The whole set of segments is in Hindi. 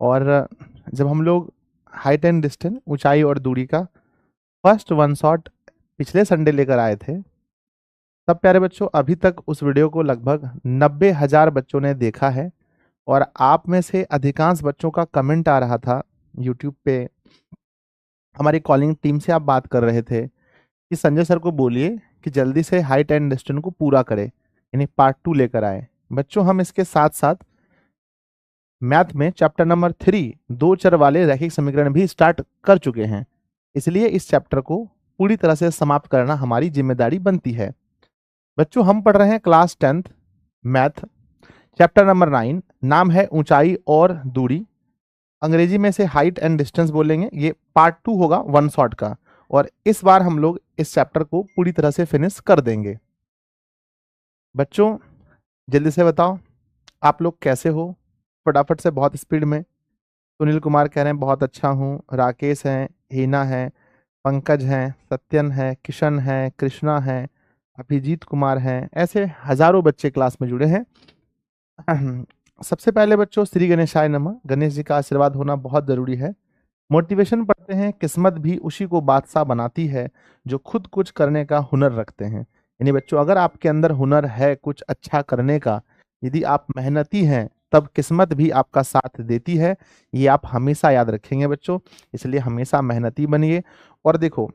और जब हम लोग हाइट एंड डिस्टेंस, ऊंचाई और दूरी का फर्स्ट वन शॉट पिछले संडे लेकर आए थे, तब प्यारे बच्चों अभी तक उस वीडियो को लगभग 90,000 बच्चों ने देखा है। और आप में से अधिकांश बच्चों का कमेंट आ रहा था यूट्यूब पे, हमारी कॉलिंग टीम से आप बात कर रहे थे कि संजय सर को बोलिए कि जल्दी से हाइट एंड डिस्टेंस को पूरा करे, यानी पार्ट 2 लेकर आए। बच्चों हम इसके साथ साथ मैथ में चैप्टर नंबर 3 दो चर वाले रैखिक समीकरण भी स्टार्ट कर चुके हैं। इसलिए इस चैप्टर को पूरी तरह से समाप्त करना हमारी जिम्मेदारी बनती है। बच्चों हम पढ़ रहे हैं class 10th math, chapter number 9, नाम है ऊंचाई और दूरी। अंग्रेजी में से हाइट एंड डिस्टेंस बोलेंगे। ये पार्ट 2 होगा वन शॉट का, और इस बार हम लोग इस चैप्टर को पूरी तरह से फिनिश कर देंगे। बच्चों जल्दी से बताओ आप लोग कैसे हो, फटाफट से, बहुत स्पीड में। सुनील कुमार कह रहे हैं बहुत अच्छा हूँ, राकेश हैं, हीना है, पंकज हैं, सत्यन है, किशन है, कृष्णा है, अभिजीत कुमार हैं, ऐसे हजारों बच्चे क्लास में जुड़े हैं। सबसे पहले बच्चों श्री गणेशाय नमः, गणेश जी का आशीर्वाद होना बहुत जरूरी है। मोटिवेशन पढ़ते हैं, किस्मत भी उसी को बादशाह बनाती है जो खुद कुछ करने का हुनर रखते हैं। यानी बच्चों अगर आपके अंदर हुनर है कुछ अच्छा करने का, यदि आप मेहनती हैं, तब किस्मत भी आपका साथ देती है। ये आप हमेशा याद रखेंगे बच्चों, इसलिए हमेशा मेहनती बनिए। और देखो,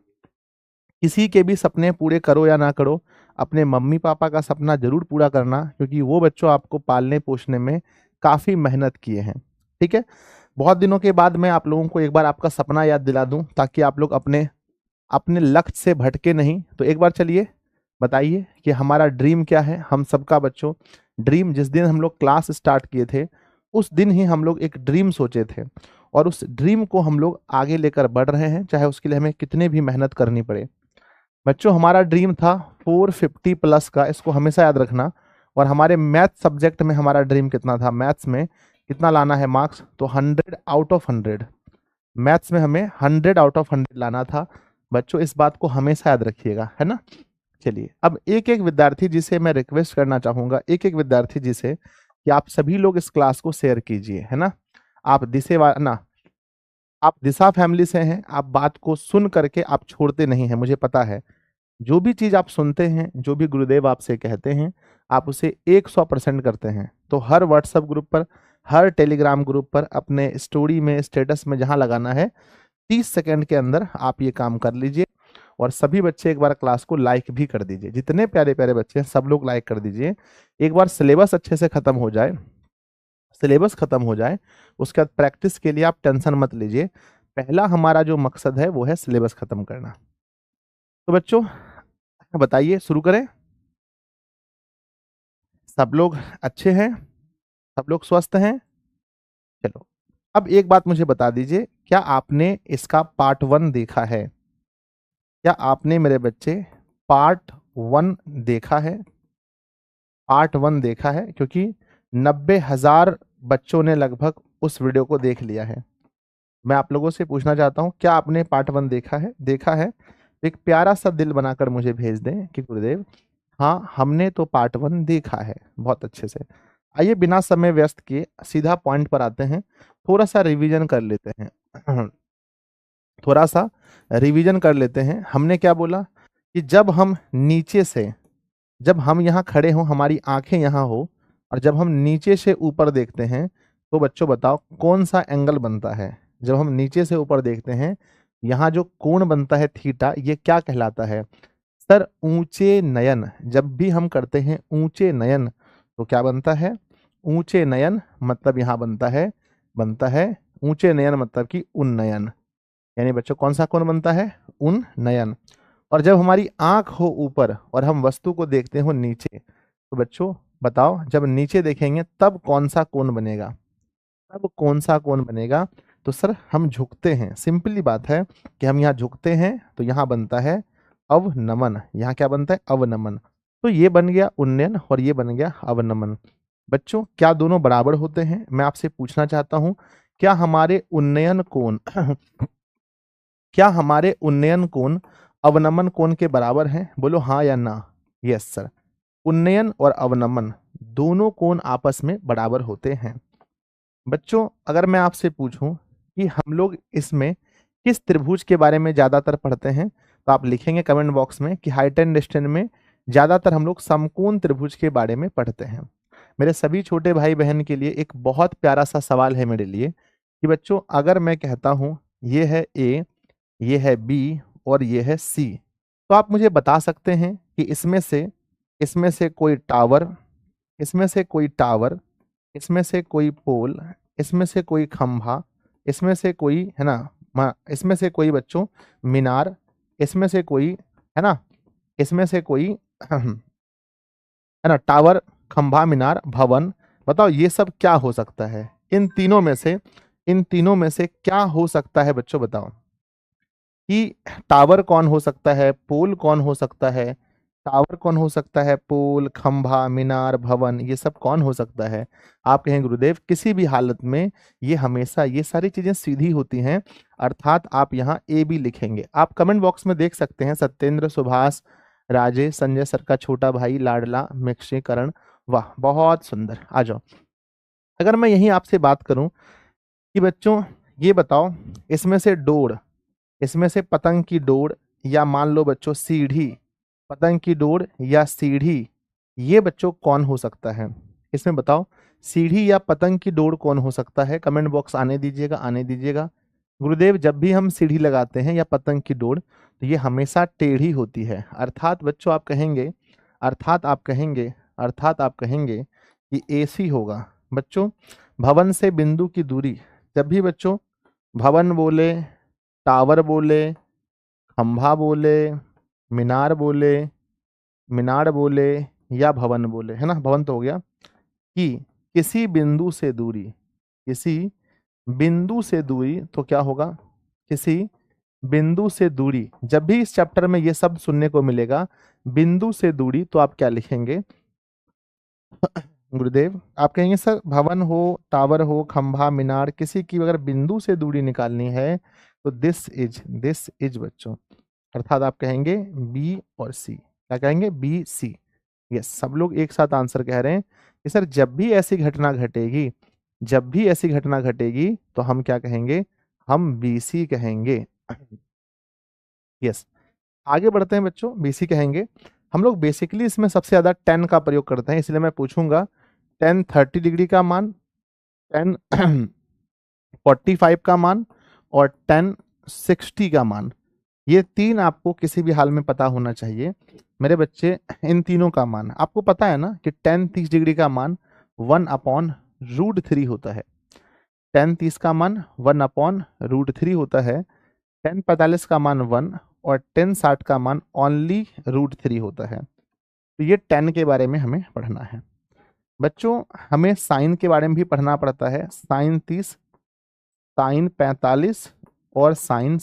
किसी के भी सपने पूरे करो या ना करो, अपने मम्मी पापा का सपना जरूर पूरा करना, क्योंकि वो बच्चों आपको पालने पोसने में काफी मेहनत किए हैं। ठीक है, बहुत दिनों के बाद मैं आप लोगों को एक बार आपका सपना याद दिला दूं, ताकि आप लोग अपने अपने लक्ष्य से भटके नहीं। तो एक बार चलिए बताइए कि हमारा ड्रीम क्या है। हम सबका बच्चों ड्रीम, जिस दिन हम लोग क्लास स्टार्ट किए थे उस दिन ही हम लोग एक ड्रीम सोचे थे, और उस ड्रीम को हम लोग आगे लेकर बढ़ रहे हैं, चाहे उसके लिए हमें कितने भी मेहनत करनी पड़े। बच्चों हमारा ड्रीम था 450 प्लस का, इसको हमेशा याद रखना। और हमारे मैथ सब्जेक्ट में हमारा ड्रीम कितना था, मैथ्स में कितना लाना है मार्क्स, तो 100 आउट ऑफ 100। मैथ्स में हमें 100 आउट ऑफ 100 लाना था। बच्चों इस बात को हमेशा याद रखिएगा, है ना। चलिए अब एक एक विद्यार्थी जी से मैं रिक्वेस्ट करना चाहूंगा, एक एक विद्यार्थी जी से, कि आप सभी लोग इस क्लास को शेयर कीजिए, है ना। आप ना, आप दिशा फैमिली से हैं, आप बात को सुन करके आप छोड़ते नहीं हैं, मुझे पता है। जो भी चीज आप सुनते हैं, जो भी गुरुदेव आपसे कहते हैं, आप उसे 100% करते हैं। तो हर व्हाट्सएप ग्रुप पर, हर टेलीग्राम ग्रुप पर, अपने स्टोरी में, स्टेटस में जहां लगाना है, 30 सेकंड के अंदर आप ये काम कर लीजिए। और सभी बच्चे एक बार क्लास को लाइक भी कर दीजिए, जितने प्यारे प्यारे बच्चे हैं सब लोग लाइक कर दीजिए। एक बार सिलेबस अच्छे से खत्म हो जाए, सिलेबस खत्म हो जाए, उसके बाद प्रैक्टिस के लिए आप टेंशन मत लीजिए। पहला हमारा जो मकसद है वो है सिलेबस खत्म करना। तो बच्चों बताइए, शुरू करें। सब लोग अच्छे हैं, सब लोग स्वस्थ हैं। चलो अब एक बात मुझे बता दीजिए, क्या आपने इसका पार्ट 1 देखा है? क्या आपने मेरे बच्चे पार्ट 1 देखा है? पार्ट 1 देखा है? क्योंकि 90,000 बच्चों ने लगभग उस वीडियो को देख लिया है। मैं आप लोगों से पूछना चाहता हूँ, क्या आपने पार्ट 1 देखा है? देखा है तो एक प्यारा सा दिल बनाकर मुझे भेज दें कि गुरुदेव हाँ हमने तो पार्ट 1 देखा है, बहुत अच्छे से। आइए बिना समय व्यस्त किए सीधा पॉइंट पर आते हैं, थोड़ा सा रिवीजन कर लेते हैं। थोड़ा सा रिवीजन कर लेते हैं। हमने क्या बोला कि जब हम नीचे से, जब हम यहाँ खड़े हों, हमारी आंखें यहाँ हो, और जब हम नीचे से ऊपर देखते हैं, तो बच्चों बताओ कौन सा एंगल बनता है? जब हम नीचे से ऊपर देखते हैं, यहाँ जो कोण बनता है थीटा, ये क्या कहलाता है? सर ऊंचे नयन। जब भी हम करते हैं ऊंचे नयन, तो क्या बनता है? ऊंचे नयन मतलब यहाँ बनता है ऊंचे नयन मतलब कि उन्नयन। यानी बच्चों कौन सा कोण बनता है? उन्नयन। और जब हमारी आंख हो ऊपर और हम वस्तु को देखते हो नीचे, तो बच्चों बताओ जब नीचे देखेंगे तब कौन सा कोण बनेगा? तब कौन सा कोण बनेगा? तो सर हम झुकते हैं, सिंपली बात है कि हम यहाँ झुकते हैं, तो यहाँ बनता है अवनमन। यहाँ क्या बनता है? अवनमन। तो ये बन गया उन्नयन और ये बन गया अवनमन। बच्चों क्या दोनों बराबर होते हैं? मैं आपसे पूछना चाहता हूं, क्या हमारे उन्नयन कोण क्या हमारे उन्नयन कोण अवनमन कोण के बराबर हैं? बोलो हाँ या ना। यस सर, उन्नयन और अवनमन दोनों कोण आपस में बराबर होते हैं। बच्चों अगर मैं आपसे पूछूं कि हम लोग इसमें किस त्रिभुज के बारे में ज्यादातर पढ़ते हैं, तो आप लिखेंगे कमेंट बॉक्स में कि हाइट एंड डिस्टेंस में ज्यादातर हम लोग समकोण त्रिभुज के बारे में पढ़ते हैं। मेरे सभी छोटे भाई बहन के लिए एक बहुत प्यारा सा सवाल है मेरे लिए कि बच्चों अगर मैं कहता हूं ये है ए, ये है बी और ये है सी, तो आप मुझे बता सकते हैं कि इसमें से कोई टावर, इसमें से कोई टावर, इसमें से कोई पोल, इसमें से कोई खंभा, इसमें से कोई है ना इसमें से कोई बच्चों मीनार, इसमें से कोई है ना इसमें से कोई है ना टावर, खंभा, मीनार, भवन, बताओ ये सब क्या हो सकता है? इन तीनों में से क्या हो सकता है बच्चों? बताओ कि टावर कौन हो सकता है, पोल कौन हो सकता है, टावर कौन हो सकता है, पोल, खंभा, मीनार, भवन, ये सब कौन हो सकता है? आप कहें गुरुदेव किसी भी हालत में ये हमेशा ये सारी चीजें सीधी होती हैं, अर्थात आप यहाँ ए बी लिखेंगे। आप कमेंट बॉक्स में देख सकते हैं सत्येंद्र, सुभाष, राजेश, संजय सर का छोटा भाई, लाडला, मिक्षीकरण, वाह बहुत सुंदर। आ जाओ, अगर मैं यही आपसे बात करूं कि बच्चों ये बताओ इसमें से डोर, इसमें से पतंग की डोर या मान लो बच्चों सीढ़ी, पतंग की डोर या सीढ़ी, ये बच्चों कौन हो सकता है? इसमें बताओ सीढ़ी या पतंग की डोर कौन हो सकता है? कमेंट बॉक्स आने दीजिएगा, आने दीजिएगा। गुरुदेव जब भी हम सीढ़ी लगाते हैं या पतंग की डोर तो ये हमेशा टेढ़ी होती है, अर्थात बच्चों आप कहेंगे अर्थात आप कहेंगे कि एसी होगा। बच्चों भवन से बिंदु की दूरी, जब भी बच्चों भवन बोले, टावर बोले, खंभा बोले, मीनार बोले या भवन बोले, है ना, भवन तो हो गया, कि किसी बिंदु से दूरी, किसी बिंदु से दूरी, तो क्या होगा? किसी बिंदु से दूरी, जब भी इस चैप्टर में ये सब सुनने को मिलेगा बिंदु से दूरी, तो आप क्या लिखेंगे गुरुदेव? आप कहेंगे सर भवन हो, टावर हो, खंभा, मीनार, किसी की अगर बिंदु से दूरी निकालनी है तो दिस इज बच्चों, अर्थात आप कहेंगे बी और सी। क्या कहेंगे? B C. यस, सब लोग एक साथ आंसर कह रहे हैं कि सर जब भी ऐसी घटना घटेगी तो हम क्या कहेंगे? हम बी सी कहेंगे। यस, आगे बढ़ते हैं बच्चों, बीसी कहेंगे। हम लोग बेसिकली इसमें सबसे ज्यादा 10 का प्रयोग करते हैं, इसलिए मैं पूछूंगा 10 30 डिग्री का मान, 10 45 का मान और 10 60 का मान। ये तीन आपको किसी भी हाल में पता होना चाहिए मेरे बच्चे। इन तीनों का मान आपको पता है ना कि 10 30 डिग्री का मान 1/√3 होता है, 10 30 का मान 1/√3 होता है, 10 45 का मान 1 और 10 60 का मान ओनली √3 होता है। तो ये 10 के बारे में हमें पढ़ना है बच्चों। हमें साइन के बारे में भी पढ़ना पड़ता है, साइन 30, साइन 45 और साइन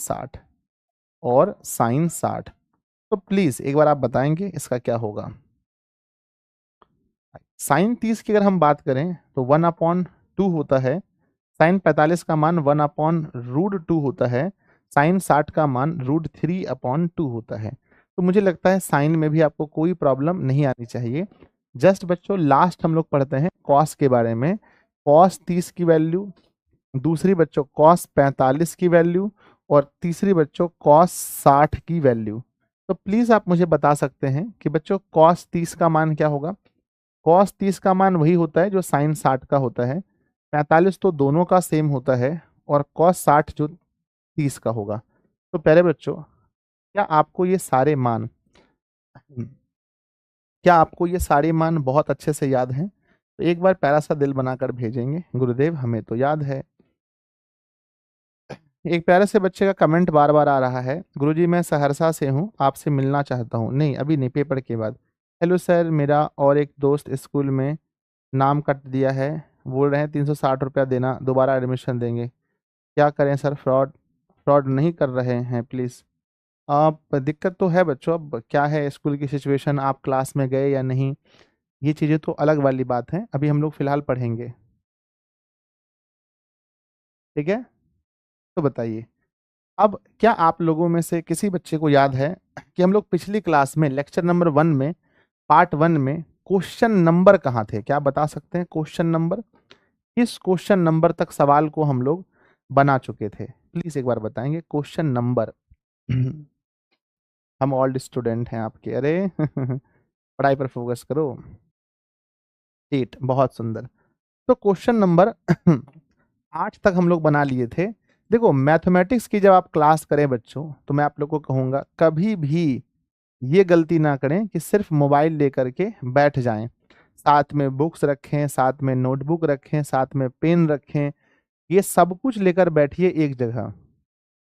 60। तो प्लीज एक बार आप बताएंगे इसका क्या होगा? साइन 30 की अगर हम बात करें तो 1/2 होता है, साइन 45 का मान 1/√2 होता है, साइन 60 का मान √3/2 होता है। तो मुझे लगता है साइन में भी आपको कोई प्रॉब्लम नहीं आनी चाहिए। जस्ट बच्चों लास्ट हम लोग पढ़ते हैं कॉस के बारे में, कॉस 30 की वैल्यू, दूसरी बच्चों कॉस 45 की वैल्यू और तीसरी बच्चों कॉस 60 की वैल्यू। तो प्लीज आप मुझे बता सकते हैं कि बच्चों कॉस 30 का मान क्या होगा? कॉस 30 का मान वही होता है जो साइन 60 का होता है, 45 तो दोनों का सेम होता है और कॉस 60 जो 30 का होगा। तो पहले बच्चों क्या आपको ये सारे मान बहुत अच्छे से याद हैं? तो एक बार प्यारा सा दिल बनाकर भेजेंगे गुरुदेव हमें तो याद है। एक प्यारे से बच्चे का कमेंट बार बार आ रहा है, गुरुजी मैं सहरसा से हूँ, आपसे मिलना चाहता हूँ। नहीं अभी नहीं, पेपर के बाद। हेलो सर, मेरा और एक दोस्त स्कूल में नाम कट दिया है, बोल रहे हैं 360 रुपया देना, दोबारा एडमिशन देंगे, क्या करें सर? फ्रॉड फ्रॉड नहीं कर रहे हैं प्लीज़? आप दिक्कत तो है बच्चों, अब क्या है स्कूल की सिचुएशन, आप क्लास में गए या नहीं, ये चीज़ें तो अलग वाली बात है, अभी हम लोग फिलहाल पढ़ेंगे। ठीक है, तो बताइए अब क्या आप लोगों में से किसी बच्चे को याद है कि हम लोग पिछली क्लास में लेक्चर नंबर 1 में पार्ट 1 में क्वेश्चन नंबर कहाँ थे? क्या आप बता सकते हैं क्वेश्चन नंबर किस क्वेश्चन नंबर तक सवाल को हम लोग बना चुके थे? प्लीज एक बार बताएंगे क्वेश्चन नंबर। हम ओल्ड स्टूडेंट हैं आपके, अरे पढ़ाई पर फोकस करो। 8, बहुत सुंदर। तो क्वेश्चन नंबर 8 तक हम लोग बना लिए थे। देखो मैथमेटिक्स की जब आप क्लास करें बच्चों, तो मैं आप लोग को कहूंगा कभी भी ये गलती ना करें कि सिर्फ मोबाइल लेकर के बैठ जाएं। साथ में बुक्स रखें, साथ में नोटबुक रखें, साथ में पेन रखें। ये सब कुछ लेकर बैठिए एक जगह,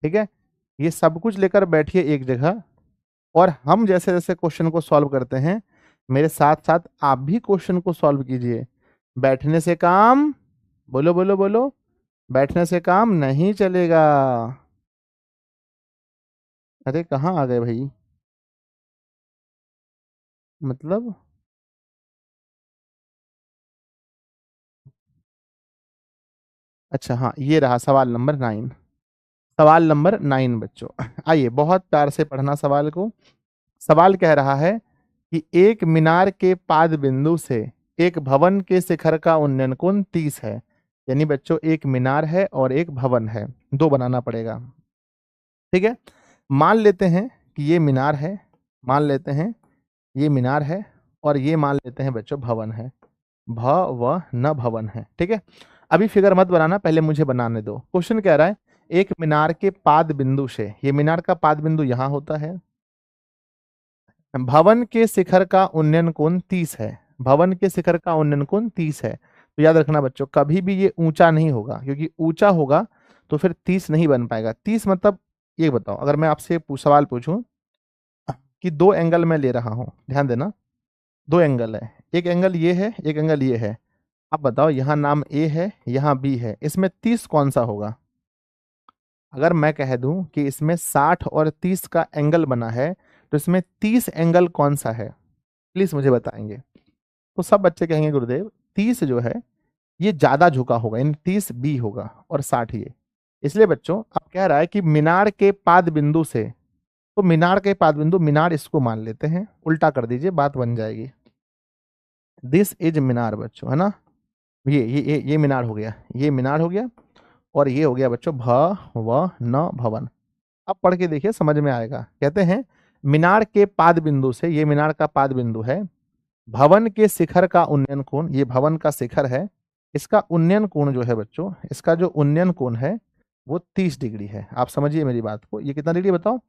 ठीक है? ये सब कुछ लेकर बैठिए एक जगह, और हम जैसे जैसे क्वेश्चन को सॉल्व करते हैं, मेरे साथ साथ आप भी क्वेश्चन को सॉल्व कीजिए। बैठने से काम, बोलो बोलो बोलो, बैठने से काम नहीं चलेगा। अरे कहाँ आ गए भाई? मतलब अच्छा हाँ, ये रहा सवाल नंबर 9। सवाल नंबर 9 बच्चों, आइए बहुत प्यार से पढ़ना सवाल को। सवाल कह रहा है कि एक मीनार के पाद बिंदु से एक भवन के शिखर का उन्नयन कोण 30 है। यानी बच्चों एक मीनार है और एक भवन है, दो बनाना पड़ेगा, ठीक है? मान लेते हैं कि ये मीनार है, मान लेते हैं ये मीनार है, और ये मान लेते हैं बच्चों भवन है। भ व न भवन है, ठीक है? अभी फिगर मत बनाना, पहले मुझे बनाने दो। क्वेश्चन कह रहा है एक मीनार के पाद बिंदु से, ये मीनार का पाद बिंदु यहां होता है, भवन के शिखर का उन्नयन कोण 30 है। भवन के शिखर का उन्नयन कोण 30 है। तो याद रखना बच्चों, कभी भी ये ऊंचा नहीं होगा, क्योंकि ऊंचा होगा तो फिर 30 नहीं बन पाएगा। 30 मतलब, ये बताओ अगर मैं आपसे सवाल पूछूं कि दो एंगल मैं ले रहा हूं, ध्यान देना, दो एंगल है, एक एंगल ये है, एक एंगल ये है। अब बताओ यहाँ नाम ए है, यहाँ बी है, इसमें 30 कौन सा होगा? अगर मैं कह दूं कि इसमें 60 और 30 का एंगल बना है, तो इसमें 30 एंगल कौन सा है? प्लीज मुझे बताएंगे। तो सब बच्चे कहेंगे गुरुदेव 30 जो है ये ज्यादा झुका होगा, यानी 30 बी होगा और 60 ये। इसलिए बच्चों अब कह रहा है कि मीनार के पाद बिंदु से, तो मीनार के पाद बिंदु, मीनार इसको मान लेते हैं, उल्टा कर दीजिए बात बन जाएगी। दिस इज मीनार बच्चों, है ना? ये मीनार हो गया, ये मीनार हो गया, और ये हो गया बच्चों भ व न भवन। अब पढ़ के देखिए समझ में आएगा। कहते हैं मीनार के पाद बिंदु से, ये मीनार का पाद बिंदु है, भवन के शिखर का उन्नयन कोण, ये भवन का शिखर है, इसका उन्नयन कोण जो है बच्चों, इसका जो उन्नयन कोण है वो 30 डिग्री है। आप समझिए मेरी बात को, ये कितना डिग्री बताओ?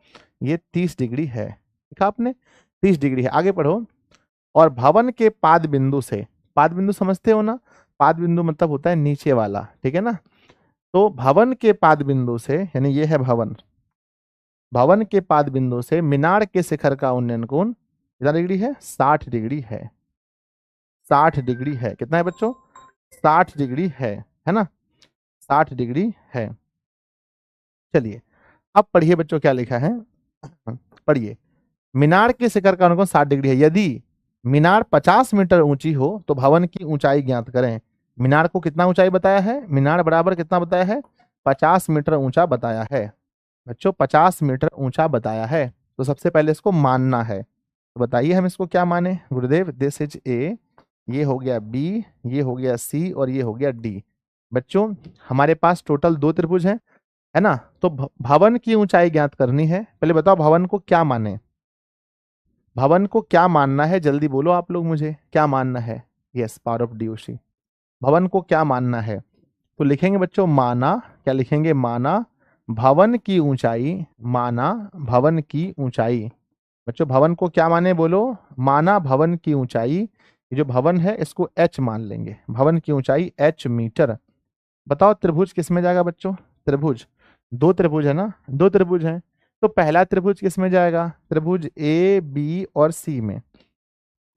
ये 30 डिग्री है, देखा आपने? 30 डिग्री है। आगे पढ़ो। और भवन के पाद बिंदु से, पाद बिंदु समझते हो ना? पाद बिंदु मतलब होता है नीचे वाला, ठीक है ना? तो भवन के पाद बिंदु से, यानी ये है भवन, भवन के पाद बिंदु से मीनार के शिखर का उन्नयन कोण कितना डिग्री है? 60 डिग्री है। 60 डिग्री है। कितना है बच्चों? 60 डिग्री है ना? 60 डिग्री है। चलिए अब पढ़िए बच्चों क्या लिखा है, पढ़िए। मीनार के शिखर का अनुकोण 60 डिग्री है। यदि मीनार 50 मीटर ऊंची हो तो भवन की ऊंचाई ज्ञात करें। मीनार को कितना ऊंचाई बताया है? मीनार बराबर कितना बताया है? 50 मीटर ऊंचा बताया है बच्चों, 50 मीटर ऊंचा बताया है। तो सबसे पहले इसको मानना है, तो बताइए हम इसको क्या माने गुरुदेव? दिस इज ए, ये हो गया बी, ये हो गया सी, और ये हो गया डी। बच्चों हमारे पास टोटल 2 त्रिभुज हैं, है ना? तो भवन की ऊंचाई ज्ञात करनी है। पहले बताओ भवन को क्या माने, भवन को क्या मानना है? जल्दी बोलो आप लोग मुझे, क्या मानना है? Yes, power of D. भवन को क्या मानना है? तो लिखेंगे बच्चों माना, क्या लिखेंगे? माना भवन की ऊंचाई, माना भवन की ऊंचाई। बच्चों भवन को क्या माने बोलो? माना भवन की ऊंचाई। ये जो भवन है इसको h मान लेंगे, भवन की ऊंचाई h मीटर। बताओ त्रिभुज किस में जाएगा बच्चों? त्रिभुज, 2 त्रिभुज है ना, 2 त्रिभुज है, तो पहला त्रिभुज किस में जाएगा? त्रिभुज ए बी और सी में।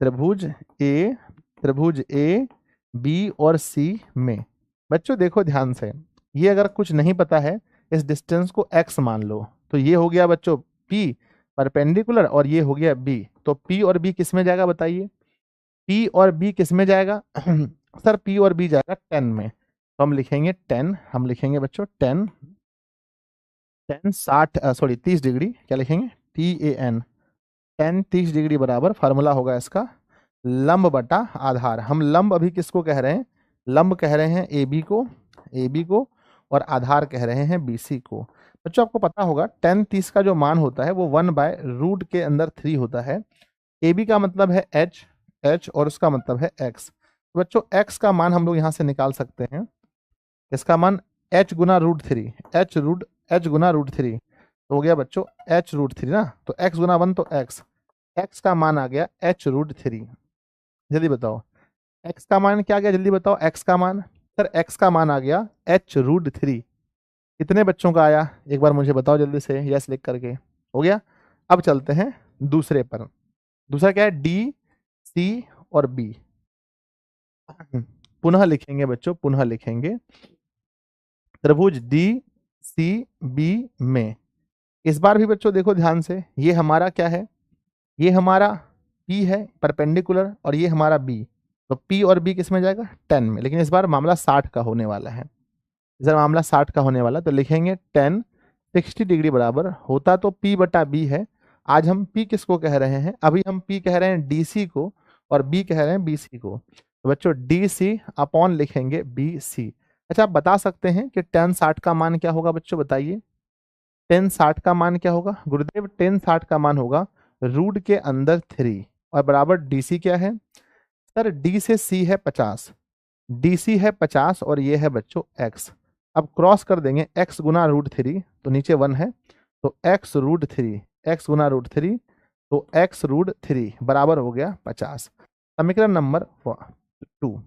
त्रिभुज ए, त्रिभुज ए बी और सी में। बच्चों देखो ध्यान से, ये अगर कुछ नहीं पता है, इस डिस्टेंस को x मान लो, तो ये हो गया बच्चों P परपेंडिकुलर, और ये हो गया B। तो P और B किस में जाएगा बताइए? P और B किस में जाएगा? सर P और B जाएगा 10 में, तो हम लिखेंगे 10, हम लिखेंगे बच्चों 10, 30 डिग्री, क्या लिखेंगे? TAN, 10 30 डिग्री बराबर, फार्मूला होगा इसका लंब बटा आधार। हम लंब अभी किसको कह रहे हैं? लंब कह रहे हैं AB को और आधार कह रहे हैं BC को। बच्चों आपको पता होगा tan 30 का जो मान होता है वो 1/रूट के अंदर 3 होता है। AB का मतलब है h और उसका मतलब है x। तो बच्चों x का मान हम लोग यहाँ से निकाल सकते हैं, इसका मान h गुना √3, h गुना √3 तो हो गया बच्चों h√3 ना, तो x गुना 1 तो x का मान आ गया h√3। जल्दी बताओ x का मान क्या आ गया, जल्दी बताओ x का मान। सर x का मान आ गया h√3। कितने बच्चों का आया एक बार मुझे बताओ जल्दी से, यस लिख करके। हो गया। अब चलते हैं दूसरे पर। दूसरा क्या है, D, C और B। पुनः लिखेंगे बच्चों, पुनः लिखेंगे। त्रिभुज DCB में इस बार भी बच्चों देखो ध्यान से, ये हमारा क्या है, ये हमारा P है परपेंडिकुलर और ये हमारा B। तो P और B किस में जाएगा, 10 में। लेकिन इस बार मामला 60 का होने वाला है, इस बार मामला 60 का होने वाला। तो लिखेंगे 10 60 डिग्री बराबर होता तो P/B है। आज हम P किसको कह रहे हैं, अभी हम P कह रहे हैं DC को और B कह रहे हैं BC को। तो बच्चों DC अपॉन लिखेंगे BC। अच्छा आप बता सकते हैं कि tan 60 का मान क्या होगा बच्चों, बताइए tan 60 का मान क्या होगा गुरुदेव। tan 60 का मान होगा रूट के अंदर 3 और बराबर DC क्या है सर, D से C है 50, DC है 50 और ये है बच्चों x। अब क्रॉस कर देंगे x गुना √3 तो नीचे 1 है, तो x√3, x गुना √3 तो x√3 बराबर हो गया 50। समीकरण नंबर 2,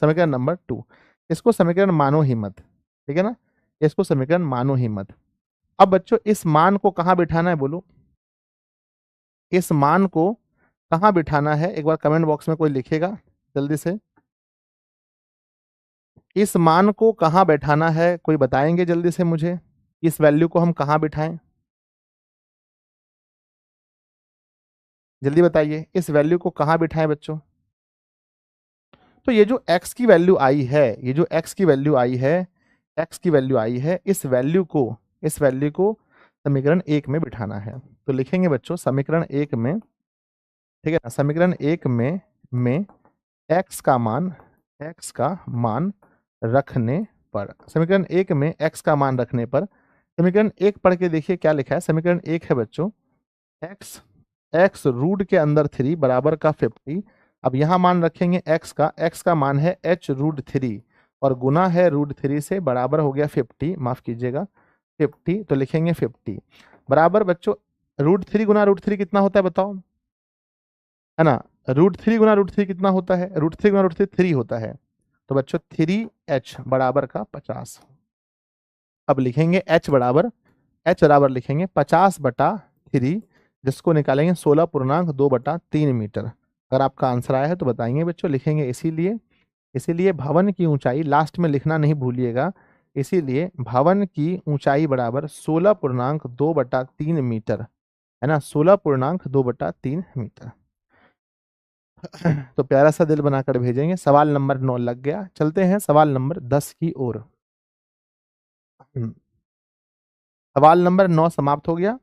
समीकरण नंबर 2। इसको समीकरण मानो ही मत, ठीक है ना, इसको समीकरण मानो ही मत। अब बच्चों इस मान को कहां बिठाना है बोलो, इस मान को कहां बिठाना है, एक बार कमेंट बॉक्स में कोई लिखेगा जल्दी से। इस मान को कहां बैठाना है कोई बताएंगे जल्दी से मुझे, इस वैल्यू को हम कहां बिठाएं, जल्दी बताइए इस वैल्यू को कहां बिठाएं बच्चों। तो ये जो x की वैल्यू आई है, ये जो x की वैल्यू आई है, x की वैल्यू आई है, इस वैल्यू को समीकरण 1 में बिठाना है। तो लिखेंगे बच्चों समीकरण 1 में, ठीक है ना, समीकरण 1 में x का मान रखने पर, समीकरण 1 में x का मान रखने पर, समीकरण 1 पढ़ के देखिए क्या लिखा है। समीकरण 1 है बच्चों x रूट के अंदर 3 बराबर का 50। अब यहां मान रखेंगे x का मान है h√3 और गुना है √3 से, बराबर हो गया 50, माफ कीजिएगा 50। तो लिखेंगे 50 बराबर बच्चों √3 गुना √3 कितना होता है बताओ, है ना, √3 गुना √3 कितना होता है, √3 गुना √3 3 होता है। तो बच्चों 3h बराबर का 50। अब लिखेंगे h बराबर लिखेंगे 50/3, जिसको निकालेंगे 16.2/3 मीटर। अगर आपका आंसर आया है तो बताएंगे बच्चों, लिखेंगे इसीलिए भवन की ऊंचाई लास्ट में लिखना नहीं भूलिएगा। इसीलिए भवन की ऊंचाई बराबर 16.2/3 मीटर, है ना, 16.2/3 मीटर। तो प्यारा सा दिल बनाकर भेजेंगे। सवाल नंबर 9 लग गया। चलते हैं सवाल नंबर 10 की ओर। सवाल नंबर 9 समाप्त हो गया,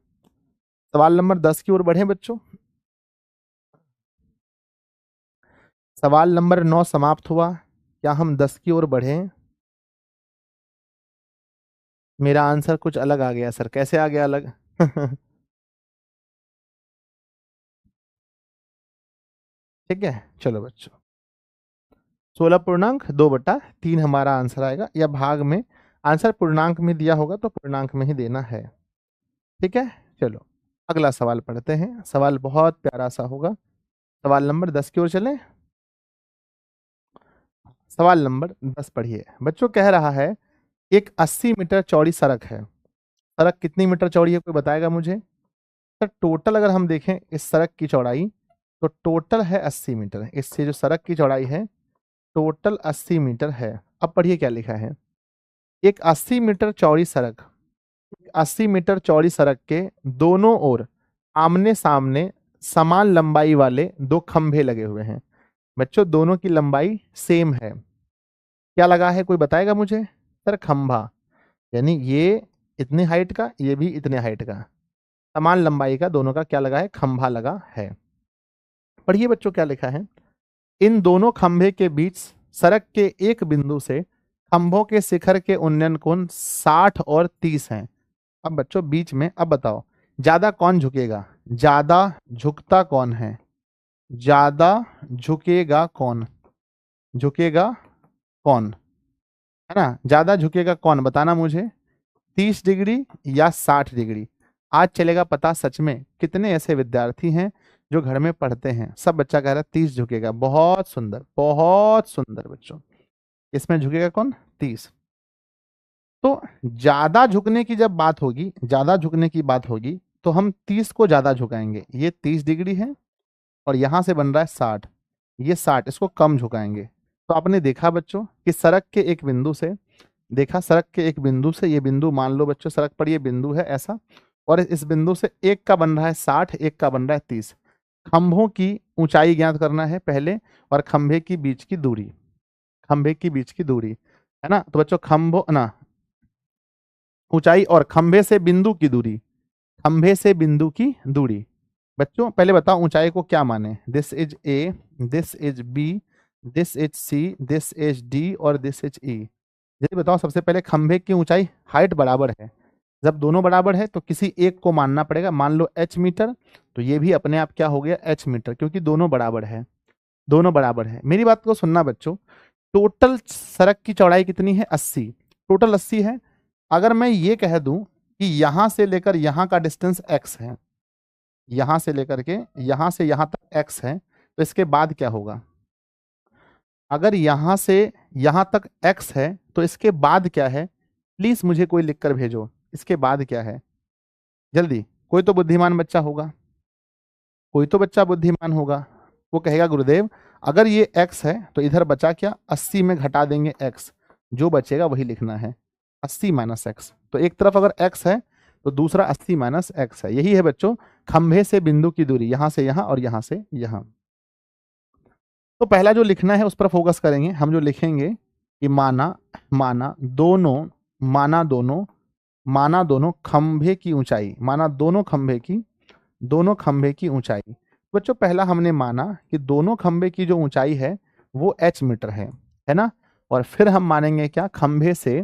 सवाल नंबर 10 की ओर बढ़े बच्चों। सवाल नंबर 9 समाप्त हुआ, क्या हम 10 की ओर बढ़े। मेरा आंसर कुछ अलग आ गया सर, कैसे आ गया अलग ठीक है चलो बच्चों, 16.2/3 हमारा आंसर आएगा, या भाग में आंसर पूर्णांक में दिया होगा तो पूर्णांक में ही देना है, ठीक है। चलो अगला सवाल पढ़ते हैं, सवाल बहुत प्यारा सा होगा। सवाल नंबर 10 की ओर चलें। सवाल नंबर 10 पढ़िए बच्चों, कह रहा है एक 80 मीटर चौड़ी सड़क है। सड़क कितनी मीटर चौड़ी है कोई बताएगा मुझे। सर टोटल अगर हम देखें इस सड़क की चौड़ाई, तो टोटल है 80 मीटर, इससे जो सड़क की चौड़ाई है टोटल 80 मीटर है। अब पढ़िए क्या लिखा है, एक 80 मीटर चौड़ी सड़क, 80 मीटर चौड़ी सड़क के दोनों ओर आमने सामने समान लंबाई वाले दो खंभे लगे हुए हैं। बच्चों दोनों की लंबाई सेम है, क्या लगा है कोई बताएगा मुझे। सर खंभा, यानी ये इतनी हाइट का, ये भी इतने हाइट का, समान लंबाई का दोनों का क्या लगा है, खंभा लगा है। पढ़िए बच्चों क्या लिखा है, इन दोनों खंभे के बीच सड़क के एक बिंदु से खंभों के शिखर के उन्नयन कोण 60 और 30 हैं। अब बच्चों बीच में, अब बताओ ज्यादा कौन झुकेगा, ज्यादा झुकता कौन है, ज्यादा झुकेगा कौन, झुकेगा कौन, है ना, ज्यादा झुकेगा कौन बताना मुझे, 30 डिग्री या 60 डिग्री। आज चलेगा पता सच में कितने ऐसे विद्यार्थी हैं जो घर में पढ़ते हैं। सब बच्चा कह रहा है 30 झुकेगा, बहुत सुंदर बहुत सुंदर बच्चों। इसमें झुकेगा कौन, 30। तो ज्यादा झुकने की जब बात होगी, ज्यादा झुकने की बात होगी तो हम 30 को ज्यादा झुकाएंगे। ये 30 डिग्री है और यहां से बन रहा है 60, ये 60, इसको कम झुकाएंगे। तो आपने देखा बच्चों कि सड़क के एक बिंदु से, देखा सड़क के एक बिंदु से, ये बिंदु मान लो बच्चों सड़क पर ये बिंदु है ऐसा, और इस बिंदु से एक का बन रहा है 60, एक का बन रहा है 30। खंभों की ऊंचाई ज्ञात करना है पहले, और खंभे की बीच की दूरी, खंभे की बीच की दूरी, है ना। तो बच्चों खंभों ना, ऊंचाई और खंभे से बिंदु की दूरी, खंभे से बिंदु की दूरी। बच्चों पहले बताओ ऊंचाई को क्या माने, this is A, this is B, this is C, this is D और दिस इज ई। जल्दी बताओ सबसे पहले खंभे की ऊंचाई, हाइट बराबर है, जब दोनों बराबर है तो किसी एक को मानना पड़ेगा। मान लो h मीटर, तो ये भी अपने आप क्या हो गया h मीटर, क्योंकि दोनों बराबर है, दोनों बराबर है। मेरी बात को सुनना बच्चों, टोटल सड़क की चौड़ाई कितनी है, 80, टोटल 80 है। अगर मैं ये कह दूं कि यहां से लेकर यहां का डिस्टेंस x है, यहां से लेकर के यहां से यहां तक x है, तो इसके बाद क्या होगा, अगर यहां से यहां तक x है तो इसके बाद क्या है, प्लीज मुझे कोई लिखकर भेजो, इसके बाद क्या है जल्दी। कोई तो बुद्धिमान बच्चा होगा, कोई तो बच्चा बुद्धिमान होगा, वो कहेगा गुरुदेव अगर ये x है तो इधर बचा क्या, 80 में घटा देंगे x, जो बचेगा वही लिखना है, 80 माइनस एक्स। तो एक तरफ अगर x है तो दूसरा 80 माइनस एक्स है। यही है बच्चों खंभे से बिंदु की दूरी, यहां से यहां और यहां से यहां। तो पहला जो लिखना है उस पर फोकस करेंगे हम, जो लिखेंगे कि माना, माना दोनों, माना दोनों, माना दोनों खंभे की ऊंचाई, माना दोनों खंभे की, दोनों खंभे की ऊंचाई। बच्चों पहला हमने माना कि दोनों खंभे की जो ऊंचाई है वो h मीटर है ना। और फिर हम मानेंगे क्या, खंभे से,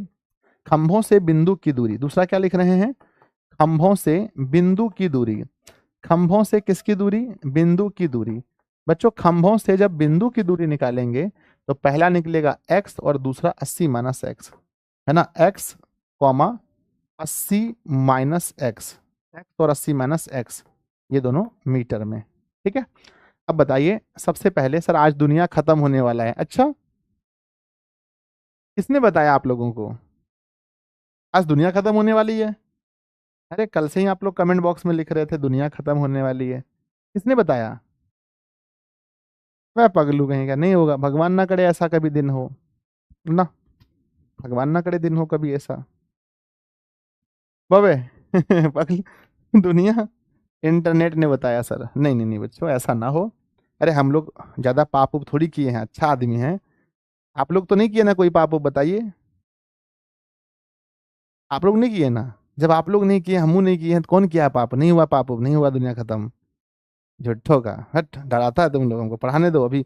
खंभों से बिंदु की दूरी। दूसरा क्या लिख रहे हैं, खंभों से बिंदु की दूरी, खंभों से किसकी दूरी, बिंदु की दूरी। बच्चों खंभों से जब बिंदु की दूरी निकालेंगे तो पहला निकलेगा x और दूसरा 80 माइनस एक्स, है ना, x comma 80 minus x, x और 80 माइनस एक्स, ये दोनों मीटर में, ठीक है। अब बताइए सबसे पहले, सर आज दुनिया खत्म होने वाला है, अच्छा किसने बताया आप लोगों को आज दुनिया खत्म होने वाली है? अरे कल से ही आप लोग कमेंट बॉक्स में लिख रहे थे दुनिया खत्म होने वाली है, किसने बताया? वह पगलू कहीं का, नहीं होगा, भगवान ना करे ऐसा कभी दिन हो ना, भगवान ना करे दिन हो कभी ऐसा बाबे पगलू दुनिया, इंटरनेट ने बताया सर, नहीं नहीं नहीं बच्चों ऐसा ना हो। अरे हम लोग ज्यादा पाप उप थोड़ी किए हैं, अच्छा आदमी हैं। आप लोग तो नहीं किए ना कोई पाप उप, बताइए आप लोग नहीं किए ना। जब आप लोग नहीं किए, हमू नहीं किए हैं, तो कौन किया पाप, नहीं हुआ पाप उप, नहीं हुआ दुनिया खत्म, झूठो का, हट डराता है तुम लोगों को, पढ़ाने दो अभी,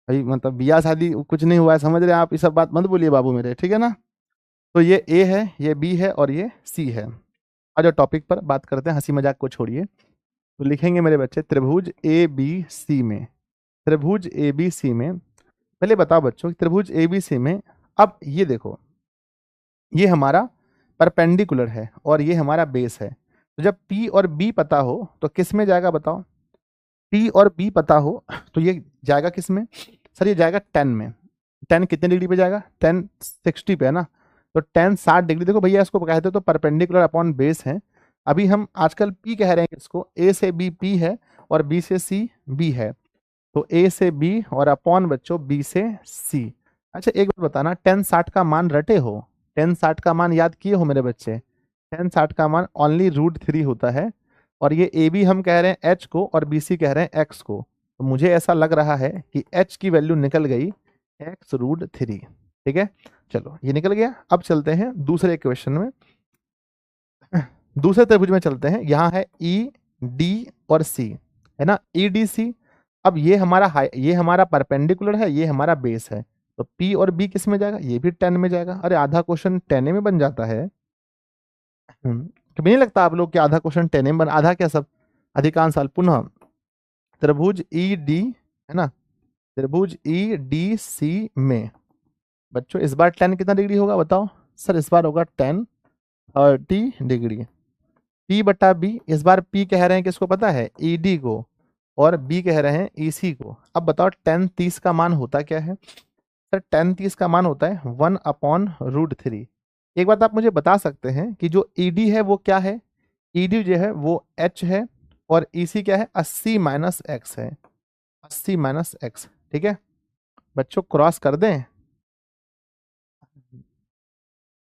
अभी मतलब बियाह शादी कुछ नहीं हुआ है, समझ रहे हैं आप, ये सब बात मत बोलिए बाबू मेरे, ठीक है ना। तो ये ए है, ये बी है और ये सी है। आज टॉपिक पर बात करते हैं, हंसी मजाक को छोड़िए। तो लिखेंगे मेरे बच्चे त्रिभुज ए बी सी में, त्रिभुज ए बी सी में, पहले बताओ बच्चों त्रिभुज ए बी सी में, अब ये देखो ये हमारा परपेंडिकुलर है और ये हमारा बेस है। तो जब P और B पता हो तो किस में जाएगा बताओ, P और B पता हो तो ये जाएगा किस में, सर ये जाएगा 10 में। 10 कितने डिग्री पे जाएगा, 10 60 पे है ना, तो 10 60 डिग्री। देखो भैया इसको कहते तो परपेंडिकुलर अपॉन बेस है। अभी हम आजकल P कह रहे हैं इसको, A से B P है और B से C B है, तो A से B और अपॉन बच्चों B से C। अच्छा एक बात बताना, 10 60 का मान रटे हो, 10 60 का मान याद किए हो मेरे बच्चे, 10 60 का मान ओनली √3 होता है। और ये ए बी हम कह रहे हैं h को और बी सी कह रहे हैं x को, तो मुझे ऐसा लग रहा है कि h की वैल्यू निकल गई x√3, ठीक है। चलो ये निकल गया। अब चलते हैं दूसरे क्वेश्चन में, दूसरे त्रिभुज में चलते हैं। यहाँ है ई डी और सी, है ना, ई डी सी। अब ये हमारा परपेंडिकुलर है, ये हमारा बेस है, तो P और B किस में जाएगा, ये भी 10 में जाएगा। अरे आधा क्वेश्चन 10 में बन जाता है। कभी नहीं लगता आप लोग कि आधा क्वेश्चन 10 में बन, आधा क्या सब अधिकांश साल। पुनः त्रिभुज ई डी है ना, त्रिभुज ई डी सी में बच्चों इस बार 10 कितना डिग्री होगा बताओ सर, इस बार होगा 10 30 डिग्री। P बटा B, इस बार P कह रहे हैं किसको पता है, ED को, और B कह रहे हैं EC को। अब बताओ 10 30 का मान होता क्या है सर, 10 30 का मान होता है 1/√3। एक बात आप मुझे बता सकते हैं कि जो ED है वो क्या है, ED जो है वो H है, और EC क्या है, 80 माइनस एक्स है, 80 माइनस एक्स। ठीक है बच्चों, क्रॉस कर दें,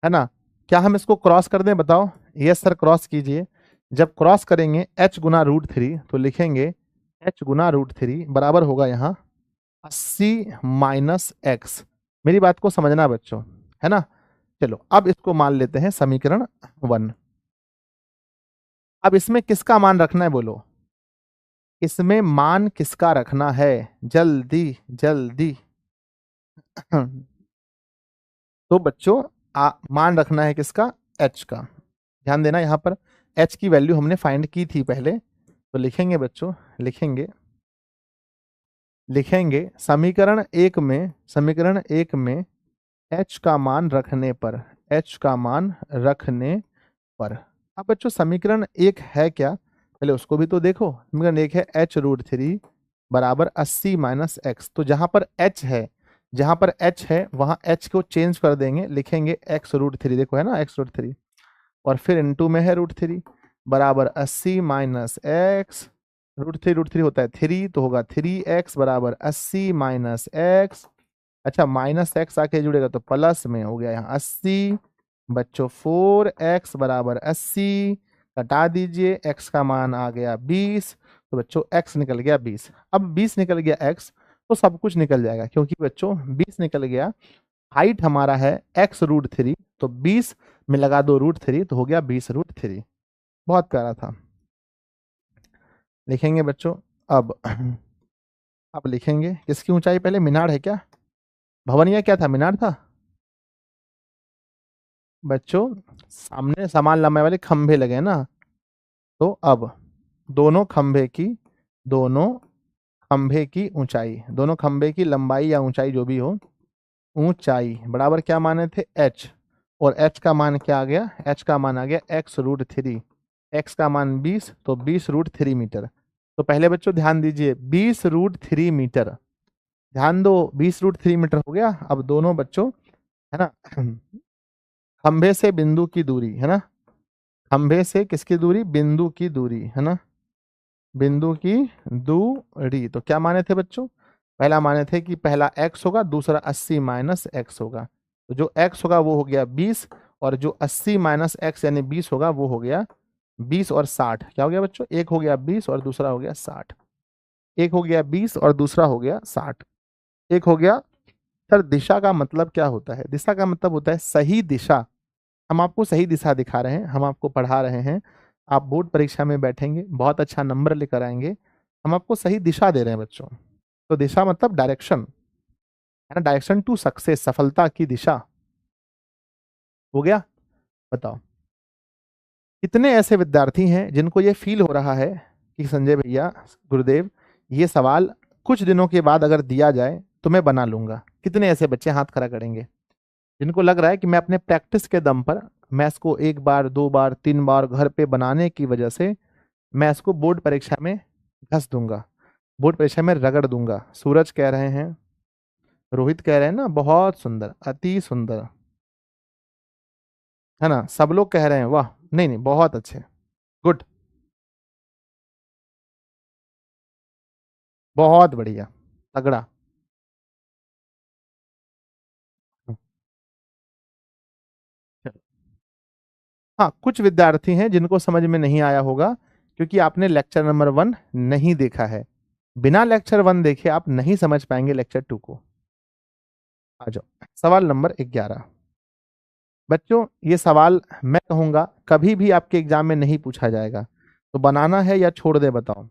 है ना, क्या हम इसको क्रॉस कर दें बताओ, यस सर क्रॉस कीजिए। जब क्रॉस करेंगे h गुना √3 तो लिखेंगे h गुना √3 बराबर होगा यहाँ 80 माइनस एक्स। मेरी बात को समझना बच्चों, है ना। चलो अब इसको मान लेते हैं समीकरण 1। अब इसमें किसका मान रखना है बोलो, इसमें मान किसका रखना है, जल्दी जल्दी। तो बच्चों मान रखना है किसका, h का। ध्यान देना यहाँ पर h की वैल्यू हमने फाइंड की थी पहले, तो लिखेंगे बच्चों, लिखेंगे समीकरण 1 में h का मान रखने पर, h का मान रखने पर। अब बच्चों समीकरण 1 है क्या, पहले उसको भी तो देखो। समीकरण 1 है h√3 बराबर 80 माइनस एक्स। तो जहां पर h है वहां h को चेंज कर देंगे, लिखेंगे x√3, देखो है ना x√3, और फिर इनटू में है √3 बराबर 80 माइनस एक्स। √3 होता है 3, तो होगा 3x बराबर 80 माइनस एक्स। अच्छा माइनस एक्स आके जुड़ेगा तो प्लस में हो गया यहाँ 80। बच्चों 4x बराबर 80, घटा दीजिए, x का मान आ गया 20, तो बच्चों x निकल गया 20। अब 20 निकल गया x तो सब कुछ निकल जाएगा, क्योंकि बच्चों 20 निकल गया, हाइट हमारा है x√3, तो 20 में लगा दो √3 तो हो गया 20√3। बहुत प्यारा था। लिखेंगे बच्चों अब अब लिखेंगे किसकी ऊंचाई, पहले मीनार है क्या, भवनिया क्या था, मीनार था बच्चों। सामने समान लंबाई वाले खंभे लगे ना, तो अब दोनों खंभे की दोनों खंभे की लंबाई या ऊंचाई जो भी हो, ऊंचाई बराबर क्या माने थे h, और h का मान क्या आ गया, h का मान आ गया x√3, x का मान 20, तो 20√3 मीटर। तो पहले बच्चों ध्यान दीजिए 20√3 मीटर, ध्यान दो 20√3 मीटर हो गया। अब दोनों बच्चों है ना, खंभे से बिंदु की दूरी है ना, खंभे से किसकी दूरी, बिंदु की दूरी है ना, बिंदु की दूरी। तो क्या माने थे बच्चों, पहला माने थे कि पहला x होगा, दूसरा 80 माइनस एक्स होगा। तो जो x होगा वो हो गया 20, और जो 80 माइनस एक्स यानी 20 होगा वो हो गया 20 और 60। क्या हो गया बच्चों, एक हो गया 20 और दूसरा हो गया 60, एक हो गया 20 और दूसरा हो गया 60, एक हो गया। सर दिशा का मतलब क्या होता है, दिशा का मतलब होता है सही दिशा। हम आपको सही दिशा दिखा रहे हैं, हम आपको पढ़ा रहे हैं, आप बोर्ड परीक्षा में बैठेंगे बहुत अच्छा नंबर लेकर आएंगे, हम आपको सही दिशा दे रहे हैं बच्चों। तो दिशा मतलब डायरेक्शन, है ना, डायरेक्शन टू सक्सेस, सफलता की दिशा। हो गया, बताओ कितने ऐसे विद्यार्थी हैं जिनको ये फील हो रहा है कि संजय भैया, गुरुदेव, ये सवाल कुछ दिनों के बाद अगर दिया जाए तो मैं बना लूंगा। कितने ऐसे बच्चे हाथ खड़ा करेंगे जिनको लग रहा है कि मैं अपने प्रैक्टिस के दम पर मैथ्स को 1 बार 2 बार 3 बार घर पे बनाने की वजह से मैथ्स को बोर्ड परीक्षा में घस दूंगा, बोर्ड परीक्षा में रगड़ दूंगा। सूरज कह रहे हैं, रोहित कह रहे हैं ना बहुत सुंदर, अति सुंदर, है ना, सब लोग कह रहे हैं वाह, नहीं नहीं बहुत अच्छे, गुड, बहुत बढ़िया, तगड़ा। हाँ कुछ विद्यार्थी हैं जिनको समझ में नहीं आया होगा, क्योंकि आपने लेक्चर नंबर 1 नहीं देखा है। बिना लेक्चर 1 देखे आप नहीं समझ पाएंगे लेक्चर 2 को। आ जाओ सवाल नंबर 11। बच्चों ये सवाल मैं कहूंगा कभी भी आपके एग्जाम में नहीं पूछा जाएगा, तो बनाना है या छोड़ दे बताओ।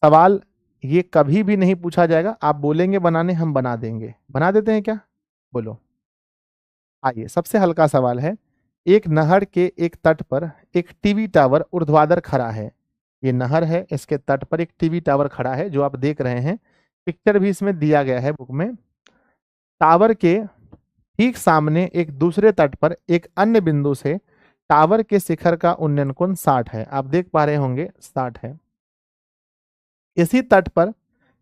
सवाल ये कभी भी नहीं पूछा जाएगा, आप बोलेंगे बनाने, हम बना देंगे। बना देते हैं क्या? बोलो। आइए, सबसे हल्का सवाल है। एक नहर के एक तट पर एक टीवी टावर ऊर्ध्वाधर खड़ा है। ये नहर है, इसके तट पर एक टीवी टावर खड़ा है जो आप देख रहे हैं। पिक्चर भी इसमें दिया गया है बुक में। टावर के ठीक सामने एक दूसरे तट पर एक अन्य बिंदु से टावर के शिखर का उन्नयन कोण 60 है। आप देख पा रहे होंगे 60 है। इसी तट पर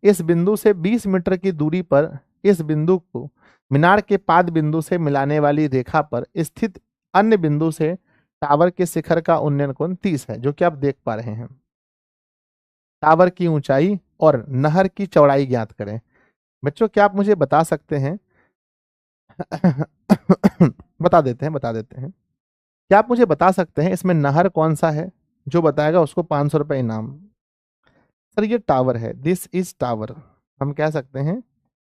इस बिंदु से 20 मीटर की दूरी पर इस बिंदु को मीनार के पाद बिंदु से मिलाने वाली रेखा पर स्थित अन्य बिंदु से टावर के शिखर का उन्नयन कोण 30 है, जो कि आप देख पा रहे हैं। टावर की ऊंचाई और नहर की चौड़ाई ज्ञात करें। बच्चों, क्या आप मुझे बता सकते हैं? बता देते हैं। क्या आप मुझे बता सकते हैं इसमें नहर कौन सा है? जो बताएगा उसको 500 रुपए इनाम। सर ये टावर है, दिस इज टावर। हम कह सकते हैं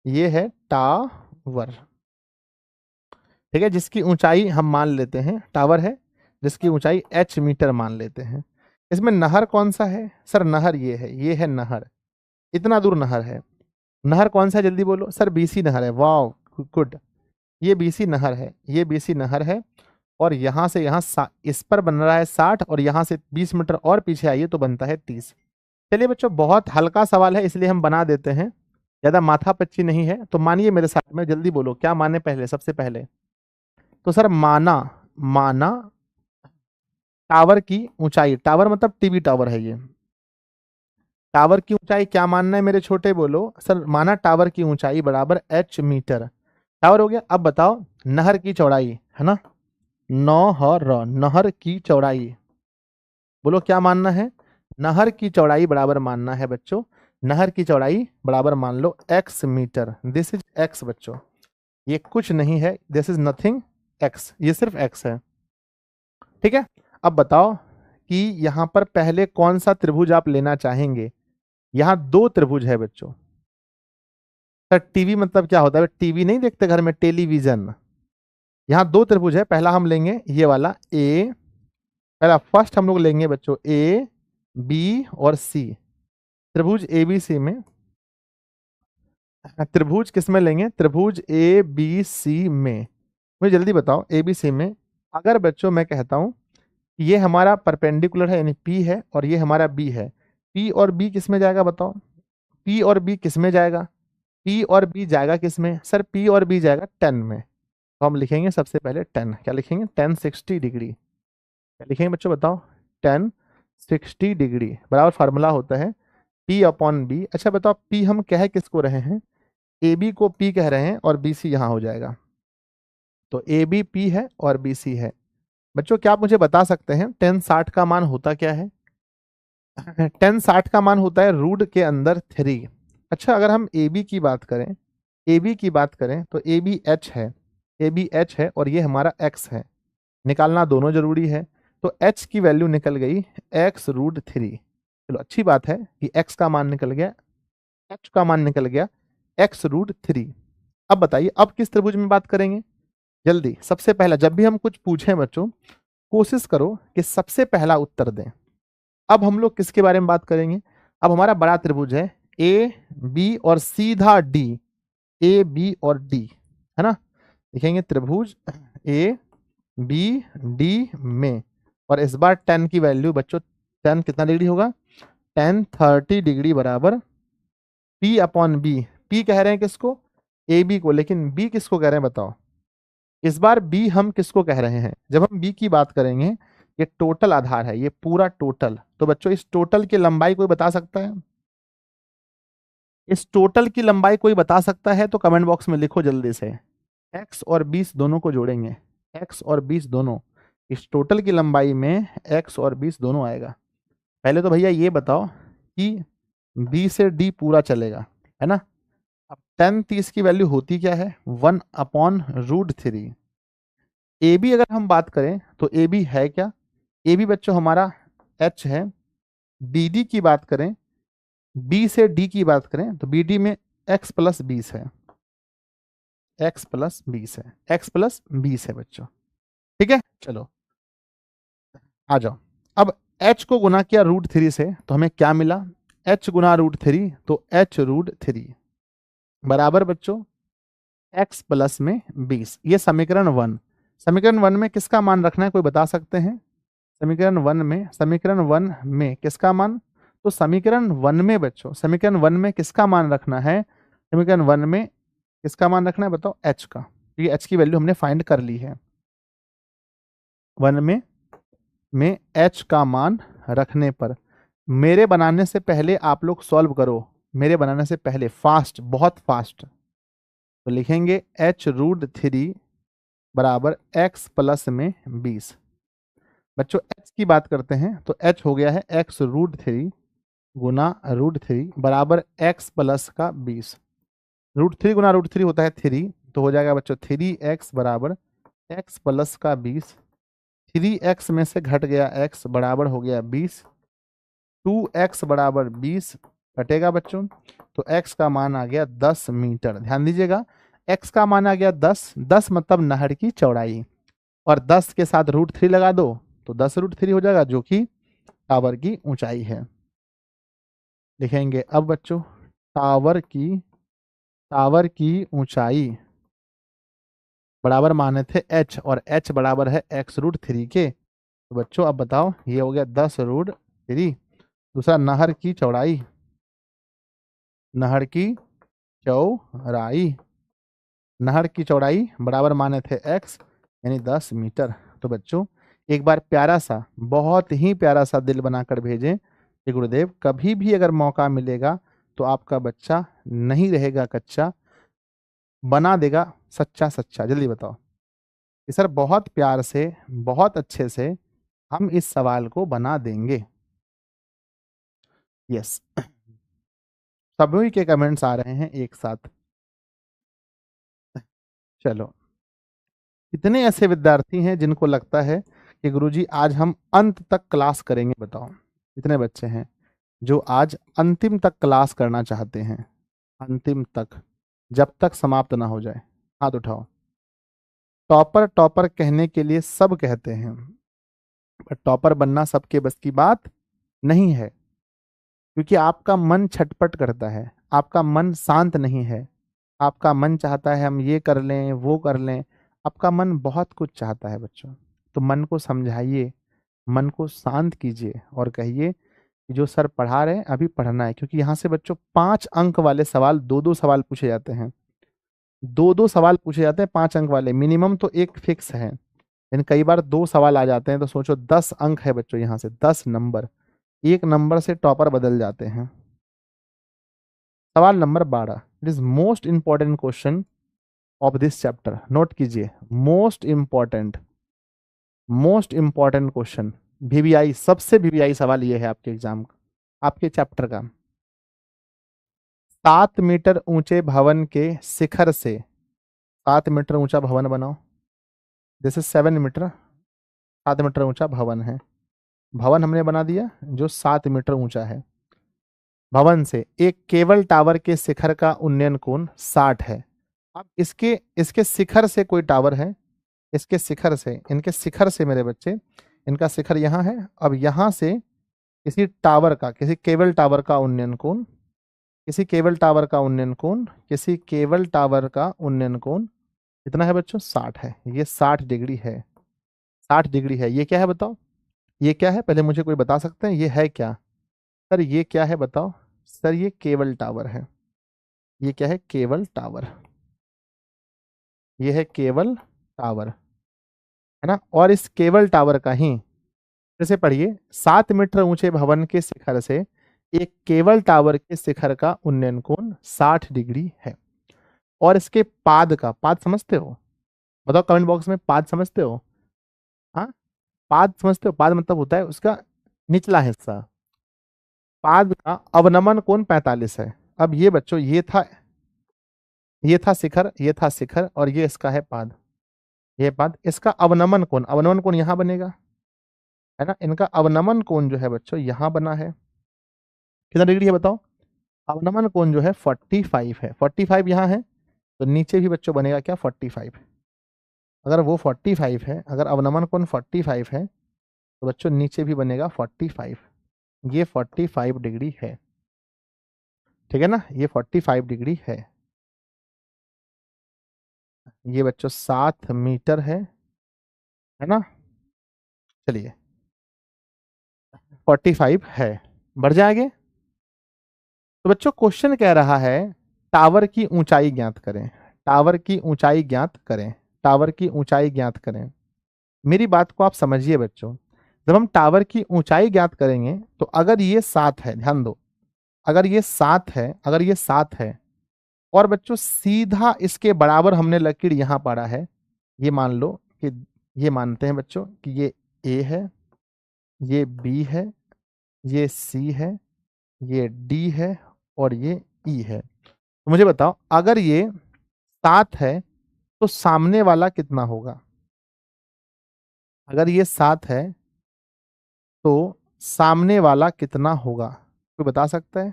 ये है टावर। ठीक है, जिसकी ऊंचाई हम मान लेते हैं, टावर है जिसकी ऊंचाई h मीटर मान लेते हैं। इसमें नहर कौन सा है? सर नहर ये है नहर। इतना दूर नहर है। नहर कौन सा है जल्दी बोलो। सर बीसी नहर है। वाह, गुड। ये बीसी नहर है, ये बीसी नहर है। और यहां से यहां इस पर बन रहा है 60, और यहां से 20 मीटर और पीछे आइए तो बनता है 30। चलिए बच्चों, बहुत हल्का सवाल है इसलिए हम बना देते हैं, ज्यादा माथा पच्ची नहीं है। तो मानिए मेरे साथ में, जल्दी बोलो क्या माने पहले, सबसे पहले। तो सर माना माना टावर की ऊंचाई, टावर मतलब टीवी टावर है ये। टावर की ऊंचाई क्या मानना है मेरे छोटे, बोलो। सर माना टावर की ऊंचाई बराबर h मीटर। टावर हो गया। अब बताओ नहर की चौड़ाई, है ना, नहर की चौड़ाई। बोलो क्या मानना है? नहर की चौड़ाई बराबर मानना है बच्चों। नहर की चौड़ाई बराबर मान लो x मीटर। दिस इज x बच्चों, ये कुछ नहीं है, दिस इज नथिंग x, ये सिर्फ x है। ठीक है। अब बताओ कि यहां पर पहले कौन सा त्रिभुज आप लेना चाहेंगे। यहां दो त्रिभुज है बच्चों। सर टीवी मतलब क्या होता है? टीवी नहीं देखते घर में, टेलीविजन। यहां दो त्रिभुज है, पहला हम लेंगे ये वाला ए, पहला फर्स्ट हम लोग लेंगे बच्चों ए बी और सी। त्रिभुज ए बी सी में, त्रिभुज किस में लेंगे? त्रिभुज ए बी सी में। मुझे जल्दी बताओ, ए बी सी में अगर बच्चों मैं कहता हूं ये हमारा परपेंडिकुलर है यानी पी है, और ये हमारा बी है, पी और बी किस में जाएगा बताओ? पी और बी किस में जाएगा? पी और बी जाएगा किस में? सर पी और बी जाएगा 10 में। तो हम लिखेंगे सबसे पहले 10। क्या लिखेंगे? 1060 डिग्री। क्या लिखेंगे बच्चों बताओ? 1060 डिग्री बराबर फार्मूला होता है P अपॉन बी। अच्छा बताओ P हम कह किसको रहे हैं? ए बी को P कह रहे हैं, और बी सी यहाँ हो जाएगा। तो ए बी P है और बी सी है। बच्चों क्या आप मुझे बता सकते हैं 1060 का मान होता क्या है? 1060 का मान होता है रूट के अंदर 3। अच्छा अगर हम ए बी की बात करें, ए बी की बात करें तो ए बी एच है, ए बी एच है और ये हमारा एक्स है। निकालना दोनों जरूरी है। तो h की वैल्यू निकल गई x√3। चलो अच्छी बात है कि x का मान निकल गया, h का मान निकल गया x√3। अब बताइए अब किस त्रिभुज में बात करेंगे? जल्दी, सबसे पहला जब भी हम कुछ पूछें बच्चों, कोशिश करो कि सबसे पहला उत्तर दें। अब हम लोग किसके बारे में बात करेंगे? अब हमारा बड़ा त्रिभुज है ए बी और सीधा डी, ए बी और डी, है ना। लिखेंगे त्रिभुज ए बी डी में, और इस बार 10 की वैल्यू बच्चों 10 कितना डिग्री होगा? 1030 डिग्री बराबर P अपॉन बी। P कह रहे हैं किसको? ए बी को, लेकिन B किसको कह रहे हैं बताओ? इस बार B हम किसको कह रहे हैं? जब हम B की बात करेंगे, ये टोटल आधार है, ये पूरा टोटल। तो बच्चों इस टोटल की लंबाई कोई बता सकता है? इस टोटल की लंबाई कोई बता सकता है? तो कमेंट बॉक्स में लिखो जल्दी से। x और 20 दोनों को जोड़ेंगे, x और 20 दोनों, इस टोटल की लंबाई में x और 20 दोनों आएगा। पहले तो भैया ये बताओ कि b से d पूरा चलेगा, है ना। अब 1030 की वैल्यू होती क्या है? 1/√3। ए बी अगर हम बात करें तो ए बी है क्या? ए बी बच्चों हमारा h है। बी डी की बात करें, b से d की बात करें तो बी डी में x+20 है, x+20 है, x+20 है बच्चों। ठीक है, चलो आ जाओ। अब h को गुना किया √3 से तो हमें क्या मिला? h गुना √3, तो h√3 बराबर बच्चों x प्लस में 20। ये समीकरण 1। समीकरण 1 में किसका मान रखना है, कोई बता सकते हैं? समीकरण 1 में किसका मान? तो समीकरण 1 में बच्चों, समीकरण 1 में किसका मान रखना है? समीकरण 1 में किसका मान रखना है बताओ? h का। ये h की वैल्यू हमने फाइंड कर ली है। 1 में h का मान रखने पर मेरे बनाने से पहले आप लोग सॉल्व करो, मेरे बनाने से पहले फास्ट, बहुत फास्ट। तो लिखेंगे h√3 बराबर x प्लस में 20। बच्चों h की बात करते हैं तो h हो गया है x√3 गुना √3 बराबर x प्लस का 20। √3 गुना √3 होता है 3, तो हो जाएगा बच्चों 3x बराबर x प्लस का 20। 3x में से घट गया x बराबर हो गया 20। 2x बराबर 20 कटेगा बच्चों, तो x का मान आ गया 10 मीटर। ध्यान दीजिएगा, x का मान आ गया 10। 10 मतलब नहर की चौड़ाई, और 10 के साथ √3 लगा दो तो 10√3 हो जाएगा, जो कि टावर की ऊंचाई है। लिखेंगे अब बच्चों टावर की ऊंचाई बराबर माने थे h, और h बराबर है x√3 के। तो बच्चों अब बताओ, ये हो गया 10√3। दूसरा नहर की चौड़ाई, नहर की चौड़ाई, नहर की चौड़ाई बराबर माने थे x यानी 10 मीटर। तो बच्चों एक बार प्यारा सा, बहुत ही प्यारा सा दिल बनाकर भेजें कि गुरुदेव कभी भी अगर मौका मिलेगा तो आपका बच्चा नहीं रहेगा कच्चा, बना देगा सच्चा सच्चा। जल्दी बताओ कि सर बहुत प्यार से, बहुत अच्छे से हम इस सवाल को बना देंगे। यस, सभी के कमेंट्स आ रहे हैं एक साथ। चलो, कितने ऐसे विद्यार्थी हैं जिनको लगता है कि गुरुजी आज हम अंत तक क्लास करेंगे? बताओ कितने बच्चे हैं जो आज अंतिम तक क्लास करना चाहते हैं? अंतिम तक, जब तक समाप्त ना हो जाए। हाथ उठाओ। टॉपर टॉपर कहने के लिए सब कहते हैं, पर टॉपर बनना सबके बस की बात नहीं है, क्योंकि आपका मन छटपट करता है, आपका मन शांत नहीं है, आपका मन चाहता है हम ये कर लें वो कर लें, आपका मन बहुत कुछ चाहता है बच्चों। तो मन को समझाइए, मन को शांत कीजिए और कहिए कि जो सर पढ़ा रहे हैं अभी पढ़ना है, क्योंकि यहाँ से बच्चों 5 अंक वाले सवाल, 2-2 सवाल पूछे जाते हैं। 2-2 सवाल पूछे जाते हैं 5 अंक वाले, मिनिमम तो एक फिक्स है, लेकिन कई बार 2 सवाल आ जाते हैं। तो सोचो 10 अंक है बच्चों, यहाँ से 10 नंबर, एक नंबर से टॉपर बदल जाते हैं। सवाल number 12, it is most important question of this chapter. Note कीजिए, मोस्ट इंपॉर्टेंट क्वेश्चन, वीवीआई, सबसे वीवीआई सवाल ये है आपके एग्जाम का, आपके चैप्टर का। 7 मीटर ऊंचे भवन के शिखर से, 7 मीटर ऊंचा भवन बनाओ। दिस इज 7 मीटर, 7 मीटर ऊंचा भवन है। भवन हमने बना दिया जो 7 मीटर ऊंचा है। भवन से एक केबल टावर के शिखर का उन्नयन कोण 60 है। अब इसके इसके शिखर से कोई टावर है, इसके शिखर से, इनके शिखर से मेरे बच्चे, इनका शिखर यहाँ है। अब यहाँ से किसी टावर का, किसी केबल टावर का उन्नयन कोण, किसी केबल टावर का उन्नयन कोण, किसी केबल टावर का उन्नयन कोण कितना है बच्चों? 60 है। ये 60 डिग्री है, 60 डिग्री है। ये क्या है बताओ? ये क्या है? पहले मुझे कोई बता सकते हैं ये है क्या? सर ये क्या है बताओ? सर ये केबल टावर है। ये क्या है? Cable tower. ये है केबल टावर, है ना। और इस केबल टावर का ही, जैसे पढ़िए, 7 मीटर ऊंचे भवन के शिखर से एक केबल टावर के शिखर का उन्नयन कोण 60 डिग्री है। और इसके पाद का, पाद समझते हो? बताओ कमेंट बॉक्स में, पाद समझते हो? हाँ, पाद समझते हो? पाद मतलब होता है उसका निचला हिस्सा। पाद का अवनमन कोण 45 है। अब ये बच्चों, ये था शिखर, ये था शिखर, और ये इसका है पाद, ये पाद। इसका अवनमन कोण, अवनमन कोण यहाँ बनेगा, है ना। इनका अवनमन कोण जो है बच्चों यहाँ बना है, कितना डिग्री है बताओ? अवनमन कोण जो है 45 है। 45 यहाँ है, तो नीचे भी बच्चों बनेगा क्या? 45। अगर वो 45 है, अगर अवनमन कोण 45 है, तो बच्चों नीचे भी बनेगा 45। ये 45 डिग्री है। ठीक है ना, ये 45 डिग्री है। ये बच्चों 7 मीटर है ना। चलिए 45 है, बढ़ जाएंगे। तो बच्चों क्वेश्चन कह रहा है टावर की ऊंचाई ज्ञात करें, टावर की ऊंचाई ज्ञात करें, टावर की ऊंचाई ज्ञात करें। मेरी बात को आप समझिए बच्चों, जब हम टावर की ऊंचाई ज्ञात करेंगे तो अगर ये 7 है, ध्यान दो, अगर ये 7 है, अगर ये 7 है और बच्चों सीधा इसके बराबर हमने लकीर यहां पड़ा है, ये मान लो कि ये मानते हैं बच्चों कि ये ए है, ये बी है, ये सी है, ये डी है और ये ई है। तो मुझे बताओ अगर ये 7 है तो सामने वाला कितना होगा? अगर ये 7 है तो सामने वाला कितना होगा? कोई बता सकता है?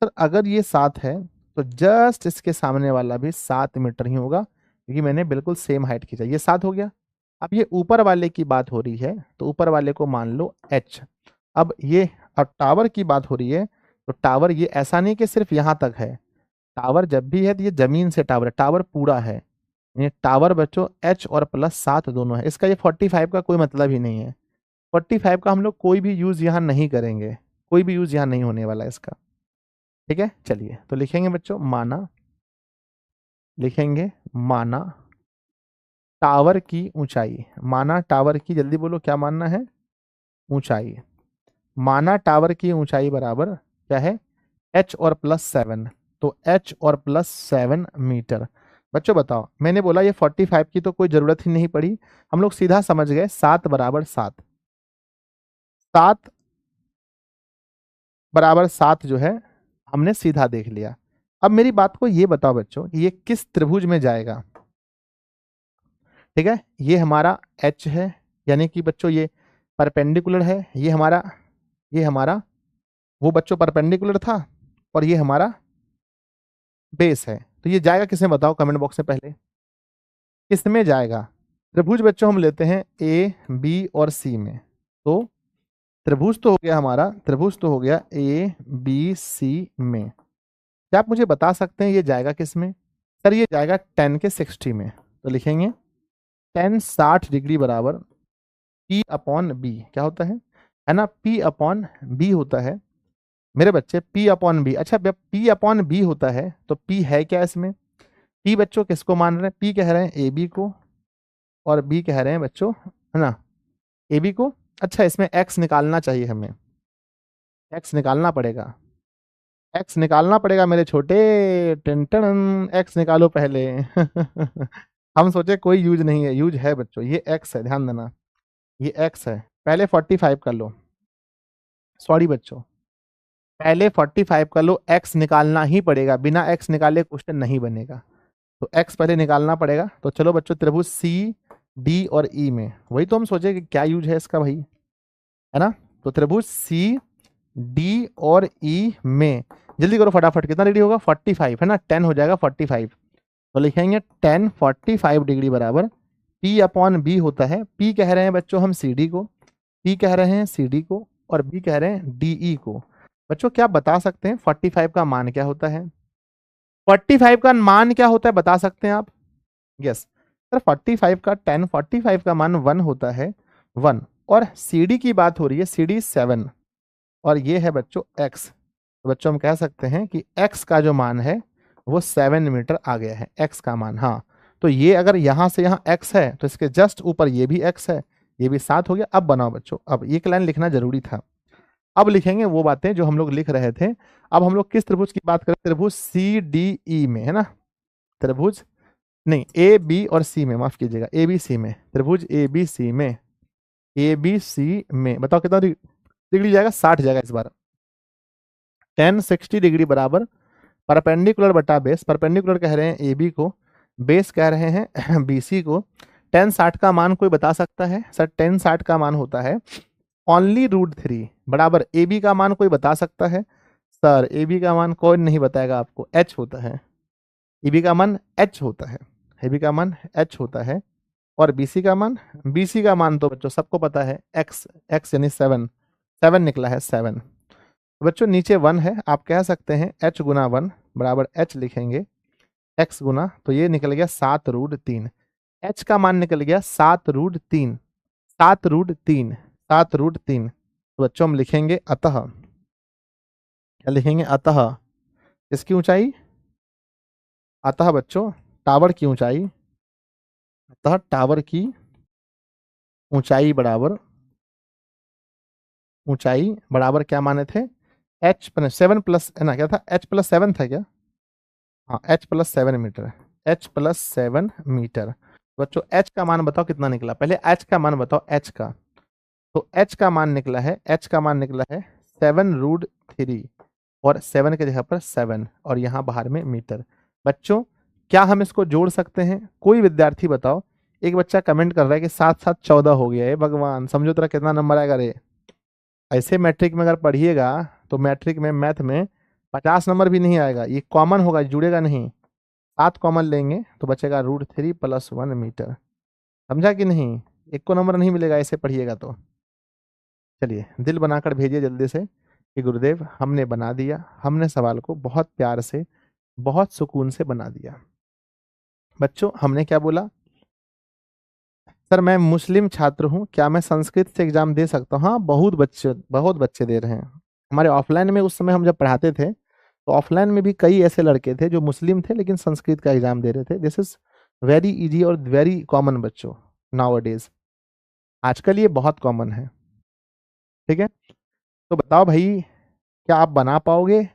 सर अगर ये 7 है तो जस्ट इसके सामने वाला भी 7 मीटर ही होगा, क्योंकि मैंने बिल्कुल सेम हाइट खींचा, ये 7 हो गया। अब ये ऊपर वाले की बात हो रही है तो ऊपर वाले को मान लो h। अब टावर की बात हो रही है तो टावर ये ऐसा नहीं कि सिर्फ यहां तक है, टावर जब भी है तो ये जमीन से टावर है, टावर पूरा है। ये टावर बच्चों h और +7 दोनों है, इसका ये 45 का कोई मतलब ही नहीं है। 45 का हम लोग कोई भी यूज यहाँ नहीं करेंगे, कोई भी यूज यहाँ नहीं होने वाला है इसका। ठीक है, चलिए तो लिखेंगे बच्चों माना, लिखेंगे माना टावर की ऊंचाई, माना टावर की, जल्दी बोलो क्या मानना है? ऊंचाई। माना टावर की ऊंचाई बराबर क्या है? h और +7, तो h और +7 मीटर। बच्चों बताओ, मैंने बोला ये 45 की तो कोई जरूरत ही नहीं पड़ी, हम लोग सीधा समझ गए 7 बराबर 7, 7 बराबर 7 जो है हमने सीधा देख लिया। अब मेरी बात को ये बताओ बच्चों कि ये किस त्रिभुज में जाएगा? ठीक है, ये हमारा h है, यानी कि बच्चों ये परपेंडिकुलर है, ये हमारा वो बच्चों परपेंडिकुलर था और ये हमारा बेस है, तो ये जाएगा किसमें बताओ कमेंट बॉक्स में पहले, किसमें जाएगा? त्रिभुज बच्चों हम लेते हैं ए बी और सी में, तो त्रिभुज तो हो गया हमारा, त्रिभुज तो हो गया ए बी सी में। क्या आप मुझे बता सकते हैं ये जाएगा किस में? सर ये जाएगा 10 के 60 में, तो लिखेंगे 10 60 डिग्री बराबर P अपॉन बी, क्या होता है ना, P अपॉन बी होता है मेरे बच्चे, P अपॉन बी। अच्छा जब P अपॉन बी होता है तो P है क्या इसमें? P बच्चों किसको मान रहे हैं? P कह रहे हैं ए बी को और B कह रहे हैं बच्चों, है ना, ए बी को। अच्छा इसमें x निकालना चाहिए हमें, x निकालना पड़ेगा, x निकालना पड़ेगा मेरे छोटे, टिन x निकालो पहले हम सोचे कोई यूज नहीं है, यूज है बच्चों, ये x है, ध्यान देना, ये x है। पहले 45 कर लो, सॉरी बच्चों, पहले 45 कर लो, x निकालना ही पड़ेगा, बिना x निकाले क्वेश्चन नहीं बनेगा, तो x पहले निकालना पड़ेगा। तो चलो बच्चों त्रिभुज सी डी और ई में, वही तो हम सोचे कि क्या यूज है इसका भाई, है ना। तो त्रिभुज सी डी और ई में, जल्दी करो फटाफट, कितना डिग्री होगा? 45 है ना, 10 हो जाएगा 45, तो लिखेंगे 10 45 डिग्री बराबर P अपॉन बी होता है। P कह रहे हैं बच्चों हम सी डी को, P कह रहे हैं सी डी को और B कह रहे हैं डी ई को। बच्चों क्या बता सकते हैं 45 का मान क्या होता है? 45 का मान क्या होता है बता सकते हैं आप? यस सर, 45 का 10 45 का मान 1 होता है, 1। और सी डी की बात हो रही है, सी डी 7 और ये है बच्चों x, तो बच्चों हम कह सकते हैं कि x का जो मान है वो 7 मीटर आ गया है, x का मान। हाँ तो ये अगर यहाँ से यहाँ x है तो इसके जस्ट ऊपर ये भी x है, ये भी 7 हो गया। अब बनाओ बच्चों, अब एक लाइन लिखना जरूरी था, अब लिखेंगे वो बातें जो हम लोग लिख रहे थे। अब हम लोग किस त्रिभुज की बात करें? त्रिभुज सी डी ई में, है ना, त्रिभुज नहीं ए बी और सी में, माफ कीजिएगा ए बी सी में, त्रिभुज ए बी सी में, ए बी सी में बताओ कितना डिग्री जाएगा? 60 जाएगा इस बार। 10 60 डिग्री बराबर परपेंडिकुलर बटा बेस, परपेंडिकुलर कह रहे हैं ए बी को, बेस कह रहे हैं बी सी को। 10 60 का मान कोई बता सकता है? सर 10 60 का मान होता है ओनली √3 बराबर ए बी का मान कोई बता सकता है? सर ए बी का मान कोई नहीं बताएगा आपको, h होता है, ए बी का मान h होता है, ए बी का मान h होता है। और BC का मान, BC का मान तो बच्चों सबको पता है x, x यानी 7, 7 निकला है 7। तो बच्चों नीचे 1 है, आप कह सकते हैं h गुना 1 बराबर h लिखेंगे x गुना, तो ये निकल गया 7√3। h का मान निकल गया 7√3, 7√3, 7√3। तो बच्चों हम लिखेंगे अतः, क्या लिखेंगे, अतः इसकी ऊंचाई, अतः बच्चों टावर की ऊंचाई, अतः टावर की ऊंचाई बराबर, ऊंचाई बराबर क्या माने थे, h+7 प्लस है ना, क्या था, h+7 था क्या, हाँ h+7 मीटर, h+7 मीटर। बच्चों h का मान बताओ कितना निकला, पहले h का मान बताओ, h का, तो h का मान निकला है, h का मान निकला है 7√3 और 7 के जगह पर 7 और यहाँ बाहर में मीटर। बच्चों क्या हम इसको जोड़ सकते हैं, कोई विद्यार्थी बताओ। एक बच्चा कमेंट कर रहा है कि 7×7 = 14 हो गया है, भगवान समझो तेरा कितना नंबर आएगा रे। ऐसे मैट्रिक में अगर पढ़िएगा तो मैट्रिक में मैथ में 50 नंबर भी नहीं आएगा, ये कॉमन होगा, जुड़ेगा नहीं। 7 कॉमन लेंगे तो बचेगा √3 + 1 मीटर, समझा कि नहीं, एक को नंबर नहीं मिलेगा ऐसे पढ़िएगा तो। चलिए दिल बनाकर भेजिए जल्दी से कि गुरुदेव हमने बना दिया, हमने सवाल को बहुत प्यार से बहुत सुकून से बना दिया। बच्चों हमने क्या बोला, सर मैं मुस्लिम छात्र हूँ, क्या मैं संस्कृत से एग्जाम दे सकता हूँ, हाँ बहुत बच्चे दे रहे हैं। हमारे ऑफलाइन में उस समय हम जब पढ़ाते थे तो ऑफलाइन में भी कई ऐसे लड़के थे जो मुस्लिम थे लेकिन संस्कृत का एग्जाम दे रहे थे। दिस इज वेरी इजी और वेरी कॉमन बच्चों, नाउ डेज आजकल ये बहुत कॉमन है। ठीक है, तो बताओ भाई क्या आप बना पाओगे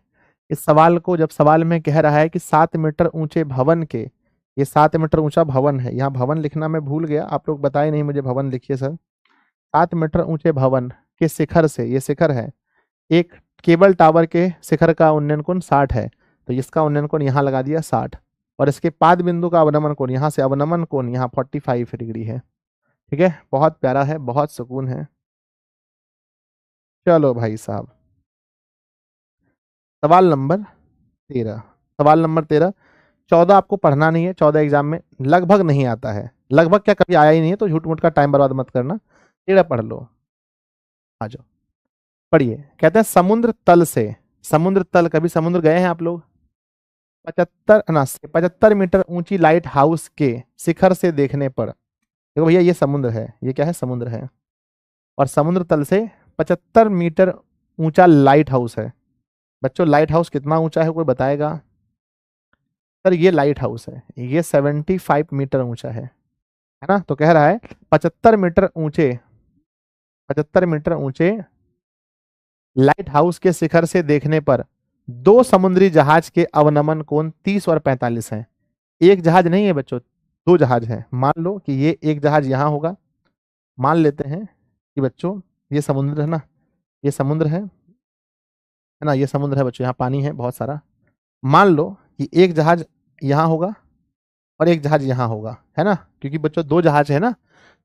इस सवाल को, जब सवाल में कह रहा है कि 7 मीटर ऊंचे भवन के, ये 7 मीटर ऊंचा भवन है, यहाँ भवन लिखना मैं भूल गया, आप लोग बताए नहीं मुझे, भवन लिखिए सर। 7 मीटर ऊंचे भवन के शिखर से, ये शिखर है, एक केबल टावर के शिखर का उन्नयन कोण 60 है, तो इसका उन्नयन कोण यहाँ लगा दिया 60, और इसके पाद बिंदु का अवनमन कोण, यहाँ से अवनमन कोण यहाँ 45 डिग्री है। ठीक है, बहुत प्यारा है, बहुत सुकून है। चलो भाई साहब, सवाल नंबर 13, सवाल नंबर 13। 14 आपको पढ़ना नहीं है, 14 एग्जाम में लगभग नहीं आता है, लगभग क्या कभी आया ही नहीं है, तो झूठ मूठ का टाइम बर्बाद मत करना, 13 पढ़ लो। आ जाओ पढ़िए, कहते हैं समुद्र तल से, समुद्र तल, कभी समुद्र गए हैं आप लोग, 75 मीटर ऊंची लाइट हाउस के शिखर से देखने पर, देखो भैया ये समुद्र है, ये क्या है, समुद्र है, और समुद्र तल से 75 मीटर ऊंचा लाइट हाउस है। बच्चों लाइट हाउस कितना ऊंचा है कोई बताएगा, सर ये लाइट हाउस है, ये 75 मीटर ऊंचा है ना, तो कह रहा है 75 मीटर ऊंचे, 75 मीटर ऊंचे लाइट हाउस के शिखर से देखने पर दो समुद्री जहाज के अवनमन कोण 30 और 45 हैं। एक जहाज नहीं है बच्चों, दो जहाज हैं। मान लो कि ये एक जहाज यहाँ होगा, मान लेते हैं कि बच्चों ये समुद्र है ना, ये समुद्र है ना, ये समुद्र है बच्चों, यहाँ पानी है बहुत सारा। मान लो कि एक जहाज यहाँ होगा और एक जहाज यहाँ होगा, है ना, क्योंकि बच्चों दो जहाज है ना,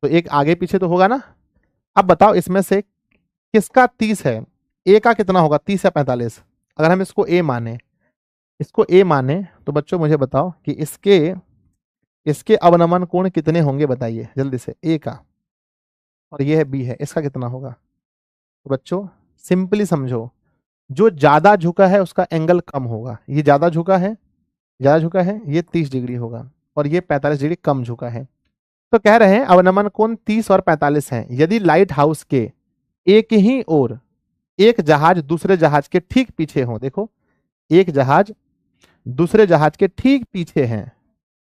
तो एक आगे पीछे तो होगा ना। अब बताओ इसमें से किसका 30 है, ए का कितना होगा, 30 या 45। अगर हम इसको ए माने, इसको ए माने तो बच्चों मुझे बताओ कि इसके इसके अवनमन कोण कितने होंगे, बताइए जल्दी से, ए का, और ये है बी है, इसका कितना होगा। तो बच्चों सिंपली समझो, जो ज्यादा झुका है उसका एंगल कम होगा, ये ज्यादा झुका है, ज्यादा झुका है, ये 30 डिग्री होगा, और ये 45 डिग्री कम झुका है। तो कह रहे हैं अवनमन कोण 30 और 45 हैं यदि लाइट हाउस के एक ही ओर एक जहाज दूसरे जहाज के ठीक पीछे हो। देखो एक जहाज दूसरे जहाज के ठीक पीछे हैं,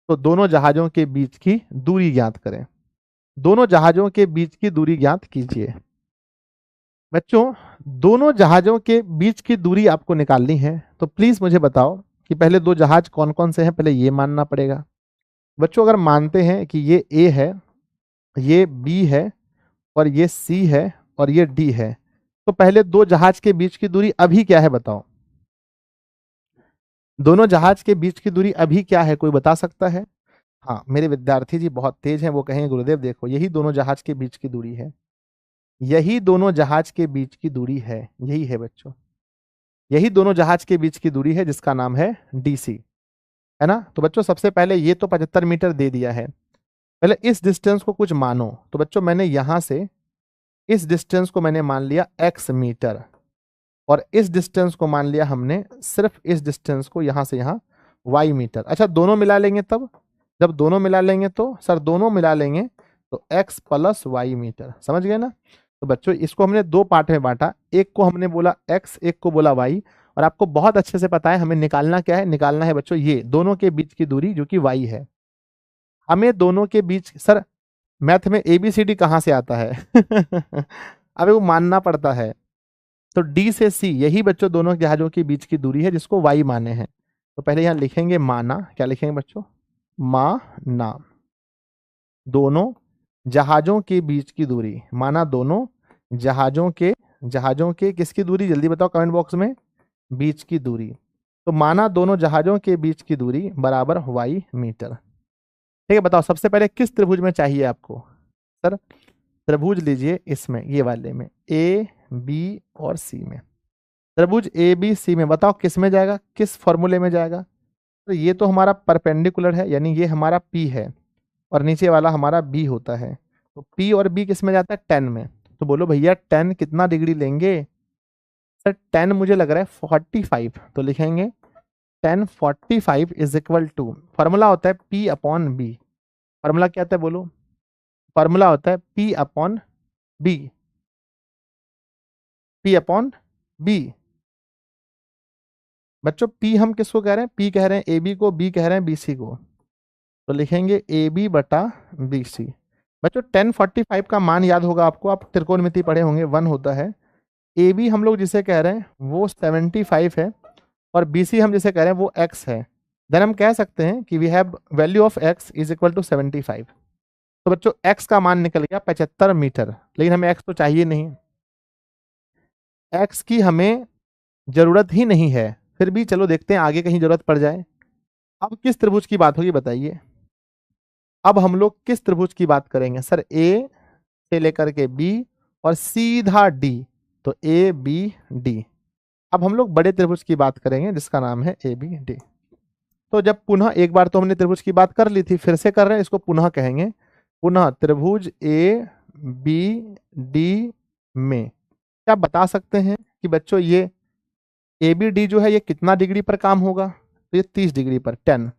तो दोनों जहाजों के बीच की दूरी ज्ञात करें, दोनों जहाजों के बीच की दूरी ज्ञात कीजिए। बच्चों दोनों जहाजों के बीच की दूरी आपको निकालनी है, तो प्लीज मुझे बताओ कि पहले दो जहाज कौन कौन से हैं, पहले ये मानना पड़ेगा। बच्चों अगर मानते हैं कि ये ए है, ये बी है, और ये सी है, और ये डी है, तो पहले दो जहाज के बीच की दूरी अभी क्या है बताओ, दोनों जहाज के बीच की दूरी अभी क्या है, कोई बता सकता है। हाँ मेरे विद्यार्थी जी बहुत तेज हैं, वो कहेंगे गुरुदेव देखो यही दोनों जहाज के बीच की दूरी है, यही दोनों जहाज के बीच की दूरी है, यही है बच्चों, यही दोनों जहाज के बीच की दूरी है जिसका नाम है डीसी, है ना। तो बच्चों सबसे पहले ये तो 75 मीटर दे दिया है, पहले इस डिस्टेंस को कुछ मानो। तो बच्चों मैंने यहां से इस डिस्टेंस को मैंने मान लिया x मीटर, और इस डिस्टेंस को मान लिया हमने, सिर्फ इस डिस्टेंस को यहां से यहां y मीटर। अच्छा दोनों मिला लेंगे तब, जब दोनों मिला लेंगे तो सर दोनों मिला लेंगे तो x प्लस y मीटर, समझ गए ना। तो बच्चों इसको हमने दो पार्ट में बांटा, एक को हमने बोला x, एक को बोला y। और आपको बहुत अच्छे से पता है हमें निकालना क्या है, निकालना है बच्चों ये दोनों के बीच की दूरी जो कि y है। हमें दोनों के बीच, सर मैथ में ABCD कहाँ से आता है अबे वो मानना पड़ता है। तो D से C यही बच्चों दोनों जहाजों के बीच की दूरी है जिसको y माने हैं। तो पहले यहां लिखेंगे माना, क्या लिखेंगे बच्चों, माना दोनों जहाजों के बीच की दूरी, माना दोनों जहाजों के किसकी दूरी, जल्दी बताओ कमेंट बॉक्स में, बीच की दूरी। तो माना दोनों जहाजों के बीच की दूरी बराबर y मीटर। ठीक है, बताओ सबसे पहले किस त्रिभुज में चाहिए आपको, सर त्रिभुज लीजिए इसमें, ये वाले में, ए बी और सी में। त्रिभुज ए बी सी में बताओ किस में जाएगा, किस फॉर्मूले में जाएगा। तो ये तो हमारा परपेंडिकुलर है, यानी ये हमारा P है और नीचे वाला हमारा B होता है। तो P और B किस में जाता है, 10 में। तो बोलो भैया 10 कितना डिग्री लेंगे, सर 10 मुझे लग रहा है 45। तो लिखेंगे 10 45 इज इक्वल टू, फॉर्मूला होता है P अपॉन B। फॉर्मूला क्या होता है बोलो, फॉर्मूला होता है P upon B, P upon B। बच्चों P हम किसको कह रहे हैं, P कह रहे हैं AB को, B कह रहे हैं BC को। तो लिखेंगे AB बटा BC। बच्चों 1045 का मान याद होगा आपको, आप त्रिकोणमिति पढ़े होंगे, 1 होता है। AB हम लोग जिसे कह रहे हैं वो 75 है और BC हम जिसे कह रहे हैं वो x है। देन हम कह सकते हैं कि we have value of x is equal to 75। तो बच्चों x का मान निकल गया 75 मीटर, लेकिन हमें x तो चाहिए नहीं, x की हमें जरूरत ही नहीं है, फिर भी चलो देखते हैं आगे कहीं जरूरत पड़ जाए। अब किस त्रिभुज की बात होगी बताइए, अब हम लोग किस त्रिभुज की बात करेंगे, सर ए से लेकर के बी और सीधा डी, तो ए बी डी। अब हम लोग बड़े त्रिभुज की बात करेंगे जिसका नाम है ए बी डी। तो जब पुनः, एक बार तो हमने त्रिभुज की बात कर ली थी, फिर से कर रहे हैं, इसको पुनः कहेंगे, पुनः त्रिभुज ए बी डी में क्या बता सकते हैं कि बच्चों ये ए बी डी जो है ये कितना डिग्री पर काम होगा, तो ये 30 डिग्री पर, 10।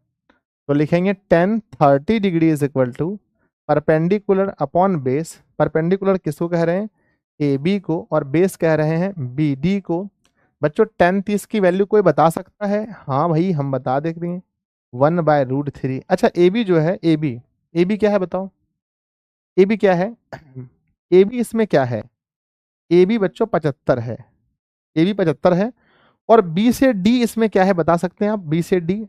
तो लिखेंगे 10 30 degree is equal to perpendicular upon base. Perpendicular किसको कह रहे हैं, ए बी को, और बेस कह रहे हैं बी डी को। बच्चों 10 30 की वैल्यू कोई बता सकता है, हाँ भाई हम बता देते हैं, 1/√3। अच्छा ए बी जो है, ए बी क्या है बताओ, ए बी क्या है, ए बी इसमें क्या है, ए बी बच्चों 75 है, ए बी 75 है। और बी से डी इसमें क्या है बता सकते हैं आप, बी से डी,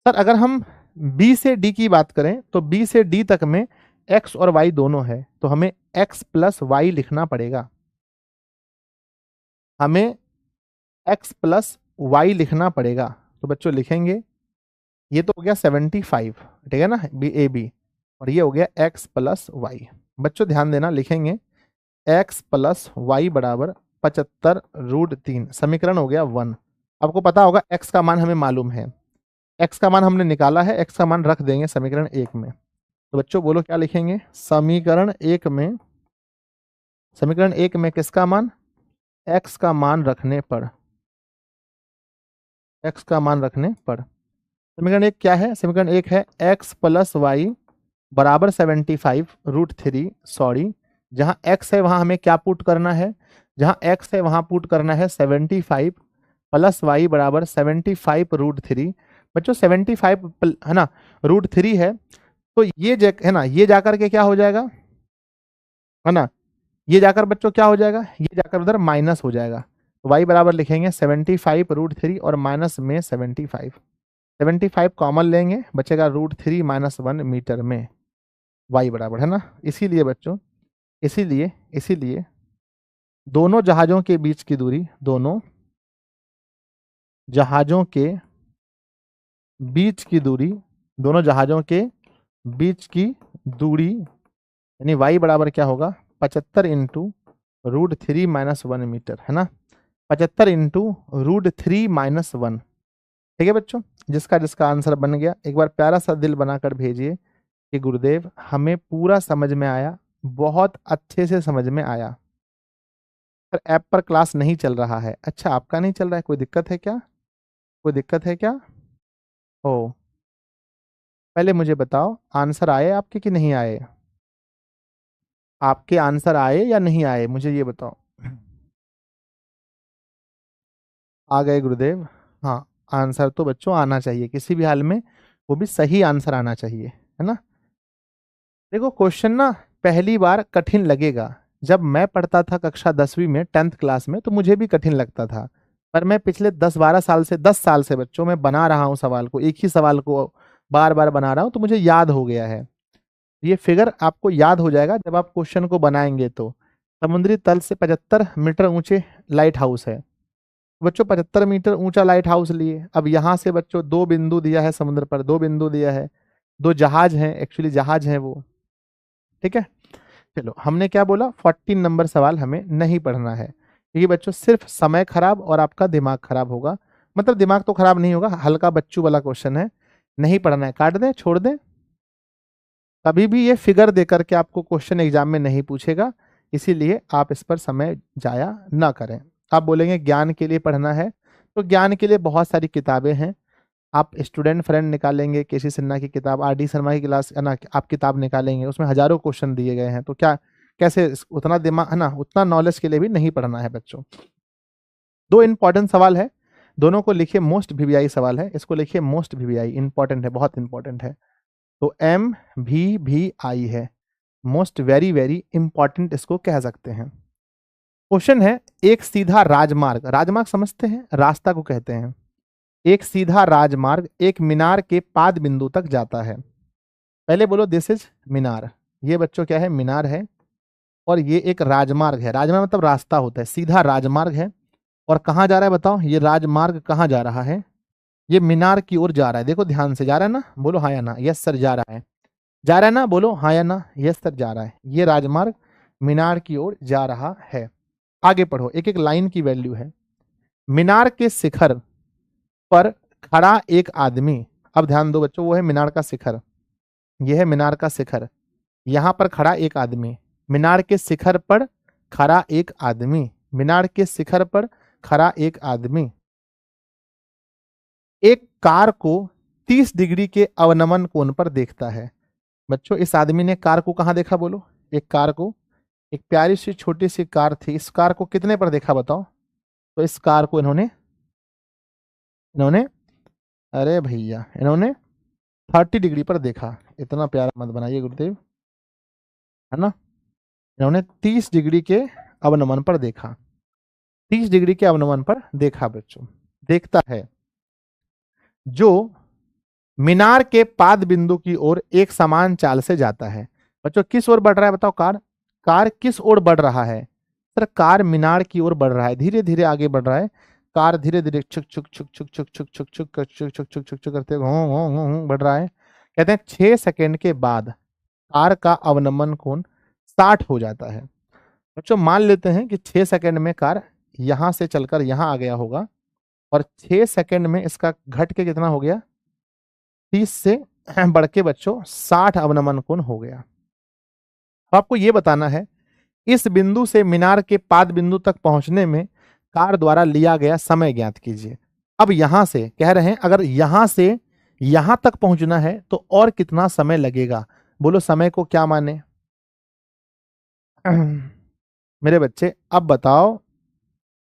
सर अगर हम बी से डी की बात करें तो बी से डी तक में एक्स और वाई दोनों है, तो हमें एक्स प्लस वाई लिखना पड़ेगा, हमें एक्स प्लस वाई लिखना पड़ेगा। तो बच्चों लिखेंगे, ये तो हो गया 75, ठीक है ना, बी ए बी, और ये हो गया एक्स प्लस वाई। बच्चों ध्यान देना, लिखेंगे एक्स प्लस वाई बराबर 75√3, समीकरण हो गया 1। आपको पता होगा एक्स का मान हमें मालूम है, एक्स का मान हमने निकाला है, एक्स का मान रख देंगे समीकरण 1 में। तो बच्चों बोलो क्या लिखेंगे, समीकरण 1 में, समीकरण 1 में किसका मान, एक्स का मान रखने पर, एक्स का मान रखने पर। समीकरण 1 क्या है, समीकरण 1 है एक्स प्लस वाई बराबर 75√3, सॉरी जहां एक्स है वहां हमें क्या पुट करना है, जहां एक्स है वहां पुट करना है 75 प्लस वाई बराबर 75√3। बच्चों 75 है ना, √3 है, तो ये है ना, ये जाकर के क्या हो जाएगा, है ना, ये जाकर बच्चों क्या हो जाएगा, ये जाकर उधर माइनस हो जाएगा। तो y बराबर लिखेंगे 75√3 और माइनस में 75, 75 कॉमन लेंगे, बचेगा √3 - 1 मीटर में, y बराबर, है ना। इसीलिए बच्चों, इसीलिए दोनों जहाजों के बीच की दूरी, दोनों जहाजों के बीच की दूरी, दोनों जहाजों के बीच की दूरी, यानी y बराबर क्या होगा, 75 इंटू √3 - 1 मीटर, है ना, 75 इंटू √3 - 1। ठीक है बच्चों, जिसका जिसका आंसर बन गया, एक बार प्यारा सा दिल बनाकर भेजिए कि गुरुदेव हमें पूरा समझ में आया, बहुत अच्छे से समझ में आया। पर ऐप पर क्लास नहीं चल रहा है। अच्छा, आपका नहीं चल रहा है, कोई दिक्कत है क्या? कोई दिक्कत है क्या? ओ, पहले मुझे बताओ, आंसर आए आपके कि नहीं आए? आपके आंसर आए या नहीं आए, मुझे ये बताओ। आ गए गुरुदेव? हाँ, आंसर तो बच्चों आना चाहिए किसी भी हाल में, वो भी सही आंसर आना चाहिए, है ना। देखो क्वेश्चन ना पहली बार कठिन लगेगा। जब मैं पढ़ता था कक्षा 10वीं में 10th क्लास में, तो मुझे भी कठिन लगता था। पर मैं पिछले 10-12 साल से 10 साल से बच्चों में बना रहा हूँ सवाल को, एक ही सवाल को बार बार बना रहा हूँ, तो मुझे याद हो गया है। ये फिगर आपको याद हो जाएगा जब आप क्वेश्चन को बनाएंगे। तो समुद्री तल से 75 मीटर ऊंचे लाइट हाउस है। बच्चों 75 मीटर ऊंचा लाइट हाउस लिए, अब यहां से बच्चों दो बिंदु दिया है, समुद्र पर दो बिंदु दिया है, दो जहाज हैं, एक्चुअली जहाज हैं वो। ठीक है, चलो हमने क्या बोला, 14 नंबर सवाल हमें नहीं पढ़ना है, क्योंकि बच्चों सिर्फ समय खराब और आपका दिमाग खराब होगा। मतलब दिमाग तो खराब नहीं होगा, हल्का बच्चों वाला क्वेश्चन है, नहीं पढ़ना है, काट दें, छोड़ दें। कभी भी ये फिगर दे करके आपको क्वेश्चन एग्जाम में नहीं पूछेगा, इसीलिए आप इस पर समय जाया ना करें। आप बोलेंगे ज्ञान के लिए पढ़ना है, तो ज्ञान के लिए बहुत सारी किताबें हैं। आप स्टूडेंट फ्रेंड निकालेंगे, केसी सिन्हा की किताब, आर डी शर्मा की क्लास है ना, आप किताब निकालेंगे, उसमें हजारों क्वेश्चन दिए गए हैं। तो क्या, कैसे उतना दिमाग है ना, उतना नॉलेज के लिए भी नहीं पढ़ना है बच्चों। दो इंपॉर्टेंट सवाल है, दोनों को लिखिए, मोस्ट वीवीआई सवाल है, इसको लिखिए मोस्ट वीवीआई, इंपॉर्टेंट है, बहुत इंपॉर्टेंट है। तो MVVI है, मोस्ट वेरी वेरी इंपॉर्टेंट इसको कह सकते हैं। क्वेश्चन है, एक सीधा राजमार्ग, राजमार्ग समझते हैं, रास्ता को कहते हैं। एक सीधा राजमार्ग एक मीनार के पाद बिंदु तक जाता है। पहले बोलो दिस इज मीनार, ये बच्चों क्या है, मीनार है। और ये एक राजमार्ग है, राजमार्ग मतलब रास्ता होता है, सीधा राजमार्ग है। और कहाँ जा रहा है बताओ, ये राजमार्ग कहाँ जा रहा है? ये मीनार की ओर जा रहा है, देखो ध्यान से, जा रहा है ना, बोलो हाँ या ना, यस सर जा रहा है, जा रहा है ना, बोलो हाँ या ना, यस सर जा रहा है। ये राजमार्ग मीनार की ओर जा रहा है। आगे पढ़ो, एक एक लाइन की वैल्यू है। मीनार के शिखर पर खड़ा एक आदमी, अब ध्यान दो बच्चों, वो है मीनार का शिखर, यह है मीनार का शिखर, यहां पर खड़ा एक आदमी, मीनार के शिखर पर खड़ा एक आदमी, मीनार के शिखर पर खड़ा एक आदमी एक कार को 30 डिग्री के अवनमन कोण पर देखता है। बच्चों इस आदमी ने कार को कहां देखा, बोलो, एक कार को, एक प्यारी सी छोटी सी कार थी, इस कार को कितने पर देखा बताओ? तो इस कार को इन्होंने इन्होंने अरे भैया, इन्होंने 30 डिग्री पर देखा। इतना प्यारा मत बनाइए गुरुदेव, है ना। इन्होंने 30 डिग्री के अवनमन पर देखा, 30 डिग्री के अवनमन पर देखा बच्चों, देखता है, जो मीनार के पाद बिंदु की ओर एक समान चाल से जाता है। बच्चों किस ओर बढ़ रहा है बताओ, कार, कार किस ओर बढ़ रहा है? सर कार मीनार की ओर बढ़ रहा है, धीरे धीरे आगे बढ़ रहा है। कार धीरे धीरे छुक छुक छुक छुक छुक छुक छुक छुक छुक छुक छुक छुक छुक करते बढ़ रहा है। कहते हैं 6 सेकंड के बाद कार का अवनमन कोण 60 हो जाता है। बच्चों मान लेते हैं कि 6 सेकंड में कार यहां से चलकर यहां आ गया होगा, और 6 सेकंड में इसका घट के कितना हो गया, 30 से बढ़ के बच्चों 60 अवनमन कोण हो गया। अब आपको यह बताना है, इस बिंदु से मीनार के पाद बिंदु तक पहुंचने में कार द्वारा लिया गया समय ज्ञात कीजिए। अब यहां से कह रहे हैं, अगर यहां से यहां तक पहुंचना है तो और कितना समय लगेगा? बोलो समय को क्या माने? मेरे बच्चे अब बताओ,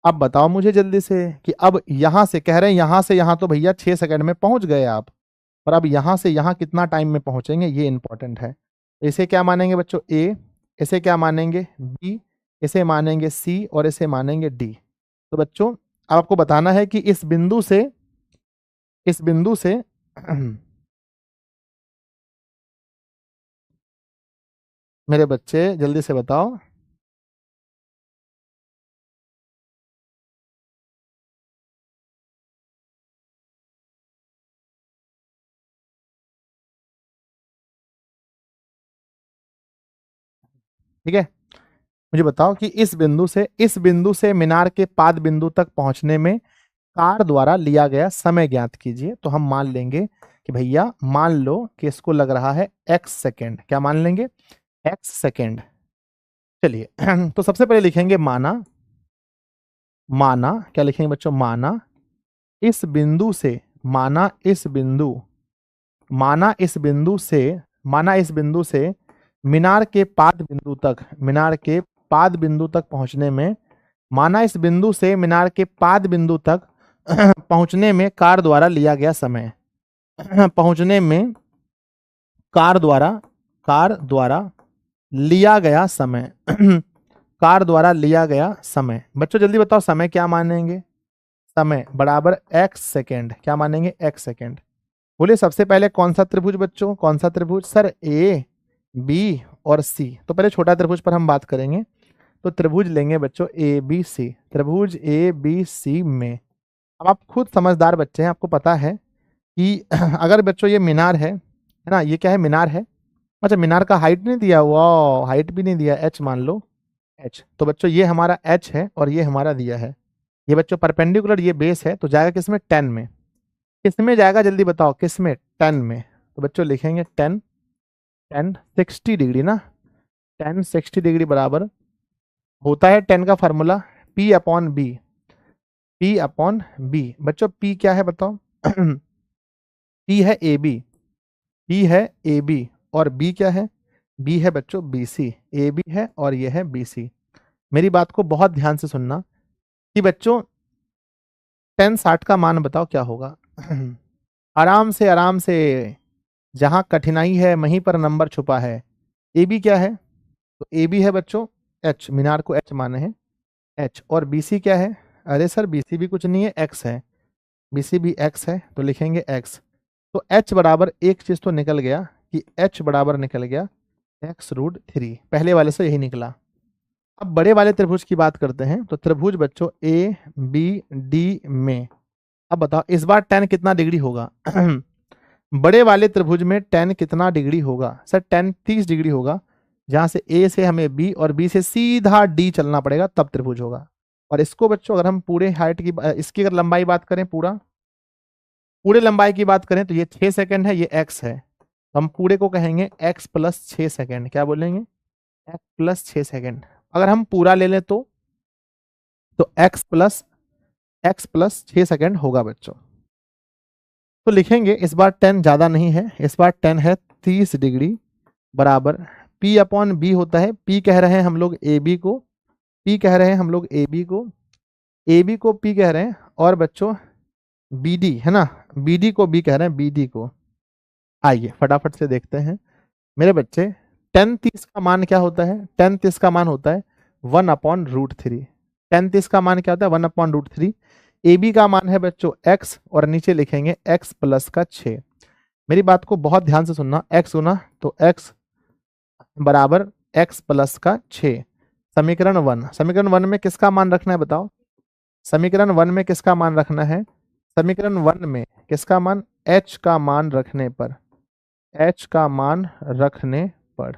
अब बताओ मुझे जल्दी से, कि अब यहां से कह रहे हैं, यहां से यहां तो भैया 6 सेकंड में पहुंच गए आप, पर अब यहां से यहां कितना टाइम में पहुंचेंगे, ये इंपॉर्टेंट है। इसे क्या मानेंगे बच्चों, ए, इसे क्या मानेंगे, बी, इसे मानेंगे सी, और इसे मानेंगे डी। तो बच्चों अब आपको बताना है कि इस बिंदु से मेरे बच्चे जल्दी से बताओ। ठीक है, मुझे बताओ कि इस बिंदु से मीनार के पाद बिंदु तक पहुंचने में कार द्वारा लिया गया समय ज्ञात कीजिए। तो हम मान लेंगे कि भैया, मान लो कि इसको लग रहा है x सेकेंड, क्या मान लेंगे, x सेकेंड। चलिए तो सबसे पहले लिखेंगे माना, माना, क्या लिखेंगे बच्चों, माना इस बिंदु से, माना इस बिंदु, माना इस बिंदु से, माना इस बिंदु से मीनार के पाद बिंदु तक, मीनार के पाद बिंदु तक पहुंचने में, माना इस बिंदु से मीनार के पाद बिंदु तक पहुंचने में कार द्वारा लिया गया समय, पहुंचने में कार द्वारा लिया गया समय कार द्वारा लिया गया समय। बच्चों जल्दी बताओ समय क्या मानेंगे, समय बराबर x सेकेंड, क्या मानेंगे, x सेकेंड। बोलिए सबसे पहले कौन सा त्रिभुज बच्चों, कौन सा त्रिभुज सर, ए बी और सी। तो पहले छोटा त्रिभुज पर हम बात करेंगे, तो त्रिभुज लेंगे बच्चों ए बी सी, त्रिभुज ए बी सी में, अब आप खुद समझदार बच्चे हैं, आपको पता है कि अगर बच्चों ये मीनार है ना, ये क्या है, मीनार है। अच्छा मीनार का हाइट नहीं दिया, वाह हाइट भी नहीं दिया, एच मान लो, एच। तो बच्चों ये हमारा एच है और ये हमारा दिया है, ये बच्चों परपेंडिकुलर, ये बेस है, तो जाएगा किसमें, 10 में। किस में जाएगा जल्दी बताओ, किस में, 10 में। तो बच्चों लिखेंगे 10, 10 60 डिग्री ना, 10 60 डिग्री बराबर होता है 10 का formula P upon B, P upon B. बच्चों P क्या है बताओ P है ए बी, P है ए बी और B क्या है, B है बच्चों BC, ए बी है और ये है BC। मेरी बात को बहुत ध्यान से सुनना कि बच्चों 10 60 का मान बताओ क्या होगा आराम से आराम से, जहां कठिनाई है वहीं पर नंबर छुपा है। ए बी क्या है, तो ए बी है बच्चों एच, मीनार को एच माने हैं एच, और BC क्या है, अरे सर BC भी कुछ नहीं है, एक्स है, BC भी एक्स है, तो लिखेंगे एक्स। तो H बराबर एक चीज तो निकल गया कि H बराबर निकल गया x√3, पहले वाले से यही निकला। अब बड़े वाले त्रिभुज की बात करते हैं, तो त्रिभुज बच्चों ए बी डी में, अब बताओ इस बार 10 कितना डिग्री होगा बड़े वाले त्रिभुज में 10 कितना डिग्री होगा सर, 10 30 डिग्री होगा, जहां से ए से हमें बी और बी से सीधा डी चलना पड़ेगा तब त्रिभुज होगा। और इसको बच्चों अगर हम पूरे हाइट की, इसकी अगर लंबाई बात करें, पूरे लंबाई की बात करें तो ये 6 सेकंड है, ये x है, तो हम पूरे को कहेंगे x प्लस 6 सेकेंड, क्या बोलेंगे, x प्लस 6 सेकेंड। अगर हम पूरा ले लें तो x प्लस 6 सेकेंड होगा बच्चों। तो लिखेंगे इस बार 10 ज्यादा नहीं है, इस बार 10 है 30 डिग्री बराबर P अपॉन बी होता है, P कह रहे हैं हम लोग ए बी को, P कह रहे हैं हम लोग ए बी को, ए बी को P कह रहे हैं, और बच्चों BD है ना, BD को B कह रहे हैं, BD को। आइए फटाफट से देखते हैं मेरे बच्चे, 10 30 का मान क्या होता है, 10 30 का मान होता है 1/√3, 10 30 का मान क्या होता है 1/√3। ए बी का मान है बच्चों x, और नीचे लिखेंगे x प्लस का 6। मेरी बात को बहुत ध्यान से सुनना, x गुना तो x बराबर x प्लस का 6। समीकरण 1, समीकरण 1 में किसका मान रखना है बताओ, समीकरण 1 में किसका मान रखना है, समीकरण 1 में किसका मान, h का मान रखने पर, h का मान रखने पर।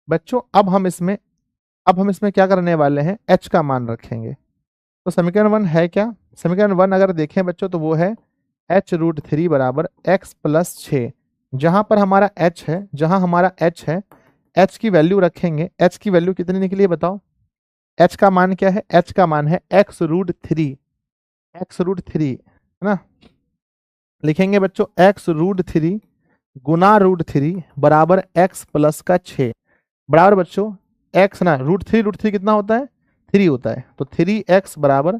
बच्चों अब हम इसमें क्या करने वाले हैं, h का मान रखेंगे। तो समीकरण 1 है क्या, समीकरण 1 अगर देखें बच्चों तो वो है h√3 बराबर x प्लस 6। जहां पर हमारा h है, जहां हमारा h है, h की वैल्यू रखेंगे, h की वैल्यू कितनी निकली है बताओ, h का मान क्या है, h का मान है x√3, x√3 है ना, लिखेंगे बच्चों x√3 गुना √3 बराबर x प्लस का 6 बराबर बच्चों x ना, √3 कितना होता है, 3 होता है, तो 3x बराबर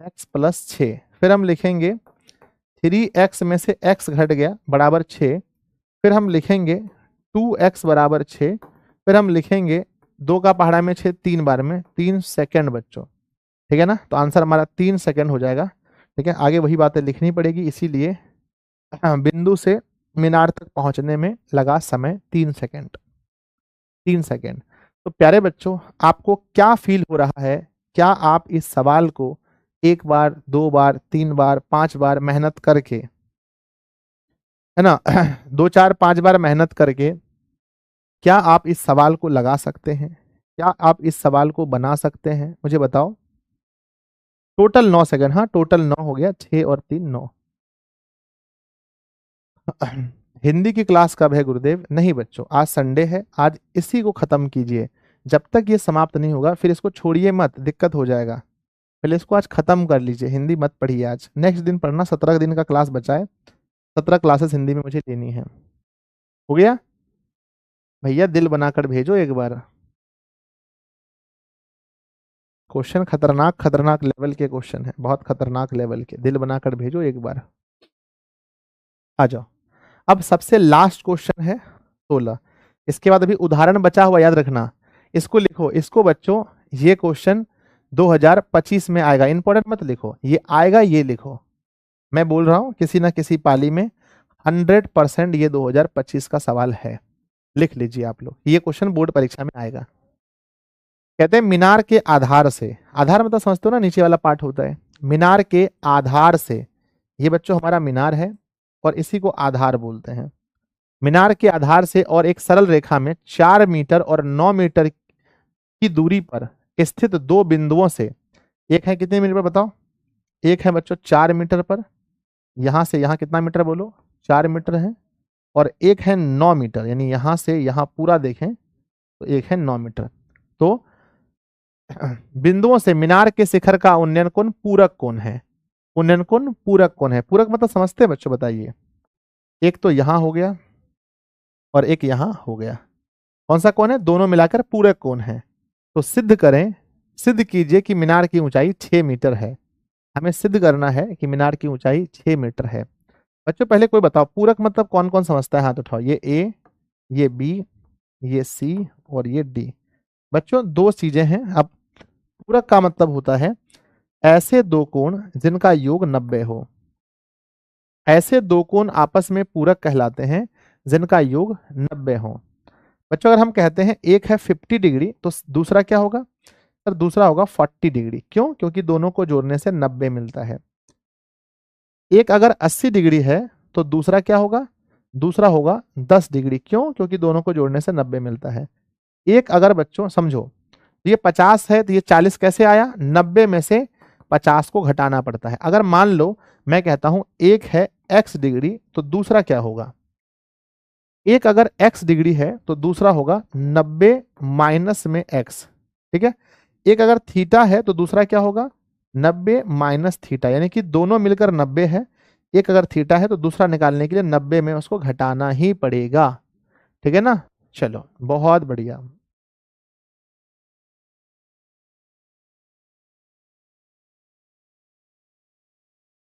x प्लस 6। फिर हम लिखेंगे 3x में से x घट गया बराबर 6, फिर हम लिखेंगे 2x बराबर 6, फिर हम लिखेंगे 2 का पहाड़ा में 6 3 बार में 3 सेकेंड बच्चों, ठीक है ना, तो आंसर हमारा 3 सेकेंड हो जाएगा। ठीक है, आगे वही बातें लिखनी पड़ेगी, इसीलिए बिंदु से मीनार तक पहुंचने में लगा समय 3 सेकेंड, 3 सेकेंड। तो प्यारे बच्चों आपको क्या फील हो रहा है, क्या आप इस सवाल को 1 बार 2 बार 3 बार 5 बार मेहनत करके, है ना 2 4 5 बार मेहनत करके क्या आप इस सवाल को लगा सकते हैं, क्या आप इस सवाल को बना सकते हैं, मुझे बताओ। टोटल 9 सेकंड, हाँ टोटल 9 हो गया, 6 और 3 9। हिंदी की क्लास कब है गुरुदेव, नहीं बच्चों आज संडे है, आज इसी को खत्म कीजिए, जब तक ये समाप्त नहीं होगा फिर इसको छोड़िए मत, दिक्कत हो जाएगा। पहले इसको आज खत्म कर लीजिए, हिंदी मत पढ़िए आज, नेक्स्ट दिन पढ़ना। 17 दिन का क्लास बचा है, 17 क्लासेस हिंदी में मुझे लेनी है। हो गया भैया? दिल बनाकर भेजो एक बार। क्वेश्चन खतरनाक खतरनाक लेवल के क्वेश्चन है, बहुत खतरनाक लेवल के, दिल बनाकर भेजो एक बार। आ जाओ। अब सबसे लास्ट क्वेश्चन है 16। इसके बाद अभी उदाहरण बचा हुआ, याद रखना। इसको लिखो, इसको बच्चों, ये क्वेश्चन 2025 में आएगा, इंपॉर्टेंट मत लिखो, ये आएगा, ये लिखो। मैं बोल रहा हूं किसी ना किसी पाली में 100% ये 2025 का सवाल है, लिख लीजिए आप लोग, ये क्वेश्चन बोर्ड परीक्षा में आएगा। कहते हैं मीनार के आधार से, आधार मतलब समझते हो ना, नीचे वाला पार्ट होता है। मीनार के आधार से, ये बच्चों हमारा मीनार है और इसी को आधार बोलते हैं। मीनार के आधार से और एक सरल रेखा में 4 मीटर और 9 मीटर की दूरी पर स्थित दो बिंदुओं से, एक है कितने मीटर पर बताओ? एक है बच्चों 4 मीटर पर, यहां से यहां कितना मीटर बोलो? 4 मीटर है। और एक है 9 मीटर, यानी यहां से यहां पूरा देखें तो एक है 9 मीटर। तो बिंदुओं से मीनार के शिखर का उन्नयन कोण पूरक कोण है। उन्नयन कोण पूरक कोण है। पूरक मतलब समझते हैं बच्चों? बताइए। एक तो यहां हो गया और एक यहां हो गया, कौन सा कोण है? दोनों मिलाकर पूरक कोण है। तो सिद्ध करें, सिद्ध कीजिए कि मीनार की ऊंचाई 6 मीटर है। हमें सिद्ध करना है कि मीनार की ऊंचाई 6 मीटर है। बच्चों पहले कोई बताओ, पूरक मतलब कौन कौन समझता है? हाथ उठाओ। ये ए, ये बी, ये सी और ये डी। बच्चों दो चीजें हैं। अब पूरक का मतलब होता है ऐसे दो कोण जिनका योग 90 हो। ऐसे दो कोण आपस में पूरक कहलाते हैं जिनका योग 90 हो। बच्चों अगर हम कहते हैं एक है 50 डिग्री तो दूसरा क्या होगा सर? दूसरा होगा 40 डिग्री। क्यों? क्योंकि दोनों को जोड़ने से 90 मिलता है। एक अगर 80 डिग्री है तो दूसरा क्या होगा? दूसरा होगा 10 डिग्री। क्यों? क्योंकि दोनों को जोड़ने से 90 मिलता है। एक अगर बच्चों समझो, ये 50 है तो ये 40 कैसे आया? 90 में से 50 को घटाना पड़ता है। अगर मान लो मैं कहता हूं एक है x डिग्री तो दूसरा क्या होगा? एक अगर x डिग्री है तो दूसरा होगा 90 माइनस में x। ठीक है। एक अगर थीटा है तो दूसरा क्या होगा? 90 माइनस थीटा, यानी कि दोनों मिलकर 90 है। एक अगर थीटा है तो दूसरा निकालने के लिए 90 में उसको घटाना ही पड़ेगा। ठीक है ना? चलो बहुत बढ़िया।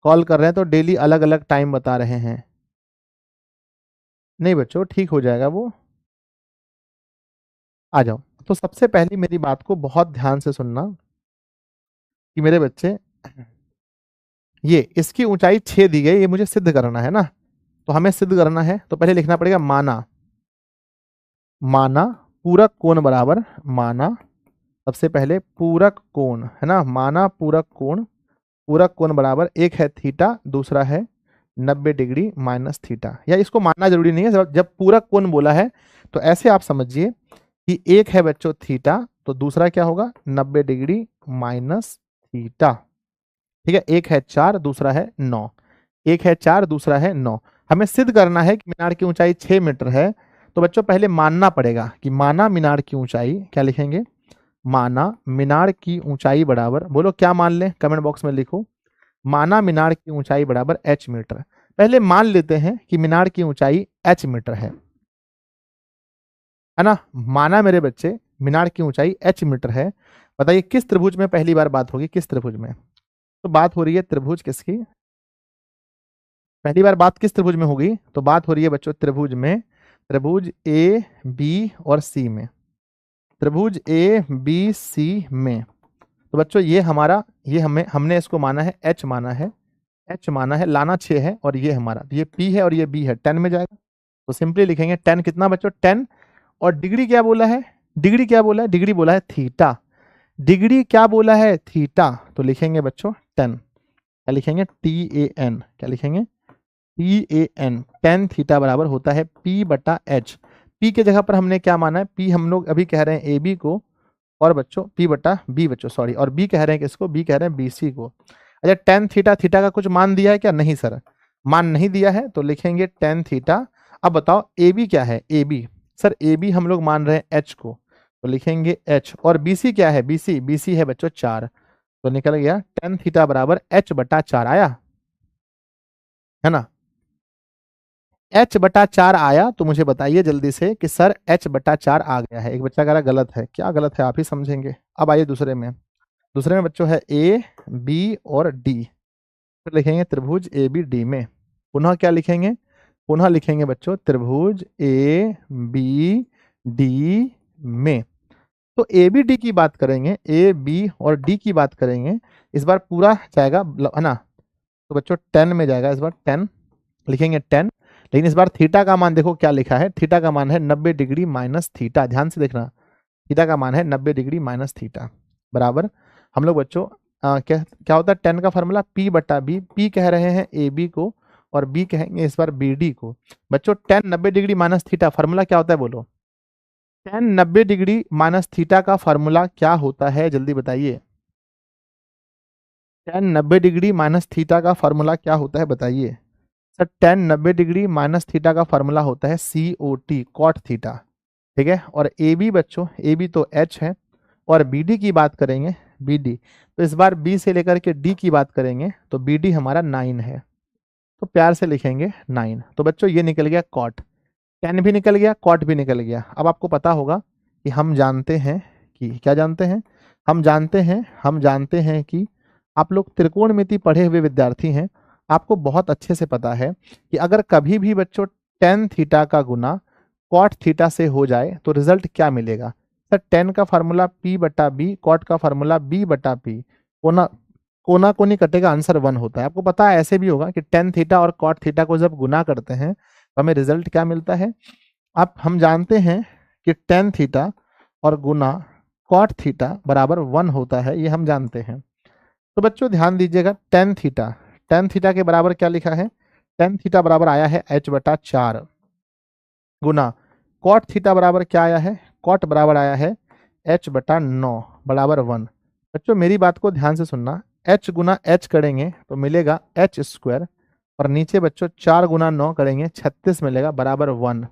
कॉल कर रहे हैं तो डेली अलग अलग टाइम बता रहे हैं। नहीं बच्चों ठीक हो जाएगा वो। आ जाओ। तो सबसे पहली मेरी बात को बहुत ध्यान से सुनना कि मेरे बच्चे, ये इसकी ऊंचाई 6 दी गई, ये मुझे सिद्ध करना है ना। तो हमें सिद्ध करना है तो पहले लिखना पड़ेगा माना। माना पूरक कोण बराबर, माना सबसे पहले पूरक कोण है ना, माना पूरक कोण। पूरक कोण बराबर एक है थीटा, दूसरा है 90 डिग्री माइनस थीटा। या इसको मानना जरूरी नहीं है, जब पूरक कोण बोला है तो ऐसे आप समझिए कि एक है बच्चों थीटा तो दूसरा क्या होगा? 90 डिग्री माइनस थीटा। ठीक है। एक है 4 दूसरा है 9। एक है 4 दूसरा है 9। हमें सिद्ध करना है कि मीनार की ऊंचाई 6 मीटर है। तो बच्चों पहले मानना पड़ेगा कि माना मीनार की ऊंचाई, क्या लिखेंगे? माना मीनार की ऊंचाई बराबर, बोलो क्या मान लें? कमेंट बॉक्स में लिखो। माना मीनार की ऊंचाई बराबर h मीटर। पहले मान लेते हैं कि मीनार की ऊंचाई h मीटर है ना। माना मेरे बच्चे मीनार की ऊंचाई h मीटर है। बताइए किस त्रिभुज में पहली बार बात होगी? किस त्रिभुज में? तो बात हो रही है त्रिभुज किसकी? पहली बार बात किस त्रिभुज में होगी? तो बात हो रही है बच्चों त्रिभुज में, त्रिभुज ए बी और सी में। त्रिभुज ए बी सी में। तो बच्चों ये हमारा, ये हमने इसको माना है h माना है, h माना है, लाना 6 है और ये हमारा, ये p है और ये b है, 10 में जाएगा। तो सिंपली लिखेंगे 10 कितना बच्चों? 10। और डिग्री क्या बोला है? डिग्री क्या बोला है? डिग्री बोला है थीटा। डिग्री क्या बोला है? थीटा। तो लिखेंगे बच्चों 10। क्या लिखेंगे? TAN। क्या लिखेंगे? TAN। 10 थीटा बराबर होता है P बटा H। P के जगह पर हमने क्या माना है? P हम लोग अभी कह रहे हैं AB को, और बच्चों P बटा B बच्चों, सॉरी, और B कह रहे हैं किसको? B कह रहे हैं BC को। अच्छा 10 थीटा, थीटा का कुछ मान दिया है क्या? नहीं सर, मान नहीं दिया है, तो लिखेंगे 10 थीटा। अब बताओ AB क्या है? AB सर, AB हम लोग मान रहे हैं H को, तो लिखेंगे H। और BC क्या है? BC है बच्चों 4। तो निकल गया टेन थीटा बराबर h/4 आया, है ना। h/4 आया तो मुझे बताइए जल्दी से कि सर h/4 आ गया है। एक बच्चा कह रहा गलत है, क्या गलत है आप ही समझेंगे। अब आइए दूसरे में बच्चों है ए बी और डी। फिर लिखेंगे त्रिभुज ए बी डी में। पुनः क्या लिखेंगे, पुनः लिखेंगे बच्चों त्रिभुज ए बी डी में। तो ए बी डी की बात करेंगे, ए बी और डी की बात करेंगे। इस बार पूरा जाएगा है ना, तो बच्चों 10 में जाएगा, इस बार 10 लिखेंगे 10। लेकिन इस बार थीटा का मान देखो क्या लिखा है, थीटा का मान है 90 डिग्री माइनस थीटा। ध्यान से देखना, थीटा का मान है 90 डिग्री माइनस थीटा बराबर। हम लोग बच्चों क्या क्या होता है 10 का फॉर्मूला P/B। P कह रहे हैं ए बी को और B कहेंगे इस बार बी डी को। बच्चों 10 90 डिग्री माइनस थीटा फॉर्मूला क्या होता है बोलो। 10 90 डिग्री माइनस थीटा का फॉर्मूला क्या होता है जल्दी बताइए। 10 90 डिग्री माइनस थीटा का फॉर्मूला क्या होता है बताइए। सर 10 90 डिग्री माइनस थीटा का फॉर्मूला होता है COT, कॉट थीटा। ठीक है, और ए बी बच्चों, ए बी तो H है, और बी डी की बात करेंगे बी डी, तो इस बार बी से लेकर के डी की बात करेंगे तो बी डी हमारा 9 है, तो प्यार से लिखेंगे 9। तो बच्चों ये निकल गया कॉट, 10 भी निकल गया, कॉट भी निकल गया। अब आपको पता होगा कि हम जानते हैं कि क्या जानते हैं, हम जानते हैं कि आप लोग त्रिकोणमिति पढ़े हुए विद्यार्थी हैं। आपको बहुत अच्छे से पता है कि अगर कभी भी बच्चों टेन थीटा का गुना कॉट थीटा से हो जाए तो रिजल्ट क्या मिलेगा। सर टेन का फार्मूला P/B, कॉट का फार्मूला B/P, कोना कोना कोनी कटेगा, आंसर 1 होता है। आपको पता है ऐसे भी होगा कि टेन थीटा और कॉट थीटा को जब गुना करते हैं तो हमें रिजल्ट क्या मिलता है। आप हम जानते हैं कि टेन थीटा और गुना कॉट थीटा बराबर 1 होता है, ये हम जानते हैं। तो बच्चों ध्यान दीजिएगा, टेन थीटा के बराबर क्या लिखा है, टेन थीटा बराबर आया है h/4 गुना कॉट थीटा बराबर क्या आया है, कॉट बराबर आया है h/9 बराबर 1। बच्चों मेरी बात को ध्यान से सुनना, h गुना h करेंगे तो मिलेगा h², और नीचे बच्चों 4 गुना 9 करेंगे 36 मिलेगा बराबर 1।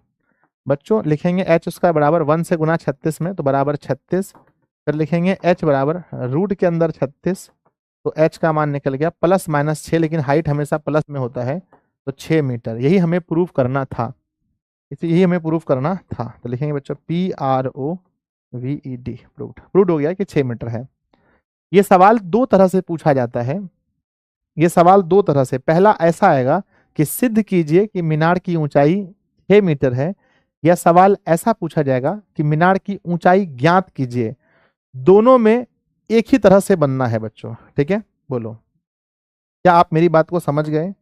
बच्चों लिखेंगे h² बराबर 1 से गुना 36 में तो बराबर 36। फिर लिखेंगे h बराबर रूट के अंदर 36, तो h का मान निकल गया +-6, लेकिन हाइट हमेशा प्लस में होता है, तो 6 मीटर। यही हमें प्रूफ करना था, यही हमें प्रूफ करना था। तो लिखेंगे बच्चों PROVED, प्रूव्ड हो गया कि 6 मीटर है। ये सवाल दो तरह से पूछा जाता है, ये सवाल दो तरह से, पहला ऐसा आएगा कि सिद्ध कीजिए कि मीनार की ऊंचाई 6 मीटर है, या सवाल ऐसा पूछा जाएगा कि मीनार की ऊंचाई ज्ञात कीजिए। दोनों में एक ही तरह से बनना है बच्चों, ठीक है। बोलो क्या आप मेरी बात को समझ गए,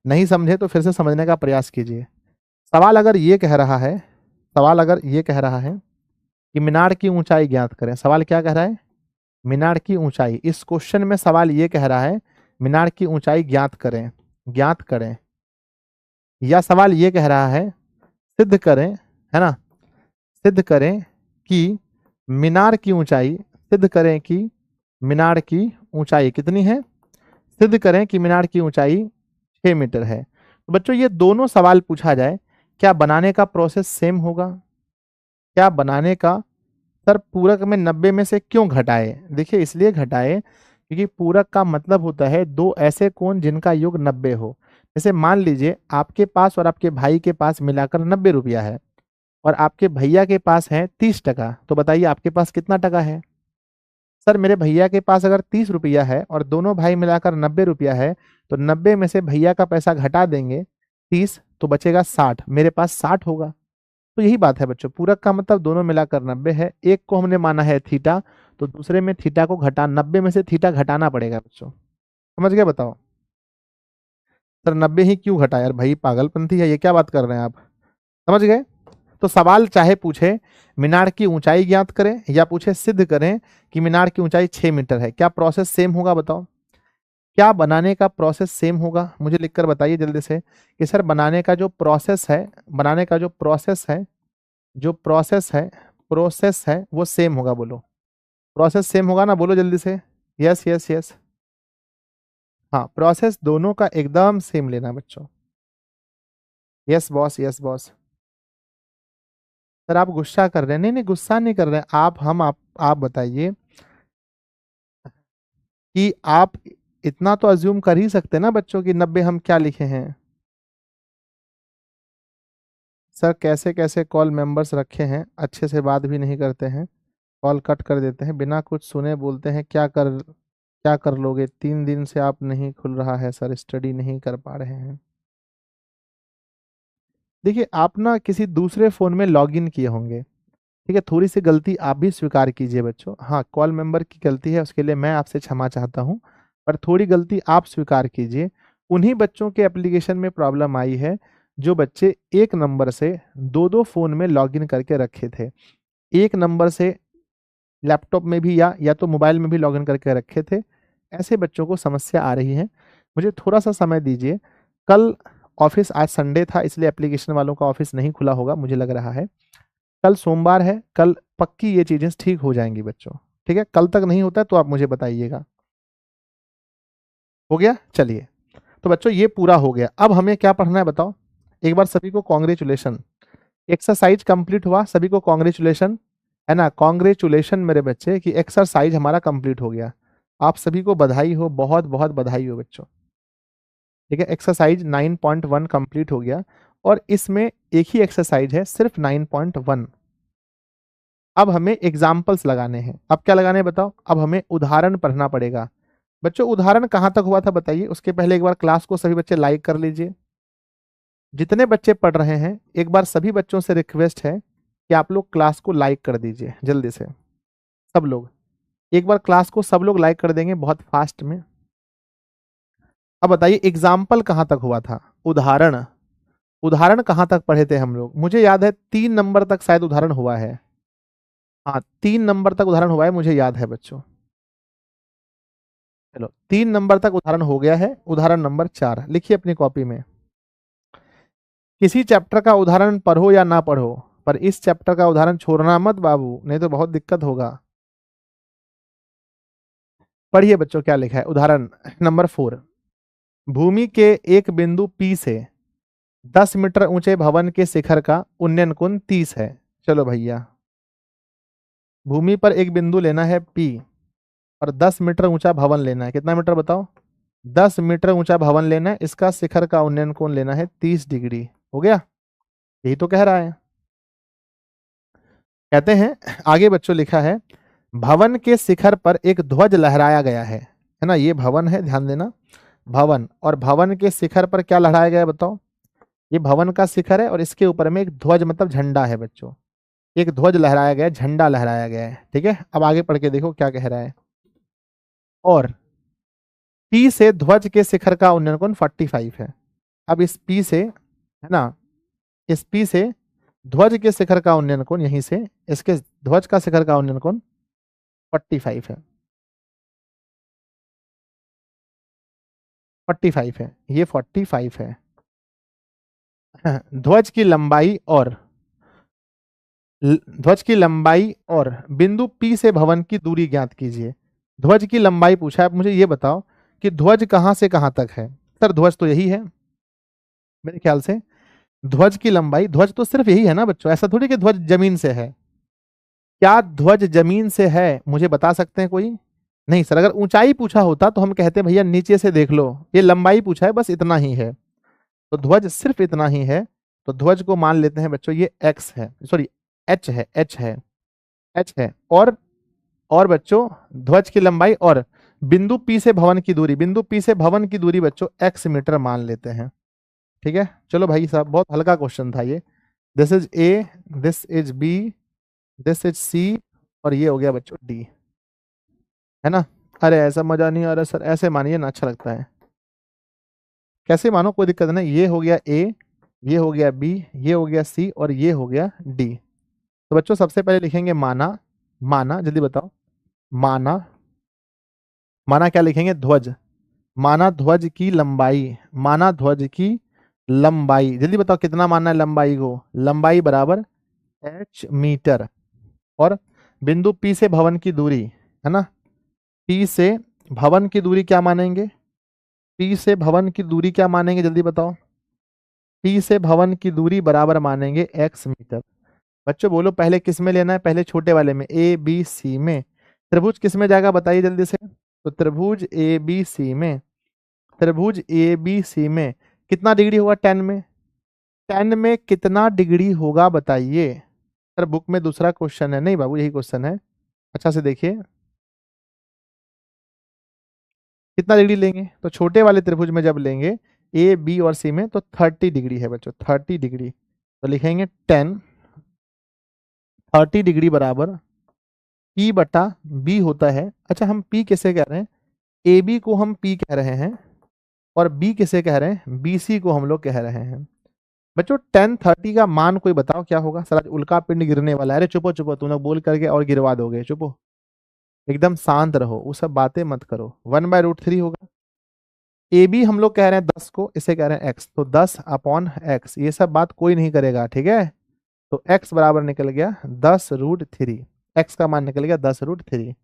नहीं समझे तो फिर से समझने का प्रयास कीजिए। सवाल अगर ये कह रहा है, सवाल अगर ये कह रहा है कि मीनार की ऊंचाई ज्ञात करें, सवाल क्या कह रहा है, मीनार की ऊंचाई। इस क्वेश्चन में सवाल ये कह रहा है मीनार की ऊंचाई ज्ञात करें, ज्ञात करें, या सवाल ये कह रहा है सिद्ध करें, है ना, सिद्ध करें कि मीनार की ऊंचाई, सिद्ध करें कि मीनार की ऊंचाई कितनी है, सिद्ध करें कि मीनार की ऊंचाई 6 मीटर है। तो बच्चों ये दोनों सवाल पूछा जाए, क्या बनाने का प्रोसेस सेम होगा, क्या बनाने का, सर पूरक में 90 में से क्यों घटाए। देखिए इसलिए घटाए क्योंकि पूरक का मतलब होता है दो ऐसे कोण जिनका योग 90 हो। जैसे मान लीजिए आपके पास और आपके भाई के पास मिलाकर 90 रुपया है, और आपके भैया के पास है 30 टका, तो बताइए आपके पास कितना टका है। सर मेरे भैया के पास अगर 30 रुपया है और दोनों भाई मिलाकर 90 रुपया है, तो 90 में से भैया का पैसा घटा देंगे 30, तो बचेगा 60, मेरे पास 60 होगा। तो यही बात है बच्चों, पूरक का मतलब दोनों मिलाकर 90 है, एक को हमने माना है थीटा, तो दूसरे में थीटा को घटा, 90 में से थीटा घटाना पड़ेगा बच्चों। समझ गए बताओ। सर 90 ही क्यों घटा यार, भाई पागलपंथी है ये, क्या बात कर रहे हैं आप। समझ गए। तो सवाल चाहे पूछे मीनार की ऊंचाई ज्ञात करें या पूछे सिद्ध करें कि मीनार की ऊंचाई 6 मीटर है, क्या प्रोसेस सेम होगा बताओ, क्या बनाने का प्रोसेस सेम होगा। मुझे लिखकर बताइए जल्दी से कि सर बनाने का जो प्रोसेस है, बनाने का जो प्रोसेस है, जो प्रोसेस है वो सेम होगा। बोलो प्रोसेस सेम होगा ना, बोलो जल्दी से। यस यस यस, हाँ प्रोसेस दोनों का एकदम सेम लेना बच्चों। Yes boss, yes boss. Sir आप गुस्सा कर रहे हैं, नहीं नहीं गुस्सा नहीं कर रहे हैं आप, हम आप बताइए। कि आप इतना तो अज्यूम कर ही सकते हैं ना बच्चों की 90 हम क्या लिखे हैं। सर कैसे कैसे कॉल मेंबर्स रखे हैं, अच्छे से बात भी नहीं करते हैं, कॉल कट कर देते हैं, बिना कुछ सुने बोलते हैं क्या कर लोगे, 3 दिन से आप नहीं खुल रहा है सर, स्टडी नहीं कर पा रहे हैं। देखिए आप ना किसी दूसरे फ़ोन में लॉगिन किए होंगे, ठीक है, थोड़ी सी गलती आप भी स्वीकार कीजिए बच्चों, हाँ कॉल मेंबर की गलती है, उसके लिए मैं आपसे क्षमा चाहता हूँ, पर थोड़ी गलती आप स्वीकार कीजिए। उन्हीं बच्चों के एप्लीकेशन में प्रॉब्लम आई है जो बच्चे एक नंबर से दो दो फ़ोन में लॉगिन करके रखे थे, एक नंबर से लैपटॉप में भी या तो मोबाइल में भी लॉगिन करके रखे थे। ऐसे बच्चों को समस्या आ रही है, मुझे थोड़ा सा समय दीजिए। कल ऑफिस, आज संडे था इसलिए एप्लीकेशन वालों का ऑफिस नहीं खुला होगा मुझे लग रहा है, कल सोमवार है, कल पक्की ये चीजें ठीक हो जाएंगी बच्चों, ठीक है, कल तक नहीं होता है तो आप मुझे बताइएगा। हो गया, चलिए, तो बच्चों ये पूरा हो गया, अब हमें क्या पढ़ना है बताओ। एक बार सभी को कॉन्ग्रेचुलेशन, एक्सरसाइज कंप्लीट हुआ, सभी को कॉन्ग्रेचुलेशन, है ना, कॉन्ग्रेचुलेशन मेरे बच्चे कि एक्सरसाइज हमारा कंप्लीट हो गया। आप सभी को बधाई हो, बहुत बहुत बधाई हो बच्चों, ठीक है, एक्सरसाइज 9.1 कंप्लीट हो गया, और इसमें एक ही एक्सरसाइज है सिर्फ 9.1। अब हमें एग्जाम्पल्स लगाने हैं, अब क्या लगाने हैं बताओ, अब हमें उदाहरण पढ़ना पड़ेगा। बच्चों उदाहरण कहाँ तक हुआ था बताइए, उसके पहले एक बार क्लास को सभी बच्चे लाइक कर लीजिए। जितने बच्चे पढ़ रहे हैं एक बार सभी बच्चों से रिक्वेस्ट है कि आप लोग क्लास को लाइक कर दीजिए जल्दी से, सब लोग एक बार क्लास को सब लोग लाइक कर देंगे बहुत फास्ट में। अब बताइए एग्जाम्पल कहाँ तक हुआ था, उदाहरण, उदाहरण कहाँ तक पढ़े थे हम लोग, मुझे याद है 3 नंबर तक शायद उदाहरण हुआ है, हाँ 3 नंबर तक उदाहरण हुआ है मुझे याद है बच्चों। चलो 3 नंबर तक उदाहरण हो गया है, उदाहरण नंबर 4 लिखिए अपनी कॉपी में। किसी चैप्टर का उदाहरण पढ़ो या ना पढ़ो, पर इस चैप्टर का उदाहरण छोड़ना मत बाबू, नहीं तो बहुत दिक्कत होगा। पढ़िए बच्चों क्या लिखा है, उदाहरण नंबर 4, भूमि के एक बिंदु P से 10 मीटर ऊंचे भवन के शिखर का उन्नयन कोण 30 है। चलो भैया, भूमि पर एक बिंदु लेना है P और 10 मीटर ऊंचा भवन लेना है, कितना मीटर बताओ, 10 मीटर ऊंचा भवन लेना है, इसका शिखर का उन्नयन कोण लेना है 30 डिग्री। हो गया, यही तो कह रहा है। कहते हैं आगे बच्चों लिखा है, भवन के शिखर पर एक ध्वज लहराया गया है ना, ये भवन है ध्यान देना, भवन, और भवन के शिखर पर क्या लहराया गया है बताओ, ये भवन का शिखर है और इसके ऊपर में एक ध्वज मतलब झंडा है बच्चों, एक ध्वज लहराया गया है, झंडा लहराया गया है, ठीक है। अब आगे पढ़ के देखो क्या कह रहा है, और पी से ध्वज के शिखर का उन्नयन कोण 45 है। अब इस पी से, है ना, इस पी से ध्वज के शिखर का उन्नयन कोण, यहीं से इसके ध्वज का शिखर का उन्नयन कोण 45 है, 45 है, ये 45 है। ध्वज की लंबाई और ध्वज की लंबाई और बिंदु P से भवन की दूरी ज्ञात कीजिए। ध्वज की लंबाई पूछा है, अब मुझे ये बताओ कि ध्वज कहां से कहां तक है। सर ध्वज तो यही है मेरे ख्याल से, ध्वज की लंबाई, ध्वज तो सिर्फ यही है ना बच्चों, ऐसा थोड़ी कि ध्वज जमीन से है। क्या ध्वज जमीन से है, मुझे बता सकते हैं कोई। नहीं सर, अगर ऊंचाई पूछा होता तो हम कहते भैया नीचे से देख लो, ये लंबाई पूछा है बस इतना ही है, तो ध्वज सिर्फ इतना ही है, तो ध्वज को मान लेते हैं बच्चों ये एक्स है, सॉरी एच है, एच है, एच है। और बच्चों ध्वज की लंबाई और बिंदु P से भवन की दूरी, बिंदु P से भवन की दूरी बच्चों x मीटर मान लेते हैं, ठीक है। चलो भाई साहब बहुत हल्का क्वेश्चन था ये, this is A, this is B, this is C, और ये हो गया बच्चों डी, है ना। अरे ऐसा मजा नहीं आ रहा सर, ऐसे मानिए ना, अच्छा लगता है, कैसे मानो कोई दिक्कत नहीं, ये हो गया ए, ये हो गया बी, ये हो गया सी, और ये हो गया डी। तो बच्चों सबसे पहले लिखेंगे माना, माना जल्दी बताओ, माना, माना क्या लिखेंगे, ध्वज, माना ध्वज की लंबाई, माना ध्वज की लंबाई, जल्दी बताओ कितना मानना है लंबाई को, लंबाई बराबर h मीटर, और बिंदु P से भवन की दूरी, है ना, P से भवन की दूरी क्या मानेंगे, P से भवन की दूरी क्या मानेंगे जल्दी बताओ, P से भवन की दूरी बराबर मानेंगे x मीटर। बच्चों बोलो पहले किस में लेना है, पहले छोटे वाले में A B C में, त्रिभुज किस में जाएगा बताइए जल्दी से, तो त्रिभुज ए बी सी में, त्रिभुज ए बी सी में कितना डिग्री होगा 10 में? 10 में कितना डिग्री होगा बताइए। सर बुक में दूसरा क्वेश्चन है, नहीं बाबू यही क्वेश्चन है, अच्छा से देखिए। कितना डिग्री लेंगे? तो छोटे वाले त्रिभुज में जब लेंगे ए बी और सी में तो 30 डिग्री है बच्चों, 30 डिग्री। तो लिखेंगे 10, 30 डिग्री बराबर पी बटा बी होता है। अच्छा हम पी किसे कह रहे हैं? ए बी को हम पी कह रहे हैं, और बी किसे कह रहे हैं? बी सी को हम लोग कह रहे हैं। बच्चों 10 30 का मान कोई बताओ क्या होगा? सर आज उल्का पिंड गिरने वाला है। अरे चुपो चुपो, तुम लोग बोल करके और गिरवा दोगे, चुपो, एकदम शांत रहो, वो सब बातें मत करो। 1/√3 होगा। ए बी हम लोग कह रहे हैं 10 को, इसे कह रहे हैं एक्स, तो 10/x, ये सब बात कोई नहीं करेगा, ठीक है। तो x बराबर निकल गया 10√3, x का मान निकल गया 10√3।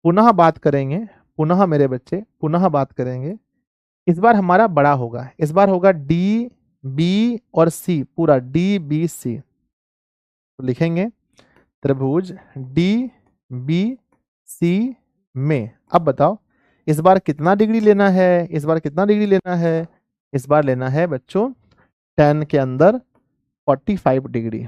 पुनः बात करेंगे, पुनः मेरे बच्चे पुनः बात करेंगे। इस बार हमारा बड़ा होगा, इस बार होगा डी बी और सी, पूरा डी बी सी। तो लिखेंगे त्रिभुज डी बी सी में, अब बताओ इस बार कितना डिग्री लेना है? इस बार कितना डिग्री लेना है? इस बार लेना है बच्चों 10 के अंदर 45 डिग्री,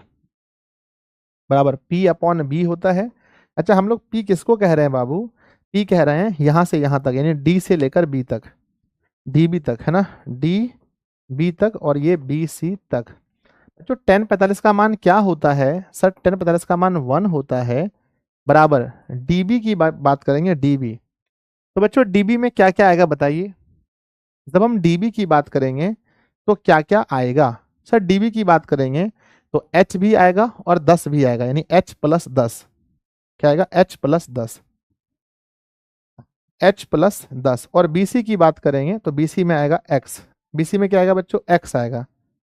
बराबर P अपॉन बी होता है। अच्छा हम लोग P किसको कह रहे हैं बाबू? P कह रहे हैं यहां से यहां तक, यानी D से लेकर B तक, डी बी तक है ना, डी बी तक, और ये बी सी तक। जो 10 45 का मान क्या होता है? सर 10 45 का मान 1 होता है, बराबर डीबी की बात करेंगे, डीबी। तो बच्चों डीबी में क्या क्या आएगा बताइए। जब हम डीबी की बात करेंगे तो क्या क्या आएगा? सर डीबी की बात करेंगे तो एच भी आएगा और 10 भी आएगा, यानी H+10। क्या आएगा? H+10, H+10। और बीसी की बात करेंगे तो बीसी में आएगा एक्स। बीसी में क्या आएगा बच्चों? एक्स आएगा।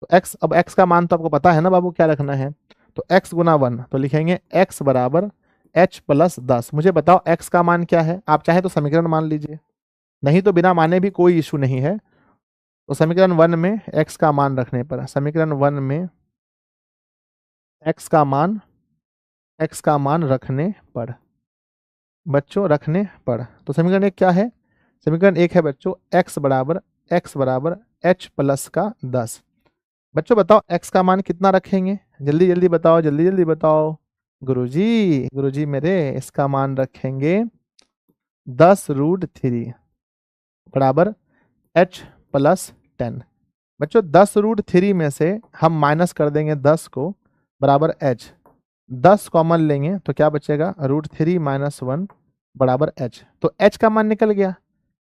तो एक्स, अब एक्स का मान तो आपको पता है ना बाबू क्या रखना है, तो एक्स गुना 1, तो लिखेंगे एक्स बराबर H+10। मुझे बताओ एक्स का मान क्या है? आप चाहे तो समीकरण मान लीजिए, नहीं तो बिना माने भी कोई इशू नहीं है। तो समीकरण 1 में एक्स का मान रखने पर, समीकरण 1 में एक्स का मान, एक्स का मान रखने पर बच्चों, रखने पर, तो समीकरण एक क्या है? समीकरण एक है बच्चों एक्स बराबर H+10। बच्चों बताओ एक्स का मान कितना रखेंगे? जल्दी जल्दी बताओ, जल्दी जल्दी बताओ। गुरुजी, गुरुजी मेरे, इसका मान रखेंगे 10√3 बराबर H+10। बच्चों 10√3 में से हम माइनस कर देंगे 10 को, बराबर H। 10 कॉमन लेंगे तो क्या बचेगा? √3 - 1 बराबर H। तो H का मान निकल गया।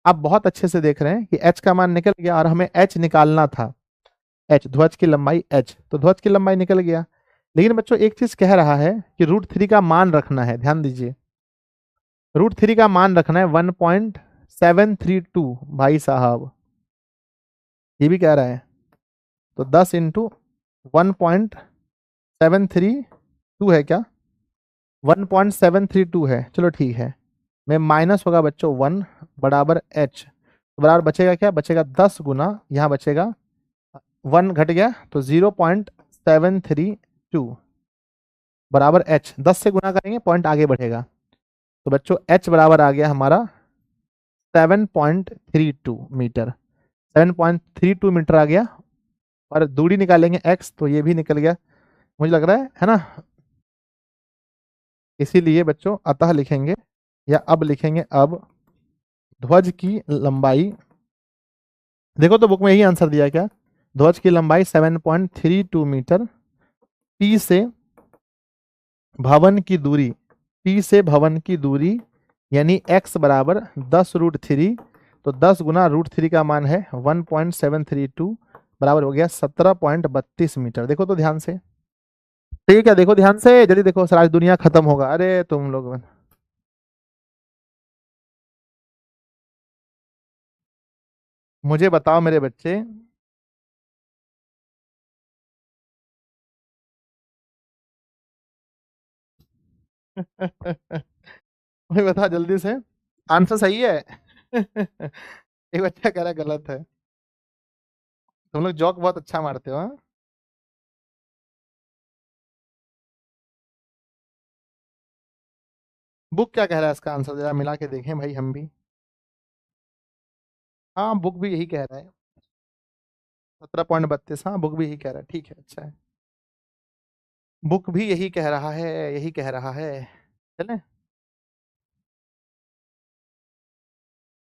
आप बहुत अच्छे से देख रहे हैं कि H का मान निकल गया, और हमें H निकालना था। H ध्वज की लंबाई H, तो ध्वज की लंबाई निकल गया। लेकिन बच्चों एक चीज कह रहा है कि √3 का मान रखना है, ध्यान दीजिए। √3 का मान रखना है 1.732 भाई साहब, ये भी कह रहा है। तो 10 इंटू 1.732 है क्या? 1.732 है, चलो ठीक है। में माइनस होगा बच्चों 1 बराबर H, तो बराबर बचेगा क्या? बचेगा 10 गुना, यहाँ बचेगा 1 घट गया तो 0.732 बराबर H। 10 से गुना करेंगे पॉइंट आगे बढ़ेगा, तो बच्चों H बराबर आ गया हमारा 7.32 मीटर, 7.32 मीटर आ गया। और दूरी निकालेंगे x, तो ये भी निकल गया मुझे लग रहा है ना। इसीलिए बच्चों अतः लिखेंगे, या अब लिखेंगे, अब ध्वज की लंबाई, देखो तो बुक में यही आंसर दिया क्या? ध्वज की लंबाई 7.32 मीटर, P से भवन की दूरी, P से भवन की दूरी यानी x बराबर 10√3, तो 10 गुना √3 का मान है 1.732 बराबर हो गया 17.32 मीटर। देखो तो ध्यान से, ठीक है, देखो ध्यान से, जल्दी देखो सर, आज दुनिया खत्म होगा। अरे तुम लोग मुझे बताओ मेरे बच्चे, मुझे बता जल्दी से, आंसर सही है? एक बच्चा कह रहा है गलत है। तुम लोग जॉक बहुत अच्छा मारते हो, हाँ? बुक क्या कह रहा है इसका आंसर, जरा मिला के देखें भाई हम भी। हाँ बुक भी यही कह रहा है, 17.32, हाँ बुक भी यही कह रहा है, ठीक है, अच्छा है, बुक भी यही कह रहा है, यही कह रहा है। चलें,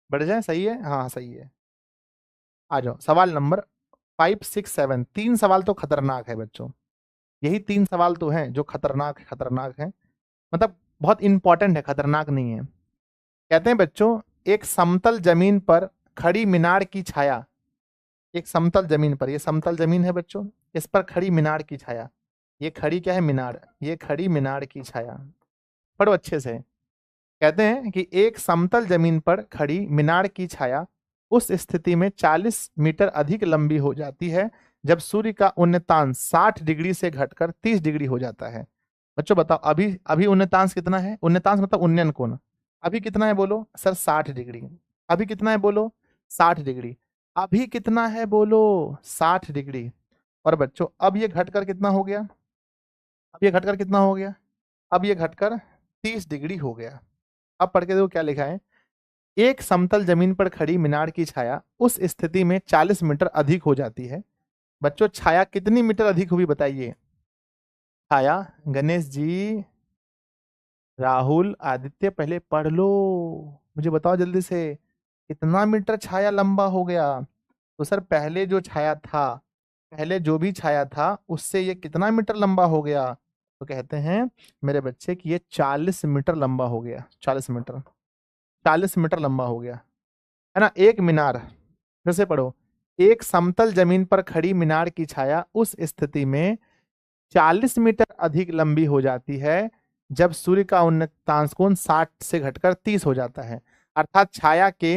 बढ़ जाए, सही है, हाँ सही है। आ जाओ सवाल नंबर 5, 6, 7। 3 सवाल तो खतरनाक है बच्चों, यही 3 सवाल तो हैं जो खतरनाक खतरनाक है, मतलब बहुत इंपॉर्टेंट है, खतरनाक नहीं है। कहते हैं बच्चों, एक समतल जमीन पर खड़ी मीनार की छाया, एक समतल जमीन पर, ये समतल जमीन है बच्चों, इस पर खड़ी मीनार की छाया, ये खड़ी क्या है, मीनार, ये खड़ी मीनार की छाया, पढ़ो अच्छे से। कहते हैं कि एक समतल जमीन पर खड़ी मीनार की छाया उस स्थिति में 40 मीटर अधिक लंबी हो जाती है जब सूर्य का उन्नतांश 60 डिग्री से घटकर 30 डिग्री हो जाता है। बच्चों बताओ, अभी अभी उन्नतांश कितना है, उन्नतांश मतलब उन्नयन कोण, अभी कितना है बोलो सर, 60 डिग्री। अभी कितना है बोलो, 60 डिग्री। अभी कितना है बोलो, 60 डिग्री। और बच्चों अब ये घटकर कितना हो गया, अब ये घटकर कितना हो गया, अब ये घटकर 30 डिग्री हो गया। अब पढ़ के देखो क्या लिखा है, एक समतल जमीन पर खड़ी मीनार की छाया उस स्थिति में 40 मीटर अधिक हो जाती है। बच्चों छाया कितनी मीटर अधिक हुई बताइए, छाया, गणेश जी, राहुल, आदित्य, पहले पढ़ लो, मुझे बताओ जल्दी से, कितना मीटर छाया लंबा हो गया। तो सर पहले जो छाया था, पहले जो भी छाया था उससे ये कितना मीटर लंबा हो गया, तो कहते हैं मेरे बच्चे कि ये 40 मीटर लंबा हो गया, 40 मीटर, 40 मीटर लंबा हो गया, है ना। एक मीनार, फिर से पढ़ो, एक समतल जमीन पर खड़ी मीनार की छाया उस स्थिति में 40 मीटर अधिक लंबी हो जाती है जब सूर्य का उन्नतांश कोण 60 से घटकर 30 हो जाता है। अर्थात छाया के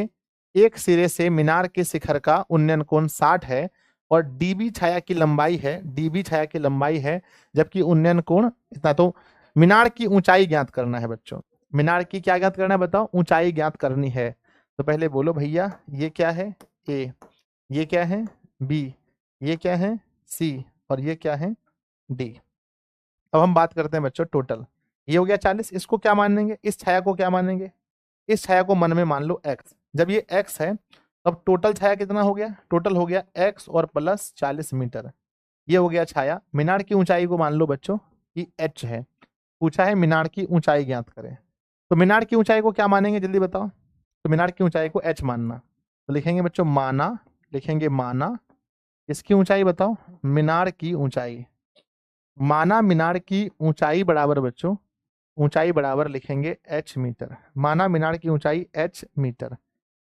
एक सिरे से मीनार के शिखर का उन्नयन कोण 60 है और डीबी छाया की लंबाई है, डीबी छाया की लंबाई है, जबकि उन्नयन कोण इतना। तो मीनार की ऊंचाई ज्ञात करना है बच्चों, मीनार की क्या ज्ञात करना है बताओ, ऊंचाई ज्ञात करनी है। तो पहले बोलो भैया, ये क्या है ए, ये क्या है बी, ये क्या है सी, और ये क्या है डी। अब हम बात करते हैं बच्चों टोटल, ये हो गया 40, इसको क्या मानेंगे, इस छाया को क्या मानेंगे, इस छाया को मन में मान लो x, जब ये x है तब टोटल छाया कितना हो गया, टोटल हो गया x और प्लस 40 मीटर, ये हो गया छाया। मीनार की ऊंचाई को मान लो बच्चों कि h है, पूछा है मीनार की ऊंचाई ज्ञात करें, तो मीनार की ऊंचाई को क्या मानेंगे जल्दी बताओ, तो मीनार की ऊंचाई को h मानना, तो लिखेंगे बच्चों माना, लिखेंगे माना, इसकी ऊंचाई बताओ, मीनार की ऊंचाई, माना मीनार की ऊंचाई बराबर बच्चों, ऊंचाई बराबर लिखेंगे h मीटर, माना मीनार की ऊंचाई h मीटर,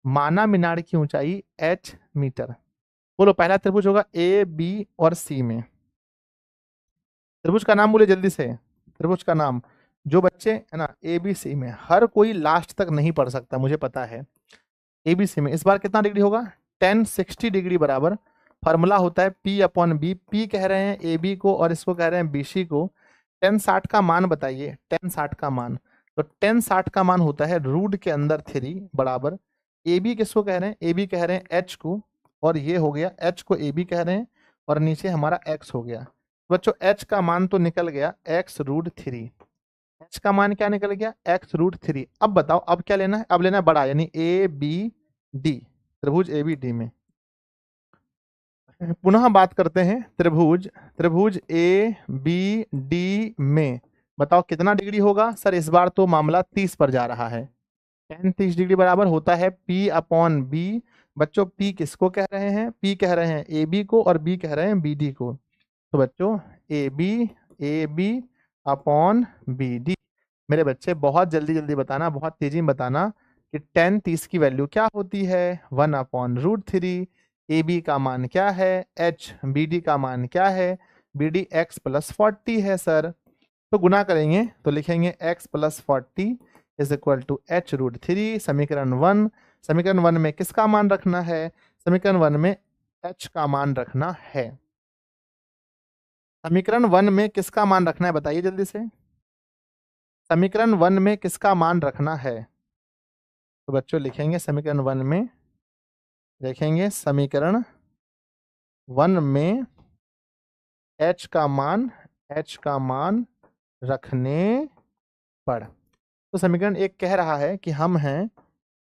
माना मीनार की ऊंचाई h मीटर। बोलो पहला त्रिभुज होगा ए बी और सी में, त्रिभुज का नाम बोले जल्दी से, त्रिभुज का नाम, जो बच्चे है ना ए बी सी में, हर कोई लास्ट तक नहीं पढ़ सकता मुझे पता है। ए बी सी में इस बार कितना डिग्री होगा, 1060 डिग्री बराबर, फॉर्मूला होता है पी अपॉन बी, पी कह रहे हैं ए बी को और इसको कह रहे हैं बी सी को। 1060 का मान बताइए, 1060 का मान, तो 1060 का मान होता है रूट के अंदर 3 बराबर, ए बी किसको कह रहे हैं, ए बी कह रहे हैं एच को, और ये हो गया एच को ए बी कह रहे हैं, और नीचे हमारा एक्स हो गया। बच्चों एच का मान तो निकल गया x√3, एच का मान क्या निकल गया x√3। अब बताओ अब क्या लेना है, अब लेना है बड़ा, यानी ए बी डी, त्रिभुज ए बी डी में। पुनः बात करते हैं त्रिभुज, त्रिभुज ए बी डी में बताओ कितना डिग्री होगा सर, इस बार तो मामला 30 पर जा रहा है, 10 30 डिग्री बराबर होता है P अपॉन बी। बच्चों P किसको कह रहे हैं, P कह रहे हैं ए बी को और B कह रहे हैं बी डी को, तो बच्चों A B upon B D. मेरे बच्चे बहुत जल्दी जल्दी बताना, बहुत तेजी में बताना कि 10 30 की वैल्यू क्या होती है, 1/√3। ए बी का मान क्या है h, बी डी का मान क्या है, बी डी x+40 है सर, तो गुना करेंगे तो लिखेंगे x+40 is equal to h√3। समीकरण 1, समीकरण 1 में किसका मान रखना है, समीकरण 1 में h का मान रखना है, समीकरण 1 में किसका मान रखना है बताइए जल्दी से, समीकरण 1 में किसका मान रखना है, तो बच्चों लिखेंगे समीकरण 1 में, देखेंगे समीकरण 1 में h का मान, h का मान रखने पर, तो समीकरण 1 कह रहा है कि हम हैं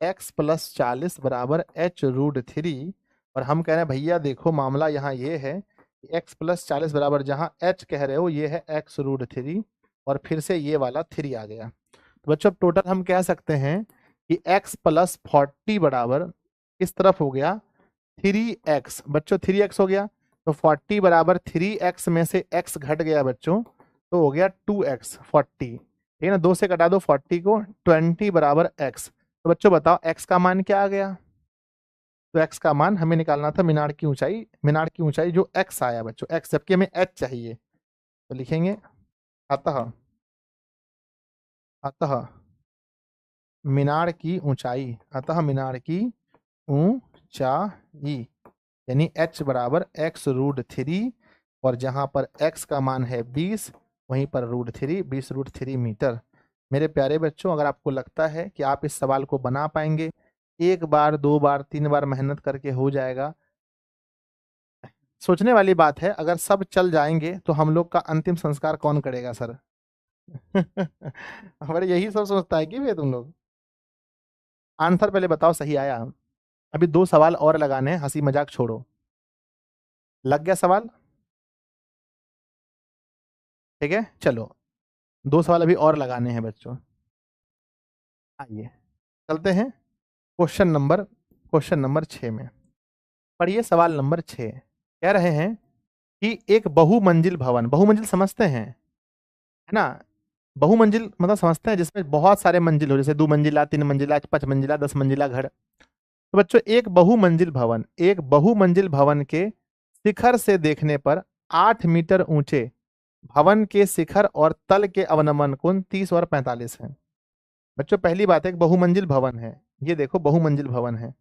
x प्लस 40 बराबर h√3। और हम कह रहे हैं भैया देखो मामला यहाँ ये है कि x प्लस 40 बराबर जहाँ h कह रहे हो ये है x√3 और फिर से ये वाला 3 आ गया। तो बच्चों टोटल हम कह सकते हैं कि x प्लस 40 बराबर किस तरफ हो गया 3x। बच्चों 3x हो गया तो 40 बराबर 3x में से x घट गया बच्चों तो हो गया 2x 40। ठीक है ना, 2 से कटा दो 40 को, 20 बराबर x। तो बच्चों बताओ x का मान क्या आ गया। तो x का मान हमें निकालना था मीनार की ऊंचाई, मीनार की ऊंचाई जो x आया बच्चों x, जबकि हमें h चाहिए। तो लिखेंगे अतः अतः मीनार की ऊंचाई, अतः मीनार की ऊंचाई यानी h बराबर x√3 और जहां पर x का मान है 20 वहीं पर √3 20√3 मीटर। मेरे प्यारे बच्चों अगर आपको लगता है कि आप इस सवाल को बना पाएंगे, एक बार 2 बार 3 बार मेहनत करके हो जाएगा। सोचने वाली बात है अगर सब चल जाएंगे तो हम लोग का अंतिम संस्कार कौन करेगा सर। हमारे यही सब सोचता है कि वे तुम लोग। आंसर पहले बताओ सही आया। अभी 2 सवाल और लगाने हैं, हंसी मजाक छोड़ो। लग गया सवाल? ठीक है चलो 2 सवाल अभी और लगाने हैं बच्चों। आइए चलते हैं क्वेश्चन नंबर 6 में। पढ़िए सवाल नंबर 6। कह रहे हैं कि एक बहुमंजिल भवन, बहुमंजिल समझते हैं है ना, बहुमंजिल मतलब समझते हैं जिसमें बहुत सारे मंजिल हो, जैसे 2 मंजिला 3 मंजिला 5 मंजिला 10 मंजिला घर। तो बच्चों एक बहुमंजिल भवन, एक बहुमंजिल भवन के शिखर से देखने पर 8 मीटर ऊंचे भवन के शिखर और तल के अवनमन कोण 30 और 45 है। बच्चों पहली बात है एक बहुमंजिल भवन है, ये देखो बहुमंजिल भवन है,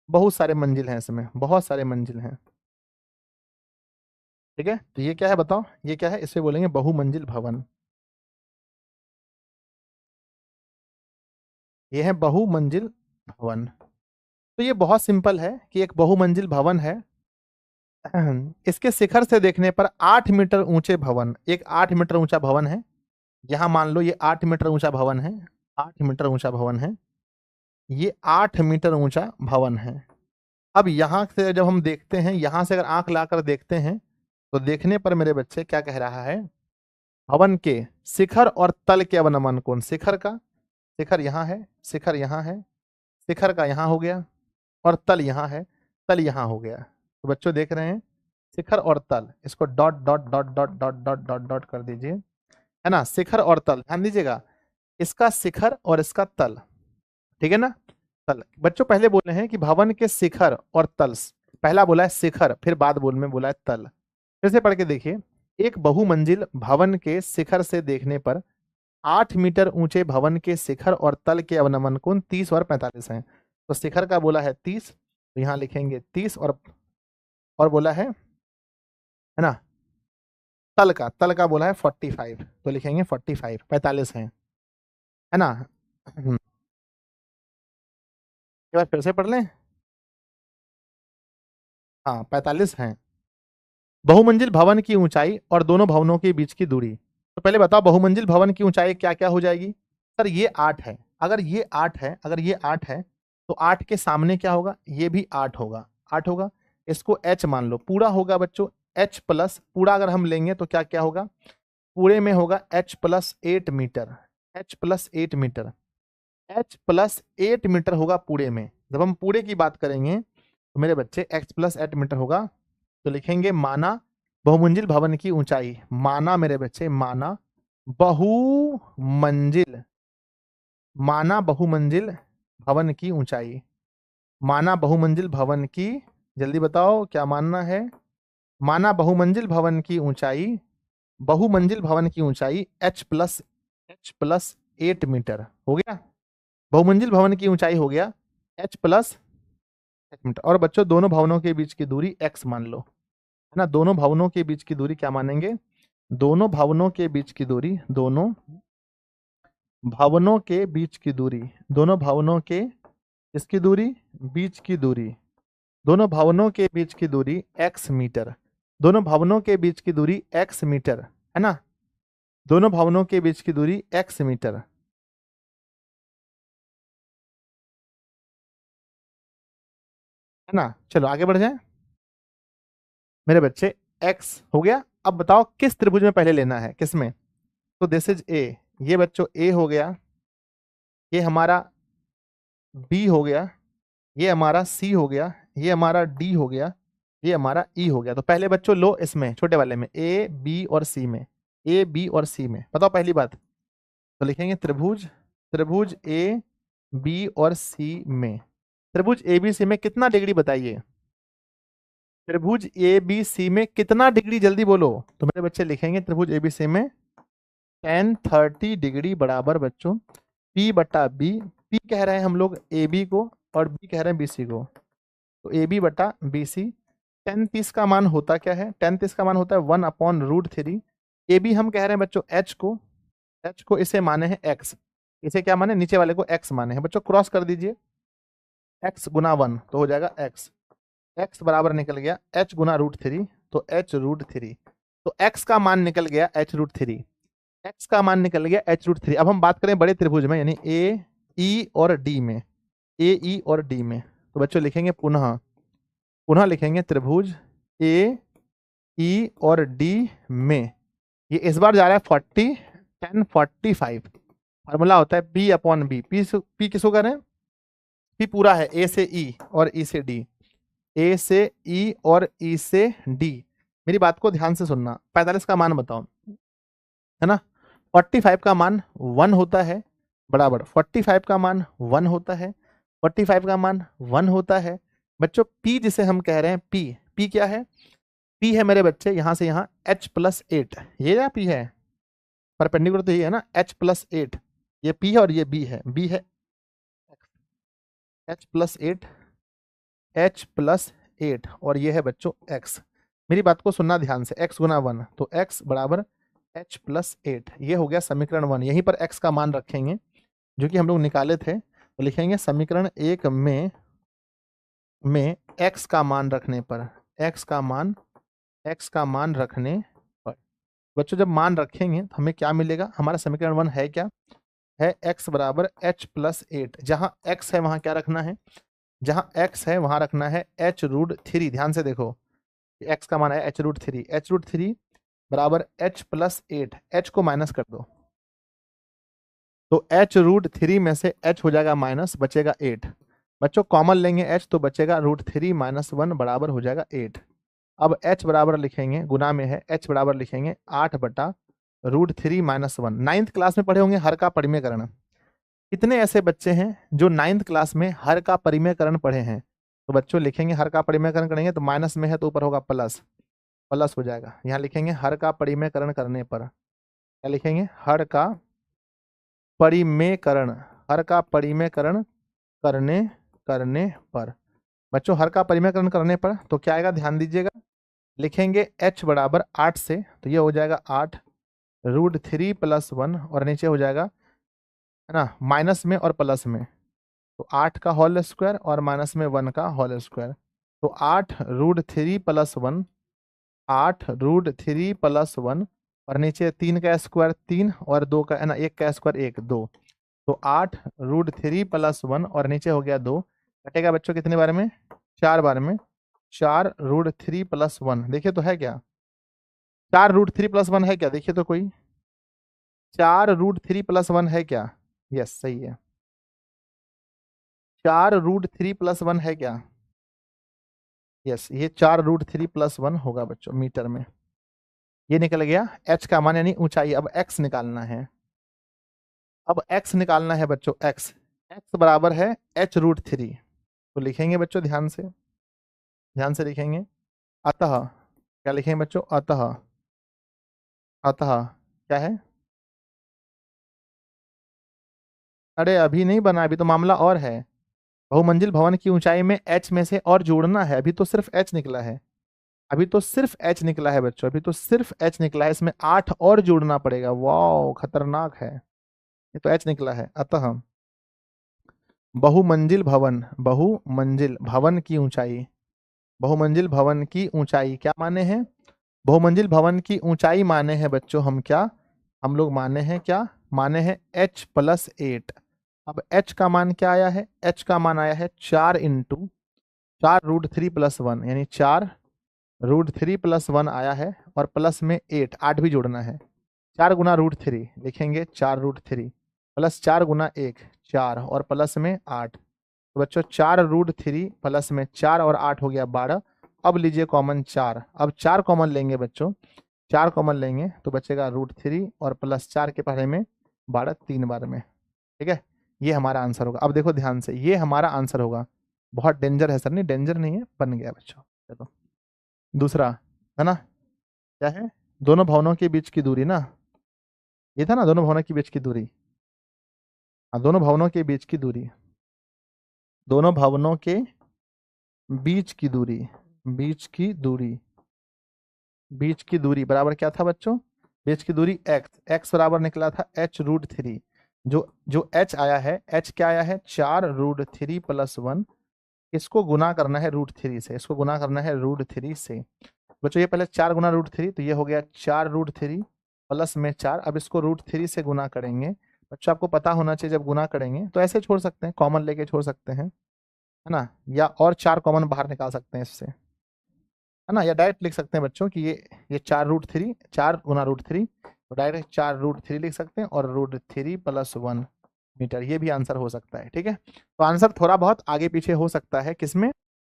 बहुत सारे मंजिल हैं इसमें, बहुत सारे मंजिल हैं। ठीक है तो ये क्या है बताओ, ये क्या है, इसे बोलेंगे बहुमंजिल भवन। ये है बहुमंजिल भवन। तो ये बहुत सिंपल है कि एक बहुमंजिल भवन है, इसके शिखर से देखने पर 8 मीटर ऊंचे भवन, एक 8 मीटर ऊंचा भवन है। यहां मान लो ये 8 मीटर ऊंचा भवन है, 8 मीटर ऊंचा भवन है, ये 8 मीटर ऊंचा भवन है। अब यहां से जब हम देखते हैं, यहां से अगर आंख लाकर देखते हैं तो देखने पर मेरे बच्चे क्या कह रहा है, भवन के शिखर और तल के अवनमन कोण, शिखर का, शिखर यहाँ है, शिखर यहाँ है, शिखर का यहाँ हो गया और तल यहाँ है, तल यहाँ हो गया। तो बच्चों देख रहे हैं शिखर और तल, इसको dot dot dot dot dot dot dot dot कर दीजिए, है ना, शिखर और तल, ध्यान दीजिएगा इसका शिखर और इसका तल। ठीक है ना, तल। बच्चों पहले बोले हैं कि भवन के शिखर और तल, पहला बोला है शिखर फिर बाद बोल में बोला है तल। फिर से पढ़ के देखिए, एक बहुमंजिल भवन के शिखर से देखने पर 8 मीटर ऊंचे भवन के शिखर और तल के अवनमन कोण 30 और 45 हैं। तो शिखर का बोला है 30, तो यहाँ लिखेंगे 30 और बोला है ना, तल का बोला है 45, तो लिखेंगे 45, 45 है ना। एक बार फिर से पढ़ लें, हाँ 45 हैं। बहुमंजिल भवन की ऊंचाई और दोनों भवनों के बीच की दूरी। तो पहले बताओ बहुमंजिल भवन की ऊंचाई क्या क्या हो जाएगी। सर ये 8 है, अगर ये 8 है, अगर ये 8 है तो 8 के सामने क्या होगा, ये भी 8 होगा, 8 होगा। इसको h मान लो, पूरा होगा बच्चों h प्लस, पूरा अगर हम लेंगे तो क्या क्या होगा, पूरे में होगा h plus 8 metre, h plus 8 metre, h plus 8 metre होगा पूरे में। जब हम पूरे की बात करेंगे तो मेरे बच्चे x प्लस 8 मीटर होगा। तो लिखेंगे माना बहुमंजिल भवन की ऊंचाई, माना मेरे बच्चे, माना बहुमंजिल, माना बहुमंजिल भवन की ऊंचाई, माना बहुमंजिल भवन की, जल्दी बताओ क्या मानना है, माना बहुमंजिल भवन की ऊंचाई, बहुमंजिल भवन की ऊंचाई h प्लस 8 मीटर हो गया, बहुमंजिल भवन की ऊंचाई हो गया h प्लस 8 मीटर। और बच्चों दोनों भवनों के बीच की दूरी x मान लो, है ना, दोनों भवनों के बीच की दूरी क्या मानेंगे, दोनों भवनों के बीच की दूरी, दोनों भवनों के बीच की दूरी, दोनों भवनों के इसकी दूरी, बीच की दूरी, दोनों भवनों के बीच की दूरी x मीटर, दोनों भवनों के बीच की दूरी x मीटर, है ना, दोनों भवनों के बीच की दूरी x मीटर। है ना। चलो आगे बढ़ जाए मेरे बच्चे। एक्स हो गया। अब बताओ किस त्रिभुज में पहले लेना है, किस में। तो दिस इज ए, ये बच्चों ए हो गया, ये हमारा बी हो गया, ये हमारा सी हो गया, ये हमारा डी हो गया, ये हमारा ई हो गया। तो पहले बच्चों लो इसमें छोटे वाले में, ए बी और सी में, ए बी और सी में। बताओ पहली बात, तो लिखेंगे त्रिभुज, त्रिभुज ए बी और सी में। त्रिभुज ए बी सी में कितना डिग्री बताइए, त्रिभुज ए बी सी में कितना डिग्री, जल्दी बोलो। तो मेरे बच्चे लिखेंगे त्रिभुज ए बी सी में tan 30 डिग्री बराबर बच्चों P बटा बी। P कह रहे हैं हम लोग ए बी को और B कह रहे हैं बी सी को, तो ए बी बटा बी सी। tan 30 का मान होता क्या है, tan 30 का मान होता है 1/√3। ए बी हम कह रहे हैं बच्चों H को, H को इसे माने हैं x, इसे क्या माने, नीचे वाले को x माने हैं बच्चों। क्रॉस कर दीजिए, x गुना 1 तो हो जाएगा x, x बराबर निकल गया h गुना √3, तो h√3। तो x का मान निकल गया h√3, x का मान निकल गया h√3। अब हम बात करें बड़े त्रिभुज में यानी ए ई और डी में, ए ई और डी में। तो बच्चों लिखेंगे पुनः, पुनः लिखेंगे त्रिभुज ए ई और डी में। ये इस बार जा रहा है 40 10 45। फॉर्मूला होता है P अपॉन बी। P किसको करें, P पूरा है ए से ई और ई से डी, ए से ई और ई से डी। मेरी बात को ध्यान से सुनना, 45 का मान बताओ, है ना। 45 का मान 1 होता है बराबर, 45 का मान 1 होता है, 45 का मान 1 होता है बच्चों। P जिसे हम कह रहे हैं P क्या है, P है मेरे बच्चे यहाँ से यहाँ H+8, ये क्या P है, परपेंडिकुलर तो ये है ना, H+8, ये P है और ये B है, B है H+8, H+8 और ये है बच्चों x। मेरी बात को सुनना ध्यान से, x गुना 1 तो x बराबर H+8, ये हो गया समीकरण 1। यहीं पर x का मान रखेंगे जो कि हम लोग निकाले थे, तो लिखेंगे समीकरण 1 में x का मान रखने पर, x का मान रखने पर बच्चों जब मान रखेंगे तो हमें क्या मिलेगा, हमारा समीकरण 1 है क्या है, x बराबर H+8। जहां x है वहां क्या रखना है, जहां x है वहां रखना है h√3। ध्यान से देखो, x का मान है h√3, h√3 बराबर H+8, h को माइनस कर दो तो h√3 में से h हो जाएगा माइनस, बचेगा 8। बच्चों कॉमन लेंगे h तो बचेगा √3 - 1 बराबर हो जाएगा 8। अब h बराबर लिखेंगे, गुना में है, h बराबर लिखेंगे 8 बटा √3 - 1। 9th क्लास में पढ़े होंगे हर का परिमेयकरण। कितने ऐसे बच्चे हैं जो 9th क्लास में हर का परिमेयकरण पढ़े हैं, तो बच्चों लिखेंगे हर का परिमेयकरण करेंगे तो माइनस में है तो ऊपर होगा प्लस, प्लस हो जाएगा। यहाँ लिखेंगे हर का परिमेयकरण करने पर, क्या लिखेंगे, हर का परिमेयकरण, हर का परिमेयकरण करने करने पर। बच्चों हर का परिमेयकरण करने पर तो क्या आएगा, ध्यान दीजिएगा, लिखेंगे h बराबर 8 से, तो ये हो जाएगा 8 √3 + 1 और नीचे हो जाएगा, है ना, माइनस में और प्लस में, तो 8 का होल स्क्वायर और माइनस में 1 का होल स्क्वायर, तो 8 √3 + 1, 8 √3 + 1 और नीचे 3 का स्क्वायर 3 और 2 का, है ना, 1 का स्क्वायर 1 2, तो 8 √3 + 1 और नीचे हो गया 2। कटेगा बच्चों कितने बार में, 4 बार में, 4 √3 + 1। देखिए तो है क्या, 4 √3 + 1 है क्या, देखिए तो कोई, 4 √3 + 1 है क्या, यस सही है, 4 √3 + 1 है क्या, यस ये 4 √3 + 1 होगा बच्चों मीटर में। ये निकल गया h का मान यानी ऊंचाई। अब x निकालना है, अब x निकालना है बच्चों, x बराबर है h√3। तो लिखेंगे बच्चों ध्यान से, ध्यान से लिखेंगे, अतः, क्या लिखेंगे बच्चों, अतः, अतः क्या है, अरे अभी नहीं बना, अभी तो मामला और है। बहुमंजिल भवन की ऊंचाई में h में से और जोड़ना है, अभी तो सिर्फ h निकला है, अभी तो सिर्फ h निकला है बच्चों, अभी तो सिर्फ h निकला है, इसमें 8 और जोड़ना पड़ेगा। वाह खतरनाक है, ये तो h निकला है। अतः बहुमंजिल भवन, बहुमंजिल भवन की ऊंचाई, बहुमंजिल भवन की ऊंचाई क्या माने हैं, बहुमंजिल भवन की ऊंचाई माने हैं बच्चों हम क्या, हम लोग माने हैं क्या, माने हैं H+8। अब h का मान क्या आया है, h का मान आया है 4 × 4√3+1 यानी 4√3+1 आया है और प्लस में 8 भी जोड़ना है। 4 गुना √3 लिखेंगे 4√3 प्लस 4 गुना 1 4 और प्लस में 8। तो बच्चों 4√3 प्लस में 4 और 8 हो गया 12। अब लीजिए कॉमन 4, अब 4 कॉमन लेंगे बच्चों, 4 कॉमन लेंगे तो बचेगा √3 और प्लस 4 के पहले में 12 3 बार में। ठीक है, ये हमारा आंसर होगा। अब देखो ध्यान से, ये हमारा आंसर होगा। बहुत डेंजर है सर, नहीं डेंजर नहीं है, बन गया बच्चों। चलो दूसरा है ना, क्या है, दोनों भवनों के बीच की दूरी ना, ये था ना दोनों भवनों के बीच की दूरी। हाँ, दोनों भवनों के बीच की दूरी, दोनों भवनों के बीच की दूरी, बीच की दूरी, बीच की दूरी बराबर क्या था बच्चों, बीच की दूरी x बराबर निकला था h√3। जो h आया है, h क्या आया है 4√3+1, इसको गुना करना है √3 से, इसको गुना करना है √3 से। बच्चों ये पहले 4 गुना √3 तो ये हो गया 4√3 प्लस में 4। अब इसको √3 से गुना करेंगे। बच्चों आपको पता होना चाहिए जब गुना करेंगे तो ऐसे छोड़ सकते हैं, कॉमन लेके छोड़ सकते हैं, है ना, या और 4 कॉमन बाहर निकाल सकते हैं इससे, है ना, या डायरेक्ट लिख सकते हैं बच्चों कि ये 4√3, 4 गुना √3, तो डायरेक्ट 4√3 लिख सकते हैं और √3+1 मीटर, ये भी आंसर हो सकता है। ठीक है, तो आंसर थोड़ा बहुत आगे पीछे हो सकता है, किसमें,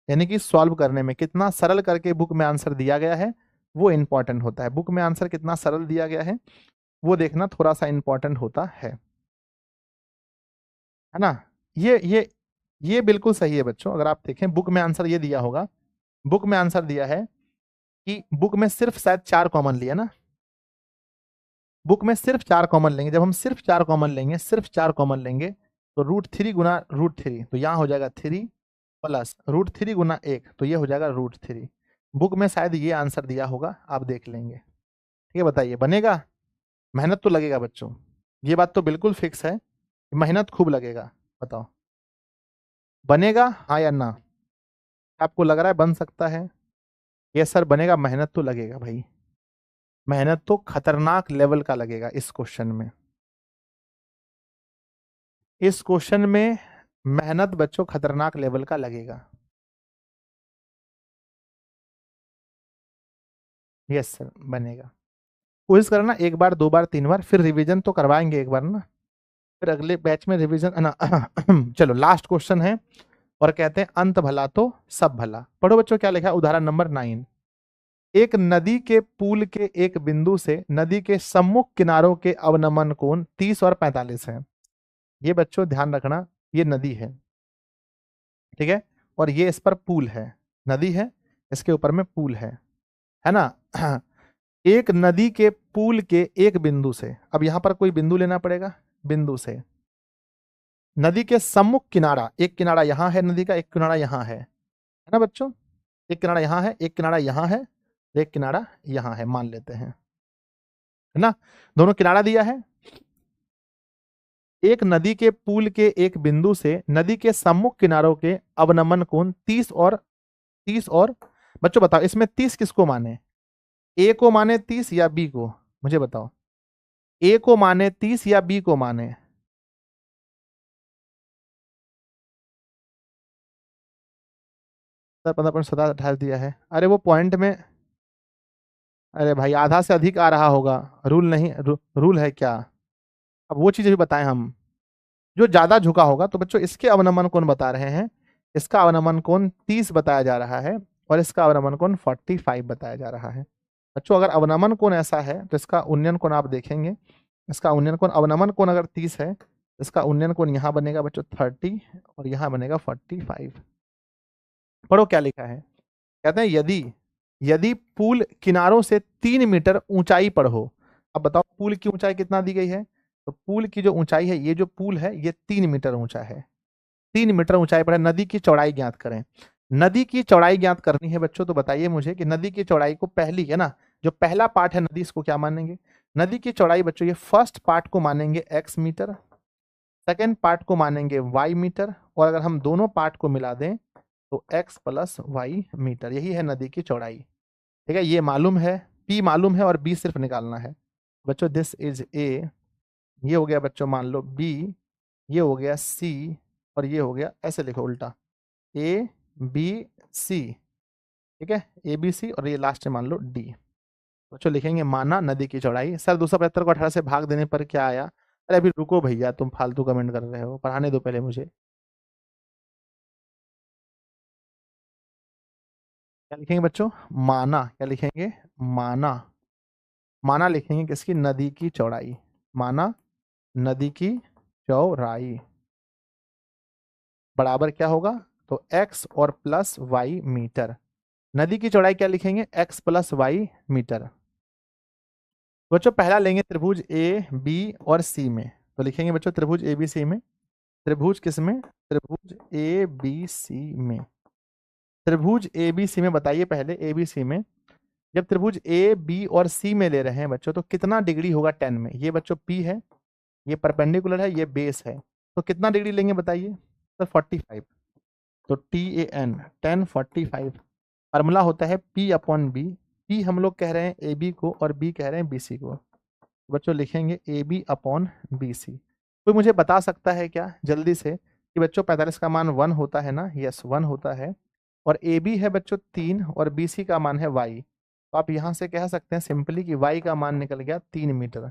यानी कि सॉल्व करने में। कितना सरल करके बुक में आंसर दिया गया है वो इंपॉर्टेंट होता है, बुक में आंसर कितना सरल दिया गया है वो देखना थोड़ा सा इंपॉर्टेंट होता है ना। ये बिल्कुल सही है बच्चों। अगर आप देखें बुक में आंसर ये दिया होगा, बुक में आंसर दिया है कि बुक में सिर्फ शायद 4 कॉमन लिया ना, बुक में सिर्फ 4 कॉमन लेंगे। जब हम सिर्फ 4 कॉमन लेंगे, सिर्फ 4 कॉमन लेंगे तो √3 गुना √3 तो यहाँ हो जाएगा 3 प्लस √3 गुना 1 तो ये हो जाएगा √3। बुक में शायद ये आंसर दिया होगा, आप देख लेंगे। ठीक है, बताइए बनेगा, मेहनत तो लगेगा बच्चों, ये बात तो बिल्कुल फिक्स है, मेहनत खूब लगेगा। बताओ बनेगा हाँ या ना, आपको लग रहा है बन सकता है, ये सर बनेगा, मेहनत तो लगेगा भाई, मेहनत तो खतरनाक लेवल का लगेगा इस क्वेश्चन में, इस क्वेश्चन में मेहनत बच्चों खतरनाक लेवल का लगेगा। यस सर बनेगा, कोशिश करना एक बार 2 बार 3 बार, फिर रिवीजन तो करवाएंगे एक बार ना, फिर अगले बैच में रिवीजन ना। चलो लास्ट क्वेश्चन है और कहते हैं अंत भला तो सब भला। पढ़ो बच्चों क्या लिखा है, उदाहरण नंबर 9। एक नदी के पुल के एक बिंदु से नदी के सम्मुख किनारों के अवनमन कोण 30 और 45 है। ये बच्चों ध्यान रखना, ये नदी है, ठीक है, और ये इस पर पुल है, नदी है, इसके ऊपर में पुल है ना। एक नदी के पुल के एक बिंदु से, अब यहां पर कोई बिंदु लेना पड़ेगा, बिंदु से नदी के सम्मुख किनारा, एक किनारा यहां है नदी का, एक किनारा यहां है ना बच्चों, एक किनारा यहां है, एक किनारा यहां है, एक किनारा यहां है, मान लेते हैं, है ना, दोनों किनारा दिया है। एक नदी के पुल के एक बिंदु से नदी के सम्मुख किनारों के अवनमन कोण 30 और बच्चों बताओ इसमें 30 किसको माने, ए को माने 30 या बी को, मुझे बताओ, ए को माने 30 या बी को माने। सर 15.17 दिया है, अरे वो पॉइंट में, अरे भाई आधा से अधिक आ रहा होगा, रूल नहीं रूल है क्या, अब वो चीज भी बताएं हम, जो ज्यादा झुका होगा। तो बच्चों इसके अवनमन कोण बता रहे हैं, इसका अवनमन कोण 30 बताया जा रहा है और इसका अवनमन कोण 45 बताया जा रहा है। बच्चों अगर अवनमन कोण ऐसा है तो इसका उन्नयन कोण आप देखेंगे, इसका उन्नयन कोण, अवनमन कोण अगर 30 है, इसका उन्नयन कोण यहाँ बनेगा बच्चों 30 और यहाँ बनेगा 45। पढ़ो क्या लिखा है, कहते हैं यदि यदि पुल किनारों से 3 मीटर ऊंचाई पर हो। अब बताओ पुल की ऊंचाई कितना दी गई है, तो पुल की जो ऊंचाई है, ये जो पुल है ये 3 मीटर ऊंचा है, 3 मीटर ऊंचाई पर है। नदी की चौड़ाई ज्ञात करें, नदी की चौड़ाई ज्ञात करनी है बच्चों, तो बताइए मुझे कि नदी की चौड़ाई को, पहली है ना, जो पहला पार्ट है नदी, इसको क्या मानेंगे, नदी की चौड़ाई बच्चों ये फर्स्ट पार्ट को मानेंगे x मीटर, सेकेंड पार्ट को मानेंगे y मीटर, और अगर हम दोनों पार्ट को मिला दें तो x प्लस वाई मीटर, यही है नदी की चौड़ाई। ठीक है, ये मालूम है, p मालूम है और b सिर्फ निकालना है बच्चों। दिस इज a, ये हो गया बच्चों मान लो b, ये हो गया c और ये हो गया, ऐसे लिखो उल्टा, a बी सी, ठीक है, ए बी सी, और ये लास्ट में मान लो डी। बच्चों लिखेंगे माना नदी की चौड़ाई। सर 275 को 18 से भाग देने पर क्या आया? अरे अभी रुको भैया, तुम फालतू कमेंट कर रहे हो, पढ़ाने दो पहले मुझे। क्या लिखेंगे बच्चों? माना। क्या लिखेंगे? माना। माना लिखेंगे किसकी? नदी की चौड़ाई। माना नदी की चौड़ाई बराबर क्या होगा? तो x और प्लस वाई मीटर। नदी की चौड़ाई क्या लिखेंगे? x plus Y metre. बच्चों पहला लेंगे त्रिभुज ए बी और सी में, तो लिखेंगे बच्चों त्रिभुज ए बी सी में। त्रिभुज किस में? त्रिभुज ए बी सी में। त्रिभुज ए बी सी में बताइए पहले, ए बी सी में जब त्रिभुज ए बी और सी में ले रहे हैं बच्चों, तो कितना डिग्री होगा 10 में? ये बच्चों पी है, ये परपेंडिकुलर है, ये बेस है, तो कितना डिग्री लेंगे बताइए? सर 45। तो टी ए एन 1045 फार्मूला होता है पी अपॉन बी। पी हम लोग कह रहे हैं ए बी को और बी कह रहे हैं बी सी को। बच्चों लिखेंगे A B upon B C. कोई मुझे बता सकता है क्या जल्दी से कि बच्चों 45 का मान 1 होता है ना? यस 1 होता है। और ए बी है बच्चों 3 और बी सी का मान है वाई। तो आप यहाँ से कह सकते हैं सिंपली कि वाई का मान निकल गया 3 मीटर।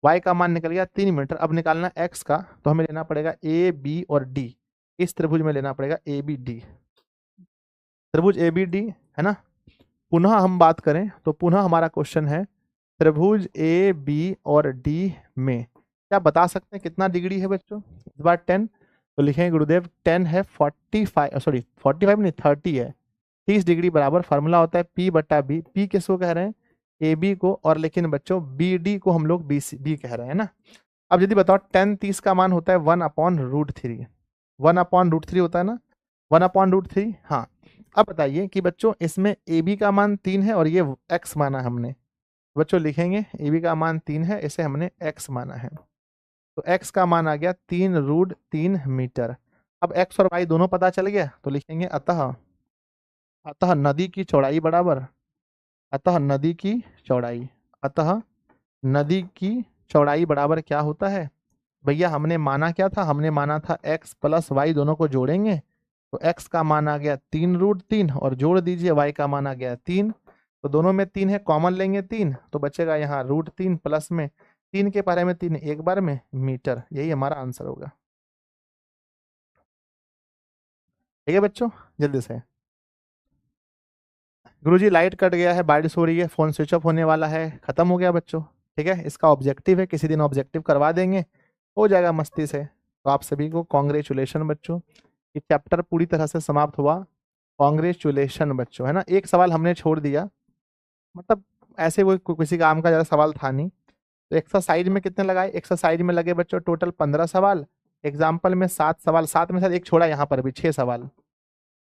वाई का मान निकल गया 3 मीटर। अब निकालना एक्स का, तो हमें लेना पड़ेगा ए बी और डी। इस त्रिभुज में लेना पड़ेगा ए बी डी। त्रिभुज ए बी डी है ना। पुनः हम बात करें तो पुनः हमारा क्वेश्चन है त्रिभुज ए बी और डी में क्या बता सकते हैं कितना डिग्री है बच्चों? इस बार 10, तो लिखेंगे गुरुदेव 10 है 45, सॉरी 45 नहीं 30 है, 30 डिग्री बराबर। फार्मूला होता है पी बटा बी। पी किसको कह रहे हैं? ए बी को, और लेकिन बच्चों बी डी को हम लोग बी सी बी कह रहे हैं ना। अब यदि बताओ 10 30 का मान होता है 1/√3। 1/√3 होता है ना, 1/√3। हाँ, अब बताइए कि बच्चों इसमें ए बी का मान 3 है और ये एक्स माना है हमने। बच्चों लिखेंगे ए बी का मान 3 है, इसे हमने एक्स माना है, तो एक्स का मान आ गया 3√3 मीटर। अब एक्स और वाई दोनों पता चल गया, तो लिखेंगे अतः अतः नदी की चौड़ाई बराबर, अतः नदी की चौड़ाई, अतः नदी की चौड़ाई बराबर क्या होता है भैया? हमने माना क्या था? हमने माना था x प्लस वाई दोनों को जोड़ेंगे, तो x का मान आ गया 3√3 और जोड़ दीजिए y का मान आ गया 3। तो दोनों में 3 है, कॉमन लेंगे 3, तो बचेगा यहाँ √3 प्लस में 3 के पहले में 3 एक बार में मीटर। यही हमारा आंसर होगा। ठीक है बच्चों, जल्दी से। गुरुजी लाइट कट गया है, बारिश हो रही है, फोन स्विच ऑफ होने वाला है, खत्म हो गया बच्चों। ठीक है, इसका ऑब्जेक्टिव है, किसी दिन ऑब्जेक्टिव करवा देंगे, हो जाएगा मस्ती से। तो आप सभी को कॉन्ग्रेचुलेशन बच्चों, ये चैप्टर पूरी तरह से समाप्त हुआ। कॉन्ग्रेचुलेशन बच्चों, है ना। एक सवाल हमने छोड़ दिया, मतलब ऐसे वो किसी काम का ज़्यादा सवाल था नहीं। तो एक्सरसाइज में कितने लगाए? एक्सरसाइज में लगे बच्चों टोटल 15 सवाल, एग्जाम्पल में 7 सवाल, 7 में से एक छोड़ा, यहाँ पर भी 6 सवाल।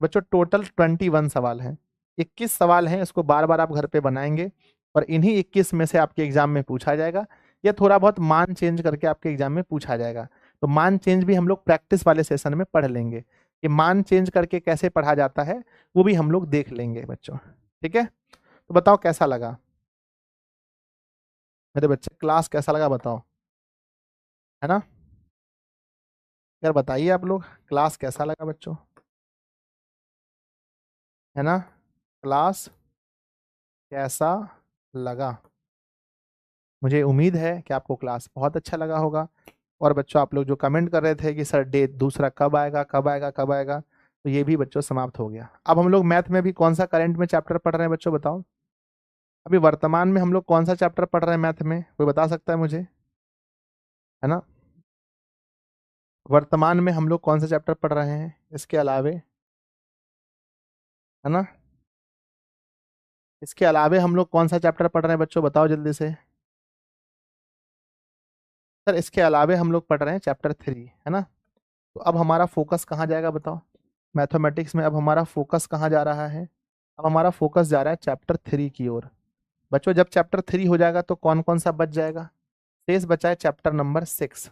बच्चों टोटल 21 सवाल हैं। 21 सवाल हैं, इसको बार बार आप घर पे बनाएंगे और इन्हीं 21 में से आपके एग्जाम में पूछा जाएगा, या थोड़ा बहुत मान चेंज करके आपके एग्जाम में पूछा जाएगा। तो मान चेंज भी हम लोग प्रैक्टिस वाले सेशन में पढ़ लेंगे कि मान चेंज करके कैसे पढ़ा जाता है, वो भी हम लोग देख लेंगे बच्चों। ठीक है, तो बताओ कैसा लगा मेरे बच्चे, क्लास कैसा लगा बताओ, है ना। यार बताइए आप लोग, क्लास कैसा लगा बच्चों, है ना। क्लास कैसा लगा? मुझे उम्मीद है कि आपको क्लास बहुत अच्छा लगा होगा। और बच्चों आप लोग जो कमेंट कर रहे थे कि सर डे दूसरा कब आएगा कब आएगा कब आएगा, तो ये भी बच्चों समाप्त हो गया। अब हम लोग मैथ में भी कौन सा करंट में चैप्टर पढ़ रहे हैं बच्चों बताओ? अभी वर्तमान में हम लोग कौन सा चैप्टर पढ़ रहे हैं मैथ में, कोई बता सकता है मुझे, है ना। वर्तमान में हम लोग कौन सा चैप्टर पढ़ रहे हैं इसके अलावे, है ना। इसके अलावे हम लोग कौन सा चैप्टर पढ़ रहे हैं बच्चों बताओ जल्दी से। सर इसके अलावे हम लोग पढ़ रहे हैं चैप्टर 3, है ना। तो अब हमारा फोकस कहाँ जाएगा बताओ? मैथमेटिक्स में अब हमारा फोकस कहाँ जा रहा है? अब हमारा फोकस जा रहा है चैप्टर 3 की ओर। बच्चों जब चैप्टर 3 हो जाएगा तो कौन कौन सा बच जाएगा? शेष बचा है chapter number 6।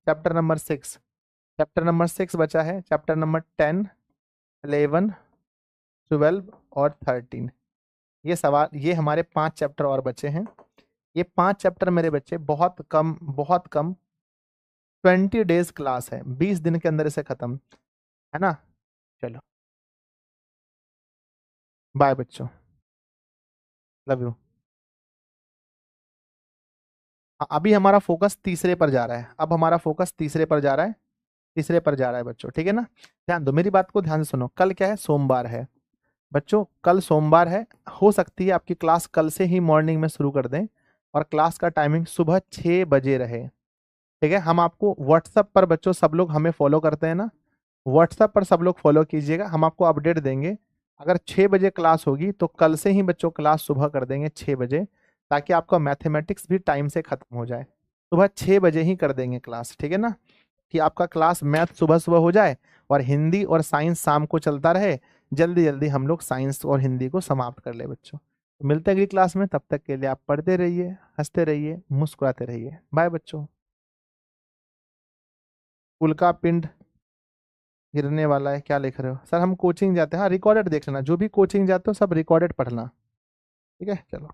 Chapter number 6, chapter number 6 बचा है। चैप्टर नंबर 10, 11, 12 और 13, ये सवाल, ये हमारे 5 चैप्टर और बचे हैं। ये 5 चैप्टर मेरे बच्चे बहुत कम, बहुत कम 20 डेज क्लास है, 20 दिन के अंदर इसे खत्म, है ना। चलो। बाय बच्चों, लव यू। अभी हमारा फोकस तीसरे पर जा रहा है, अब हमारा फोकस तीसरे पर जा रहा है, तीसरे पर जा रहा है बच्चों, ठीक है ना। ध्यान दो, मेरी बात को ध्यान से सुनो। कल क्या है, सोमवार है बच्चों, कल सोमवार है। हो सकती है आपकी क्लास कल से ही मॉर्निंग में शुरू कर दें, और क्लास का टाइमिंग सुबह 6 बजे रहे, ठीक है। हम आपको व्हाट्सएप पर बच्चों, सब लोग हमें फॉलो करते हैं ना, व्हाट्सएप पर सब लोग फॉलो कीजिएगा, हम आपको अपडेट देंगे। अगर 6 बजे क्लास होगी तो कल से ही बच्चों क्लास सुबह कर देंगे 6 बजे, ताकि आपका मैथमेटिक्स भी टाइम से खत्म हो जाए। सुबह 6 बजे ही कर देंगे क्लास, ठीक है ना, कि आपका क्लास मैथ सुबह सुबह हो जाए और हिंदी और साइंस शाम को चलता रहे। जल्दी जल्दी हम लोग साइंस और हिंदी को समाप्त कर ले बच्चों। तो मिलते हैं अगली क्लास में, तब तक के लिए आप पढ़ते रहिए, हंसते रहिए, मुस्कुराते रहिए। बाय बच्चों। उल्का पिंड गिरने वाला है, क्या लिख रहे हो सर? हम कोचिंग जाते हैं, हाँ रिकॉर्डेड देख लेना, जो भी कोचिंग जाते हो सब रिकॉर्डेड पढ़ना, ठीक है, चलो।